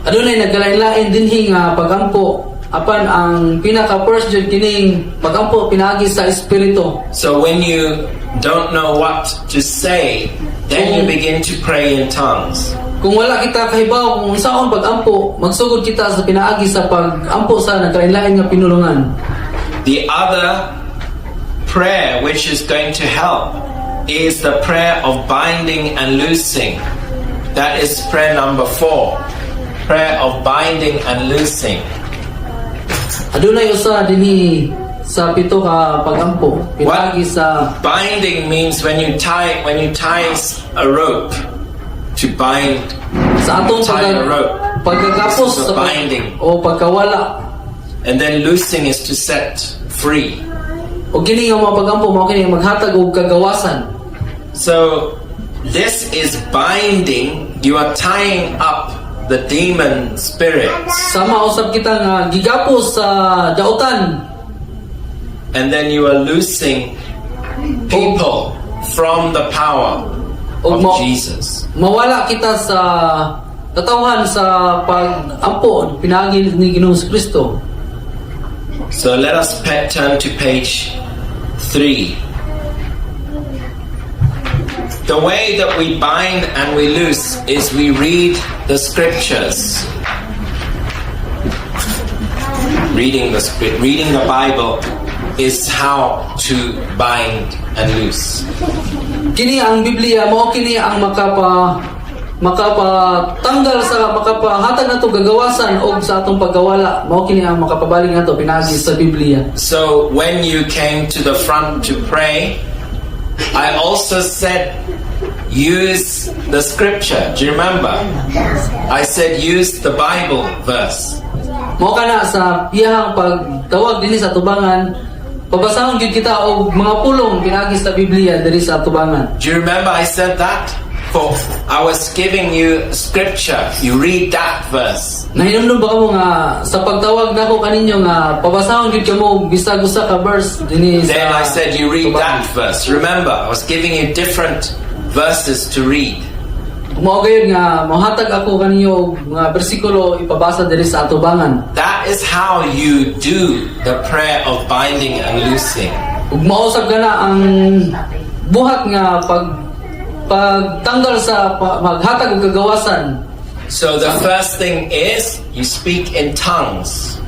Adunay nagkalain-lain dinhi nga pagampo apan ang pinaka first jud kining pagampo pinaagi sa espiritu. So when you don't know what to say, then you begin to pray in tongues. Kung wala kita kahibaw kung unsaon pagampo, magsugod kita sa pinaagi sa pagampo sa nagkalain-lain nga pinulungan. The other prayer which is going to help is the prayer of binding and loosing. That is prayer number 4. prayer of binding and loosing. Adunay usa dinhi sa pito ka pagampo. Pinagi sa Binding means when you tie a rope to bind. sa atong Tie a rope. pagkagapos This is sa a binding. o pagkawala. And then loosing is to set free. O kini nga mga pagampo mao kini maghatag og kagawasan. So this is binding. You are tying up the demon spirits. Sama usab kita nga gigapos sa dautan. And then you are loosing people from the power of Jesus. Mawala kita sa katawhan sa pag-ampo pinagi ni Ginoong Kristo. So let us turn to page 3. The way that we bind and we loose is we read the scriptures. Reading the Bible is how to bind and loose. Kini ang Biblia mao kini ang makapatanggal sa makapahatag nato gagawasan og sa atong paggawala. Mao kini ang makapabaling nato pinagi sa Biblia. So when you came to the front to pray, I also said use the scripture. Do you remember? I said use the Bible verse. Mao kana sa iyahang pagtawag dinhi sa tubangan, pabasahon gyud kita og mga pulong pinagi sa Biblia diri sa tubangan. Do you remember I said that? For I was giving you scripture. You read that verse. Nahinumdum ba kamo nga sa pagtawag nako kaninyo nga pabasahon gyud kamo bisag usa ka verse dinhi sa Then I said you read tubangan. that verse. Remember, I was giving you different verses to read. Mao gayud nga mohatag ako kaninyo og mga bersikulo ipabasa diri sa atubangan. That is how you do the prayer of binding and loosing. Ug mausab kana ang buhat nga pagtanggal sa maghatag og kagawasan. So the first thing is you speak in tongues.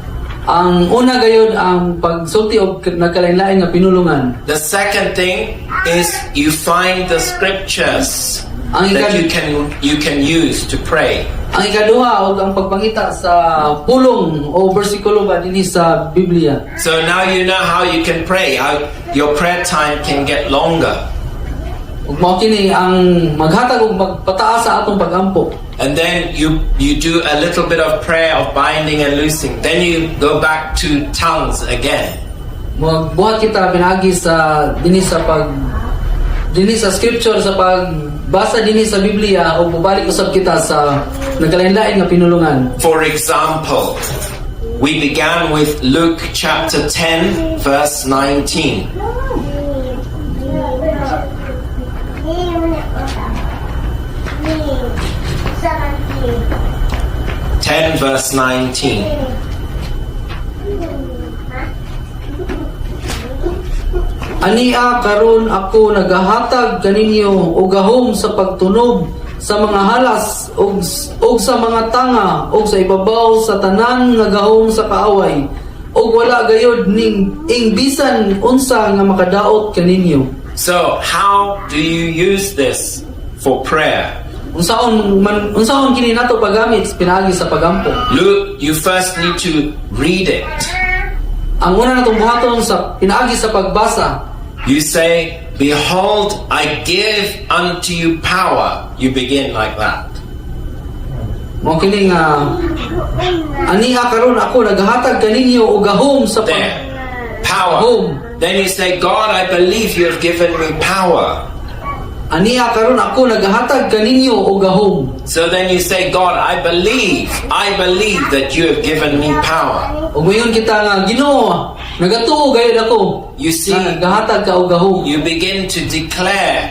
Ang una gayud ang pagsulti og nagkalain-lain nga pinulungan. The second thing is you find the scriptures that you can use to pray. Ang ikaduha og ang pagpangita sa pulong o bersikulo ba dinhi sa Biblia. So now you know how you can pray, how your prayer time can get longer. Ug mao kini ang maghatag og magpataas sa atong pagampo. And then you do a little bit of prayer of binding and loosing. Then you go back to tongues again. Magbuhat kita pinagi sa dinhi sa scripture sa pagbasa dinhi sa Biblia o mubalik usab kita sa nagkalain-lain nga pinulungan. For example, we began with Luke chapter 10 verse 19. Verse 19. Ania karon ako nagahatag kaninyo og gahom sa pagtunog sa mga halas og sa mga tanga og sa ibabaw sa tanan nga gahom sa kaaway og wala gayod ning bisan unsa nga makadaot kaninyo. So, how do you use this for prayer? Unsaon kini nato pagamit pinagi sa pagampo? Luke, you first need to read it. Ang una natong buhaton sa pinaagi sa pagbasa. You say, "Behold, I give unto you power." You begin like that. Mao kini nga ania karon ako naghatag kaninyo og gahom sa There, power. Home. Then you say, "God, I believe you have given me power." Ania karon ako naghatag kaninyo og gahom. So then you say, "God, I believe that you have given me power." Ug mayon kita nga Ginoo, nagatuo gayud ako. You see, nga naghatag ka og gahom. you begin to declare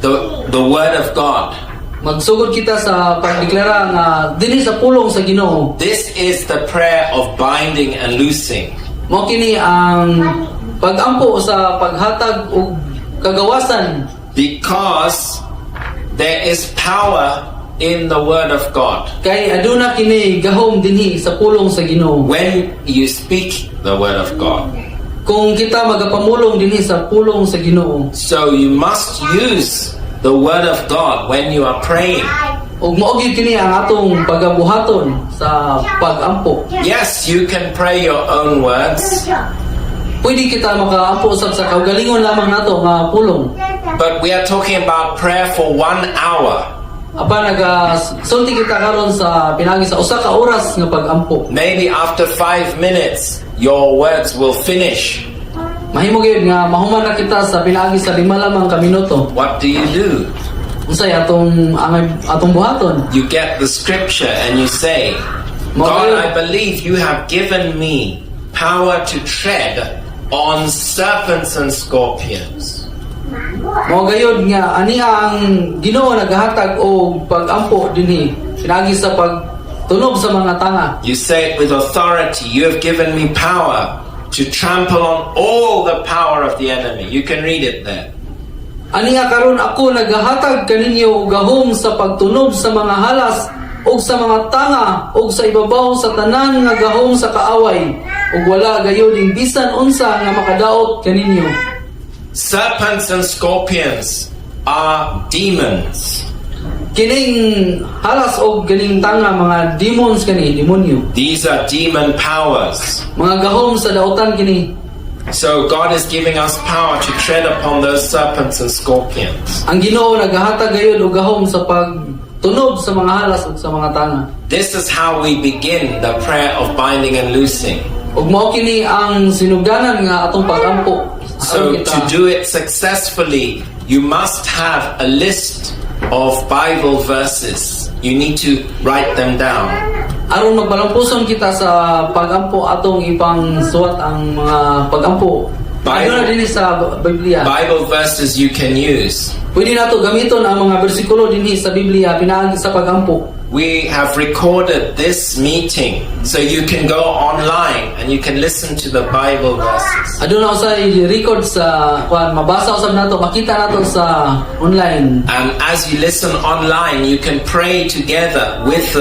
the word of God. Magsugod kita sa pagdeklara nga dinhi sa pulong sa Ginoo. This is the prayer of binding and loosing. Mao kini ang pagampo sa paghatag og kagawasan. Because there is power in the word of God. Kay aduna kini gahom dinhi sa pulong sa Ginoo. When you speak the word of God. Kung kita magapamulong dinhi sa pulong sa Ginoo. So you must use the word of God when you are praying. ug mao gyud kini ang atong pagabuhaton sa pagampo. Yes, you can pray your own words, Pwede kita makaampo usab sa kaugalingon lamang nato nga pulong. but we are talking about prayer for 1 hour. Apan sulti kita karon sa pinagi sa usa ka oras nga pagampo. Maybe after 5 minutes, your words will finish. Mahimo gyud nga mahuman na kita sa pinagi sa 5 lamang ka minuto. What do you do? Unsay atong buhaton? You get the scripture and you say, God, I believe you have given me power to tread on serpents and scorpions. Mao gayud nga ani ang Ginoo nagahatag og pagampo dinhi pinagi sa pagtunog sa mga tanga. You say it with authority. You have given me power to trample on all the power of the enemy. You can read it there. Ani nga karon ako nagahatag kaninyo og gahom sa pagtunog sa mga halas ug sa mga tanga ug sa ibabaw sa tanan nga gahom sa kaaway ug wala gayud ing bisan unsa nga makadaot kaninyo. Serpents and scorpions are demons. Kining halas ug ganing tanga mga demons kani, demonyo. These are demon powers. Mga gahom sa daotan kini. So God is giving us power to tread upon those serpents and scorpions. Ang Ginoo nagahatag gayud og gahom sa pagtunog sa mga halas ug sa mga tanga. This is how we begin the prayer of binding and loosing. Ug mao kini ang sinugdanan nga atong pagampo. So to do it successfully, you must have a list of Bible verses. You need to write them down. Aron magbalampuson kita sa pagampo atong ipang suwat ang mga pagampo. Ano na din sa Biblia. Bible verses you can use. Pwede nato gamiton ang mga bersikulo dinhi sa Biblia pinaagi sa pagampo. We have recorded this meeting so you can go online and you can listen to the Bible verses. Aduna usay record sa kuan mabasa usab nato makita nato sa online. And as you listen online, you can pray together with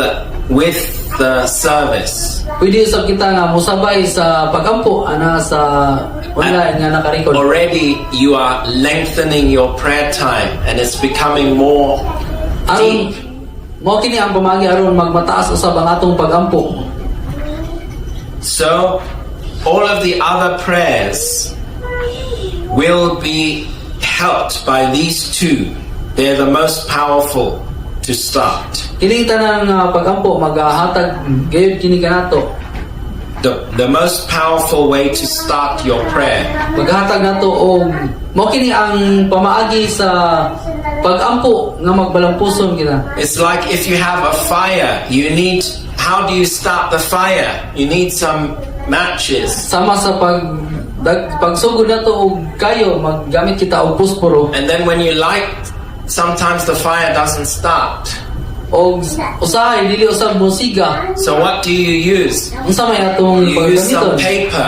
the service. Pwede usab kita nga musabay sa pagampo ana sa online nga naka-record. Already you are lengthening your prayer time and it's becoming more Aron deep. mao kini ang pamagi aron magmataas usab ang atong pagampo. So all of the other prayers will be helped by these two. They're the most powerful to start. Kining tanan nga pagampo magahatag gayud kini kanato. The most powerful way to start your prayer Maghatag nato og mao kini ang pamaagi sa pagampo nga magbalampuson kita. It's like if you have a fire, how do you start the fire? You need some matches. Sama sa pagsugod nato og kayo maggamit kita og posporo And then when you light, sometimes the fire doesn't start. og usahay dili usab musiga. So what do you use? Unsa may atong You use some paggamiton? paper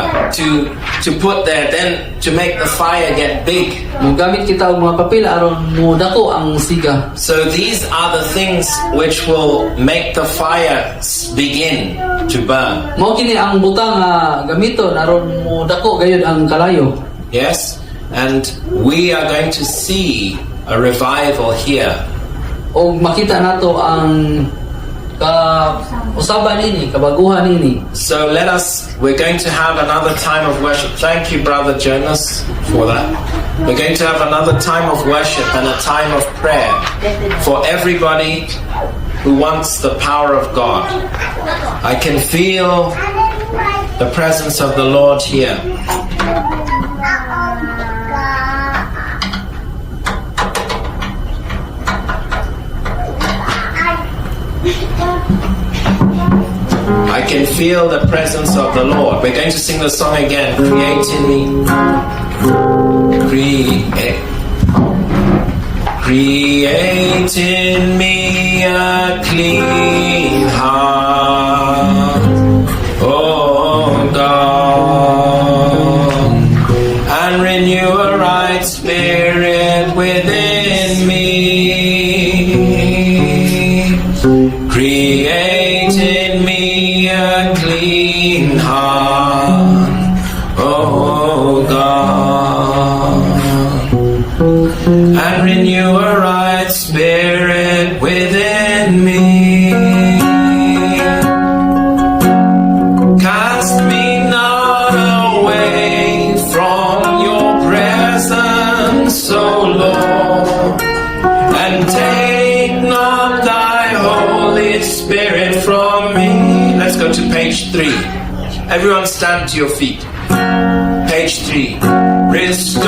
to put there, then to make the fire get big. Mogamit kita og mga papel aron mo dako ang musiga. So these are the things which will make the fire begin to burn. Mao kini ang butang nga gamiton aron mo dako gayud ang kalayo. Yes? And we are going to see a revival here. Og makita nato ang usaban nini, kabaguhan nini. So we're going to have another time of worship. Thank you, Brother Jonas, for that. We're going to have another time of worship and a time of prayer for everybody who wants the power of God. I can feel the presence of the Lord here. I can feel the presence of the Lord. We're going to sing the song again. Create in me. Create in me a clean heart, oh God, and renew a right spirit within me. Create in me a clean heart, oh God, and renew a right spirit within me. Page 3. Everyone stand to your feet. Page 3. Restore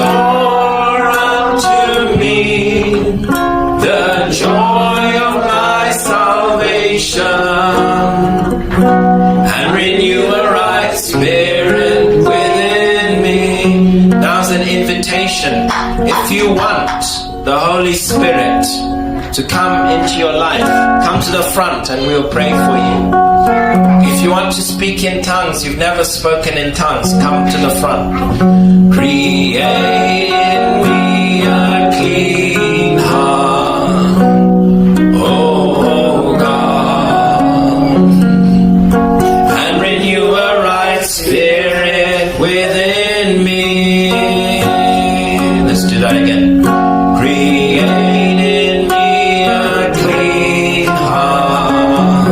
unto me the joy of thy salvation, and renew a right spirit within me. Now's an invitation. If you want the Holy Spirit to come into your life, come to the front and we'll pray for you. If you want to speak in tongues, you've never spoken in tongues, come to the front. Create in me a clean heart, oh God, and renew a right spirit within me. Let's do that again. Create in me a clean heart,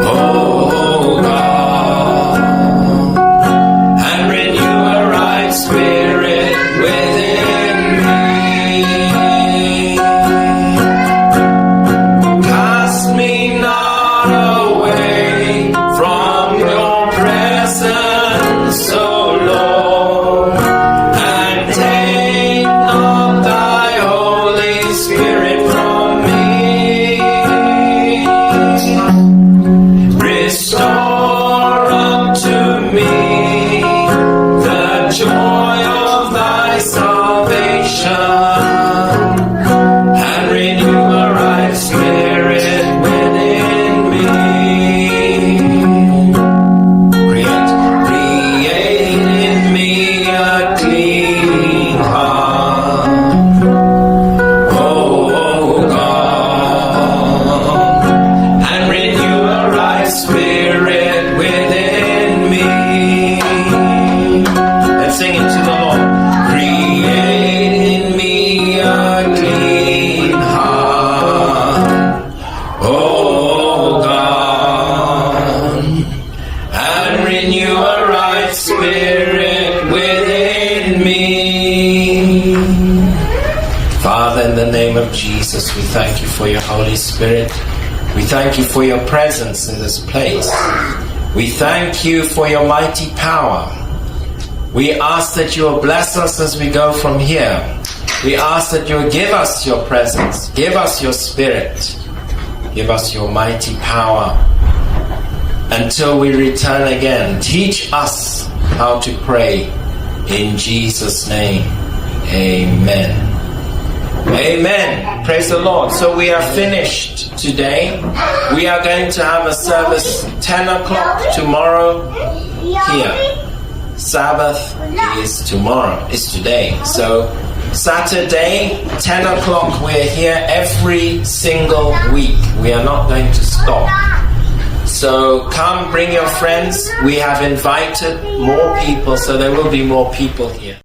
oh God, and renew a right spirit within me. Cast me not away from your presence, O Lord, and take not thy Holy Spirit from me. Restore unto me the joy of thy salvation, and renew a right spirit within me. Create in me a clean heart, oh God, and renew a right spirit within me. Let's sing it to the Lord. Create in me a clean heart, oh God, and renew a right spirit within me. Father, in the name of Jesus, we thank you for your Holy Spirit. We thank you for your presence in this place. We thank you for your mighty power. We ask that you will bless us as we go from here. We ask that you will give us your presence, give us your spirit, give us your mighty power until we return again. Teach us how to pray in Jesus' name. Amen. Amen. Praise the Lord. So we are finished today. We are going to have a service 10 o'clock tomorrow here. Sabbath is tomorrow, is today. So Saturday, 10 o'clock, we're here every single week. We are not going to stop. So come, bring your friends. We have invited more people, so there will be more people here.